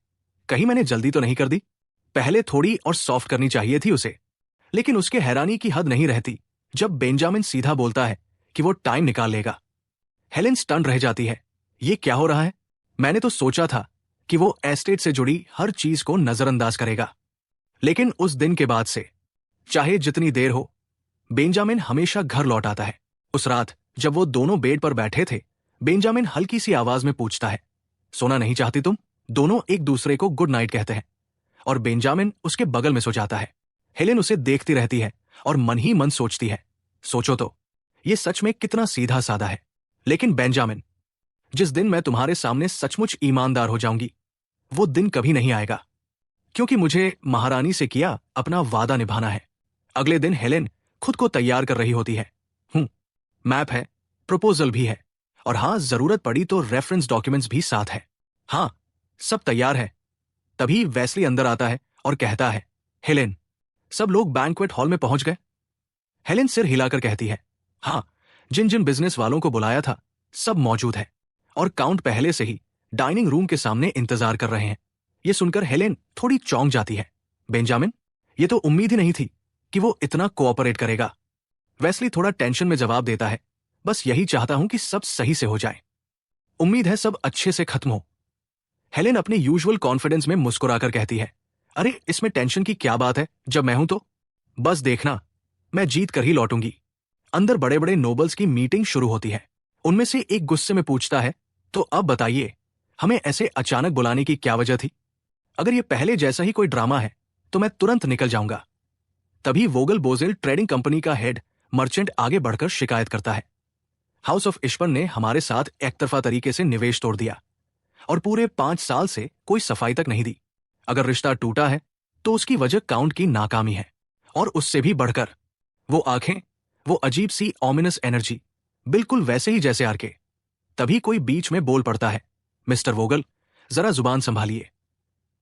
कहीं मैंने जल्दी तो नहीं कर दी? पहले थोड़ी और सॉफ्ट करनी चाहिए थी उसे। लेकिन उसके हैरानी की हद नहीं रहती जब बेंजामिन सीधा बोलता है कि वो टाइम निकाल लेगा। हेलेन स्टन रह जाती है, ये क्या हो रहा है? मैंने तो सोचा था कि वो एस्टेट से जुड़ी हर चीज को नजरअंदाज करेगा। लेकिन उस दिन के बाद से, चाहे जितनी देर हो, बेंजामिन हमेशा घर लौट आता है। उस रात जब वो दोनों बेड पर बैठे थे, बेंजामिन हल्की सी आवाज में पूछता है, सोना नहीं चाहती तुम? दोनों एक दूसरे को गुड नाइट कहते हैं और बेंजामिन उसके बगल में सो जाता है। हेलेन उसे देखती रहती है और मन ही मन सोचती है, सोचो तो, ये सच में कितना सीधा साधा है। लेकिन बेंजामिन, जिस दिन मैं तुम्हारे सामने सचमुच ईमानदार हो जाऊंगी, वो दिन कभी नहीं आएगा, क्योंकि मुझे महारानी से किया अपना वादा निभाना है। अगले दिन हेलेन खुद को तैयार कर रही होती है। मैप है, प्रपोजल भी है, और हाँ, जरूरत पड़ी तो रेफरेंस डॉक्यूमेंट्स भी साथ है। हाँ, सब तैयार है। तभी वेस्ली अंदर आता है और कहता है, हेलेन, सब लोग बैंक्वेट हॉल में पहुंच गए? हेलेन सिर हिलाकर कहती है, हाँ, जिन जिन बिजनेस वालों को बुलाया था सब मौजूद है, और काउंट पहले से ही डाइनिंग रूम के सामने इंतजार कर रहे हैं। ये सुनकर हेलेन थोड़ी चौंक जाती है। बेंजामिन, ये तो उम्मीद ही नहीं थी कि वो इतना कोऑपरेट करेगा। वेस्ली थोड़ा टेंशन में जवाब देता है, बस यही चाहता हूं कि सब सही से हो जाए। उम्मीद है सब अच्छे से खत्म हो। हेलेन अपने यूजुअल कॉन्फिडेंस में मुस्कुराकर कहती है, अरे इसमें टेंशन की क्या बात है, जब मैं हूं तो बस देखना, मैं जीत कर ही लौटूंगी। अंदर बड़े बड़े नोबल्स की मीटिंग शुरू होती है। उनमें से एक गुस्से में पूछता है, तो अब बताइए, हमें ऐसे अचानक बुलाने की क्या वजह थी? अगर ये पहले जैसा ही कोई ड्रामा है तो मैं तुरंत निकल जाऊंगा। तभी वोगल बोजेल ट्रेडिंग कंपनी का हेड मर्चेंट आगे बढ़कर शिकायत करता है, हाउस ऑफ इश्पन ने हमारे साथ एकतरफा तरीके से निवेश तोड़ दिया और पूरे 5 साल से कोई सफाई तक नहीं दी। अगर रिश्ता टूटा है तो उसकी वजह काउंट की नाकामी है, और उससे भी बढ़कर वो आंखें, वो अजीब सी ऑमिनस एनर्जी, बिल्कुल वैसे ही जैसे आर के। तभी कोई बीच में बोल पड़ता है, मिस्टर वोगल, जरा जुबान संभालिए।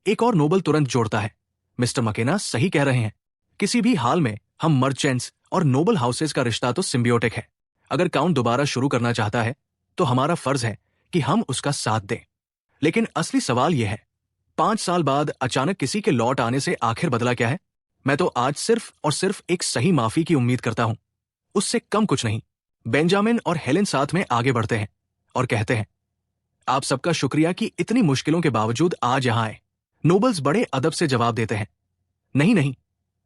एक और नोबल तुरंत जोड़ता है, मिस्टर मकेना सही कह रहे हैं, किसी भी हाल में हम मर्चेंट्स और नोबल हाउसेस का रिश्ता तो सिम्बियोटिक है। अगर काउंट दोबारा शुरू करना चाहता है तो हमारा फर्ज है कि हम उसका साथ दें। लेकिन असली सवाल यह है, 5 साल बाद अचानक किसी के लौट आने से आखिर बदला क्या है? मैं तो आज सिर्फ और सिर्फ एक सही माफी की उम्मीद करता हूं, उससे कम कुछ नहीं। बेंजामिन और हेलेन साथ में आगे बढ़ते हैं और कहते हैं, आप सबका शुक्रिया कि इतनी मुश्किलों के बावजूद आज यहां आए। नोबल्स बड़े अदब से जवाब देते हैं, नहीं नहीं,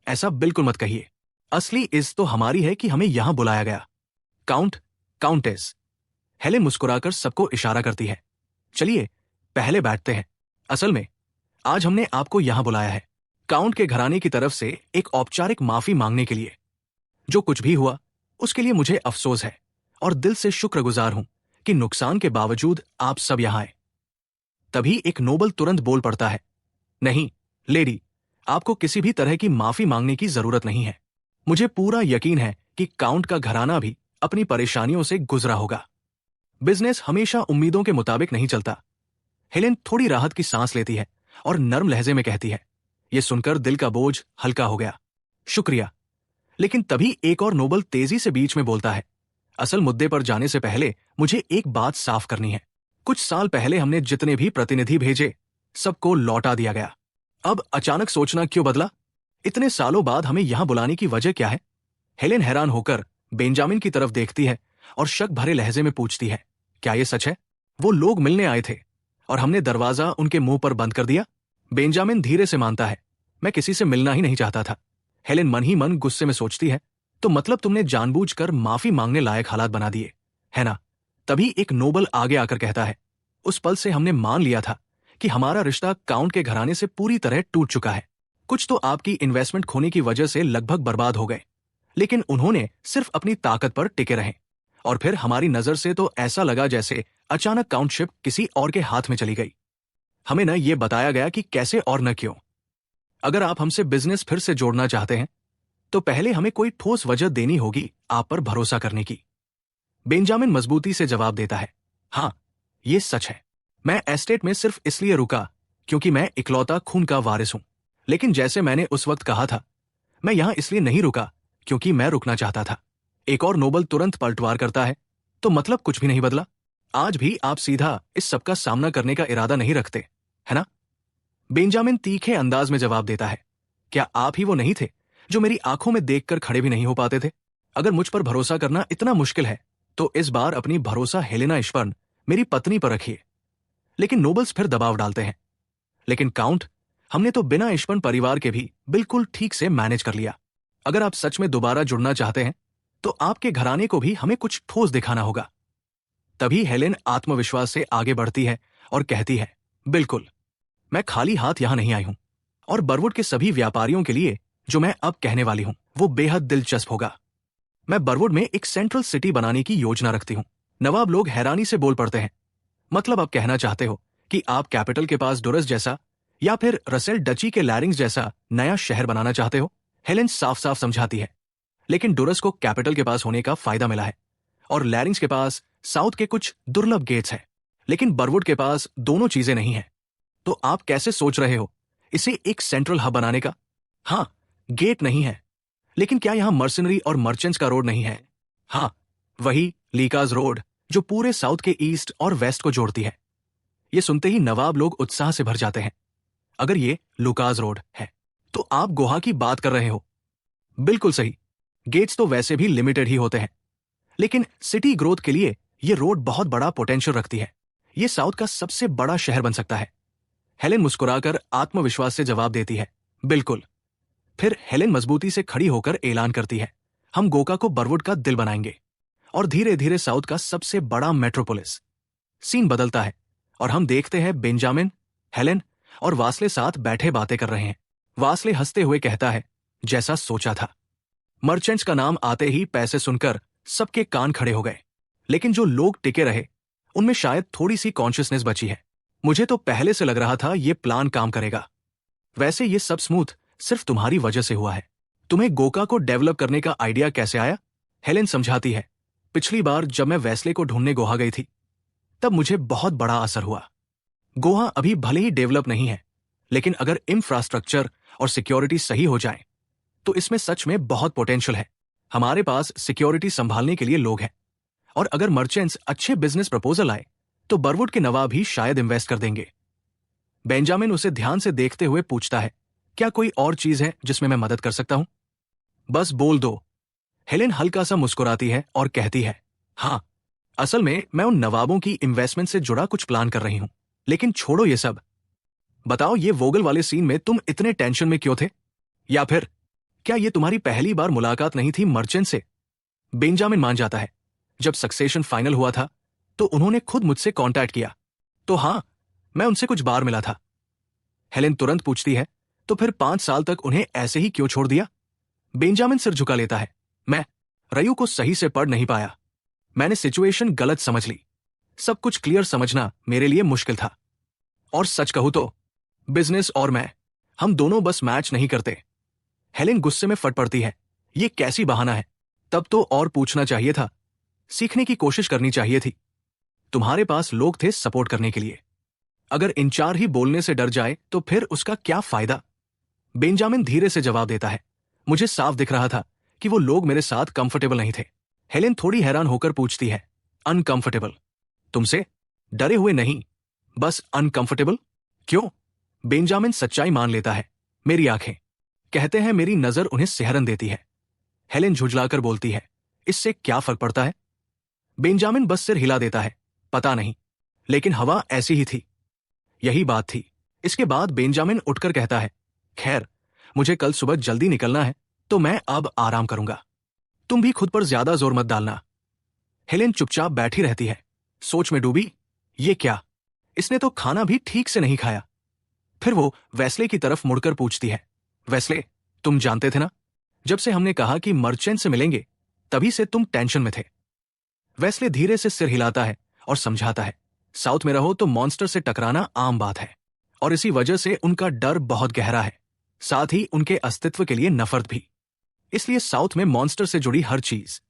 ऐसा बिल्कुल मत कहिए, असली इज्जत तो हमारी है कि हमें यहां बुलाया गया। Count, countess. हेलेन मुस्कुराकर सबको इशारा करती है, चलिए पहले बैठते हैं। असल में आज हमने आपको यहां बुलाया है काउंट के घराने की तरफ से एक औपचारिक माफी मांगने के लिए। जो कुछ भी हुआ उसके लिए मुझे अफसोस है और दिल से शुक्रगुजार हूं कि नुकसान के बावजूद आप सब यहां आए। तभी एक नोबल तुरंत बोल पड़ता है, नहीं लेडी, आपको किसी भी तरह की माफी मांगने की जरूरत नहीं है। मुझे पूरा यकीन है कि काउंट का घराना भी अपनी परेशानियों से गुजरा होगा। बिजनेस हमेशा उम्मीदों के मुताबिक नहीं चलता। हेलेन थोड़ी राहत की सांस लेती है और नर्म लहजे में कहती है, यह सुनकर दिल का बोझ हल्का हो गया, शुक्रिया। लेकिन तभी एक और नोबल तेजी से बीच में बोलता है, असल मुद्दे पर जाने से पहले मुझे एक बात साफ करनी है। कुछ साल पहले हमने जितने भी प्रतिनिधि भेजे सबको लौटा दिया गया। अब अचानक सोचना क्यों बदला? इतने सालों बाद हमें यहां बुलाने की वजह क्या है? हेलेन हैरान होकर बेंजामिन की तरफ देखती है और शक भरे लहजे में पूछती है, क्या यह सच है? वो लोग मिलने आए थे और हमने दरवाजा उनके मुंह पर बंद कर दिया? बेंजामिन धीरे से मानता है, मैं किसी से मिलना ही नहीं चाहता था। हेलेन मन ही मन गुस्से में सोचती है, तो मतलब तुमने जानबूझकर माफी मांगने लायक हालात बना दिए, है ना? तभी एक नोबल आगे आकर कहता है, उस पल से हमने मान लिया था कि हमारा रिश्ता काउंट के घराने से पूरी तरह टूट चुका है। कुछ तो आपकी इन्वेस्टमेंट खोने की वजह से लगभग बर्बाद हो गए, लेकिन उन्होंने सिर्फ अपनी ताकत पर टिके रहे। और फिर हमारी नजर से तो ऐसा लगा जैसे अचानक काउंटशिप किसी और के हाथ में चली गई। हमें न ये बताया गया कि कैसे और न क्यों। अगर आप हमसे बिजनेस फिर से जोड़ना चाहते हैं तो पहले हमें कोई ठोस वजह देनी होगी आप पर भरोसा करने की। बेंजामिन मजबूती से जवाब देता है, हाँ, ये सच है। मैं एस्टेट में सिर्फ इसलिए रुका क्योंकि मैं इकलौता खून का वारिस हूं। लेकिन जैसे मैंने उस वक्त कहा था, मैं यहां इसलिए नहीं रुका क्योंकि मैं रुकना चाहता था। एक और नोबल तुरंत पलटवार करता है, तो मतलब कुछ भी नहीं बदला? आज भी आप सीधा इस सब का सामना करने का इरादा नहीं रखते, है ना? बेंजामिन तीखे अंदाज में जवाब देता है, क्या आप ही वो नहीं थे जो मेरी आंखों में देखकर खड़े भी नहीं हो पाते थे? अगर मुझ पर भरोसा करना इतना मुश्किल है तो इस बार अपनी भरोसा हेलेना इश्पर्न, मेरी पत्नी पर रखिए। लेकिन नोबल्स फिर दबाव डालते हैं, लेकिन काउंट, हमने तो बिना इश्पर्न परिवार के भी बिल्कुल ठीक से मैनेज कर लिया। अगर आप सच में दोबारा जुड़ना चाहते हैं तो आपके घराने को भी हमें कुछ ठोस दिखाना होगा। तभी हेलेन आत्मविश्वास से आगे बढ़ती है और कहती है, बिल्कुल, मैं खाली हाथ यहां नहीं आई हूं। और बरवुड के सभी व्यापारियों के लिए जो मैं अब कहने वाली हूं वो बेहद दिलचस्प होगा। मैं बरवुड में एक सेंट्रल सिटी बनाने की योजना रखती हूं। नवाब लोग हैरानी से बोल पड़ते हैं। मतलब आप कहना चाहते हो कि आप कैपिटल के पास डुरस जैसा या फिर रसेल डची के लैरिंग्स जैसा नया शहर बनाना चाहते हो? हेलेन साफ साफ समझाती है। लेकिन डुरस को कैपिटल के पास होने का फायदा मिला है और लैरिंग्स के पास साउथ के कुछ दुर्लभ गेट्स हैं, लेकिन बरवुड के पास दोनों चीजें नहीं है। तो आप कैसे सोच रहे हो इसे एक सेंट्रल हब बनाने का? हाँ, गेट नहीं है, लेकिन क्या यहां मर्सनरी और मर्चेंट्स का रोड नहीं है? हाँ, वही लीकाज रोड जो पूरे साउथ के ईस्ट और वेस्ट को जोड़ती है। ये सुनते ही नवाब लोग उत्साह से भर जाते हैं। अगर ये लुकाज रोड है तो आप गोहा की बात कर रहे हो। बिल्कुल सही। गेट्स तो वैसे भी लिमिटेड ही होते हैं, लेकिन सिटी ग्रोथ के लिए ये रोड बहुत बड़ा पोटेंशियल रखती है। ये साउथ का सबसे बड़ा शहर बन सकता है। हेलेन मुस्कुराकर आत्मविश्वास से जवाब देती है, बिल्कुल। फिर हेलेन मजबूती से खड़ी होकर ऐलान करती है, हम गोका को बरवुड का दिल बनाएंगे और धीरे धीरे साउथ का सबसे बड़ा मेट्रोपोलिस। सीन बदलता है और हम देखते हैं बेंजामिन, हेलेन और वास्ले साथ बैठे बातें कर रहे हैं। वास्ले हंसते हुए कहता है, जैसा सोचा था। मर्चेंट्स का नाम आते ही पैसे सुनकर सबके कान खड़े हो गए, लेकिन जो लोग टिके रहे उनमें शायद थोड़ी सी कॉन्शियसनेस बची है। मुझे तो पहले से लग रहा था ये प्लान काम करेगा। वैसे ये सब स्मूथ सिर्फ तुम्हारी वजह से हुआ है। तुम्हें गोका को डेवलप करने का आइडिया कैसे आया? हेलेन समझाती है, पिछली बार जब मैं वेस्ले को ढूंढने गोहा गई थी तब मुझे बहुत बड़ा असर हुआ। गोहा अभी भले ही डेवलप नहीं है, लेकिन अगर इंफ्रास्ट्रक्चर और सिक्योरिटी सही हो जाए तो इसमें सच में बहुत पोटेंशियल है। हमारे पास सिक्योरिटी संभालने के लिए लोग हैं, और अगर मर्चेंट्स अच्छे बिजनेस प्रपोजल आए तो बरवुड के नवाब भी शायद इन्वेस्ट कर देंगे। बेंजामिन उसे ध्यान से देखते हुए पूछता है, क्या कोई और चीज है जिसमें मैं मदद कर सकता हूं? बस बोल दो। हेलेन हल्का सा मुस्कुराती है और कहती है, हाँ, असल में मैं उन नवाबों की इन्वेस्टमेंट से जुड़ा कुछ प्लान कर रही हूं। लेकिन छोड़ो ये सब। बताओ, ये वोगल वाले सीन में तुम इतने टेंशन में क्यों थे? या फिर क्या ये तुम्हारी पहली बार मुलाकात नहीं थी मर्चेंट से? बेंजामिन मान जाता है, जब सक्सेशन फाइनल हुआ था तो उन्होंने खुद मुझसे कांटेक्ट किया। तो हाँ, मैं उनसे कुछ बार मिला था। हेलेन तुरंत पूछती है, तो फिर 5 साल तक उन्हें ऐसे ही क्यों छोड़ दिया? बेंजामिन सिर झुका लेता है, मैं रयू को सही से पढ़ नहीं पाया। मैंने सिचुएशन गलत समझ ली। सब कुछ क्लियर समझना मेरे लिए मुश्किल था। और सच कहूं तो बिजनेस और मैं, हम दोनों बस मैच नहीं करते। हेलेन गुस्से में फट पड़ती है, ये कैसी बहाना है? तब तो और पूछना चाहिए था, सीखने की कोशिश करनी चाहिए थी। तुम्हारे पास लोग थे सपोर्ट करने के लिए। अगर इंचार्ज ही बोलने से डर जाए तो फिर उसका क्या फायदा? बेंजामिन धीरे से जवाब देता है, मुझे साफ दिख रहा था कि वो लोग मेरे साथ कंफर्टेबल नहीं थे। हेलेन थोड़ी हैरान होकर पूछती है, अनकंफर्टेबल? तुमसे डरे हुए नहीं, बस अनकंफर्टेबल? क्यों? बेंजामिन सच्चाई मान लेता है, मेरी आंखें। कहते हैं मेरी नजर उन्हें सिहरन देती है। हेलेन झुंझलाकर बोलती है, इससे क्या फर्क पड़ता है? बेंजामिन बस सिर हिला देता है, पता नहीं, लेकिन हवा ऐसी ही थी। यही बात थी। इसके बाद बेंजामिन उठकर कहता है, खैर, मुझे कल सुबह जल्दी निकलना है तो मैं अब आराम करूंगा। तुम भी खुद पर ज्यादा जोर मत डालना। हेलेन चुपचाप बैठी रहती है, सोच में डूबी। ये क्या? इसने तो खाना भी ठीक से नहीं खाया। फिर वो वेस्ले की तरफ मुड़कर पूछती है, वेस्ले, तुम जानते थे ना, जब से हमने कहा कि मर्चेंट से मिलेंगे तभी से तुम टेंशन में थे। वेस्ले धीरे से सिर हिलाता है और समझाता है, साउथ में रहो तो मॉन्स्टर से टकराना आम बात है, और इसी वजह से उनका डर बहुत गहरा है, साथ ही उनके अस्तित्व के लिए नफरत भी। इसलिए साउथ में मॉन्स्टर से जुड़ी हर चीज,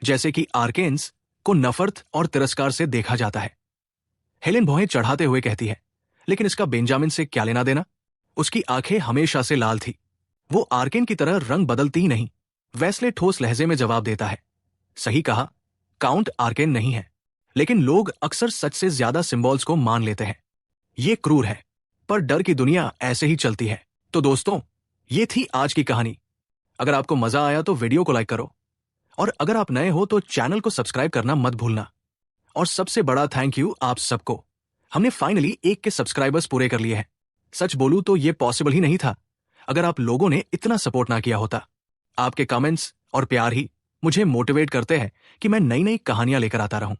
जैसे कि आर्केन्स, को नफरत और तिरस्कार से देखा जाता है। हेलेन भौहें चढ़ाते हुए कहती है, लेकिन इसका बेंजामिन से क्या लेना देना? उसकी आंखें हमेशा से लाल थी, वो आर्केन की तरह रंग बदलती ही नहीं। वेस्ले ठोस लहजे में जवाब देता है, सही कहा, काउंट आर्केन नहीं है, लेकिन लोग अक्सर सच से ज्यादा सिंबल्स को मान लेते हैं। ये क्रूर है, पर डर की दुनिया ऐसे ही चलती है। तो दोस्तों, ये थी आज की कहानी। अगर आपको मजा आया तो वीडियो को लाइक करो, और अगर आप नए हो तो चैनल को सब्सक्राइब करना मत भूलना। और सबसे बड़ा थैंक यू आप सबको, हमने फाइनली 1 के सब्सक्राइबर्स पूरे कर लिए हैं। सच बोलूं तो ये पॉसिबल ही नहीं था अगर आप लोगों ने इतना सपोर्ट ना किया होता। आपके कमेंट्स और प्यार ही मुझे मोटिवेट करते हैं कि मैं नई नई कहानियां लेकर आता रहूं।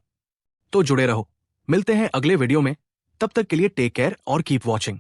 तो जुड़े रहो। मिलते हैं अगले वीडियो में। तब तक के लिए टेक केयर और कीप वॉचिंग।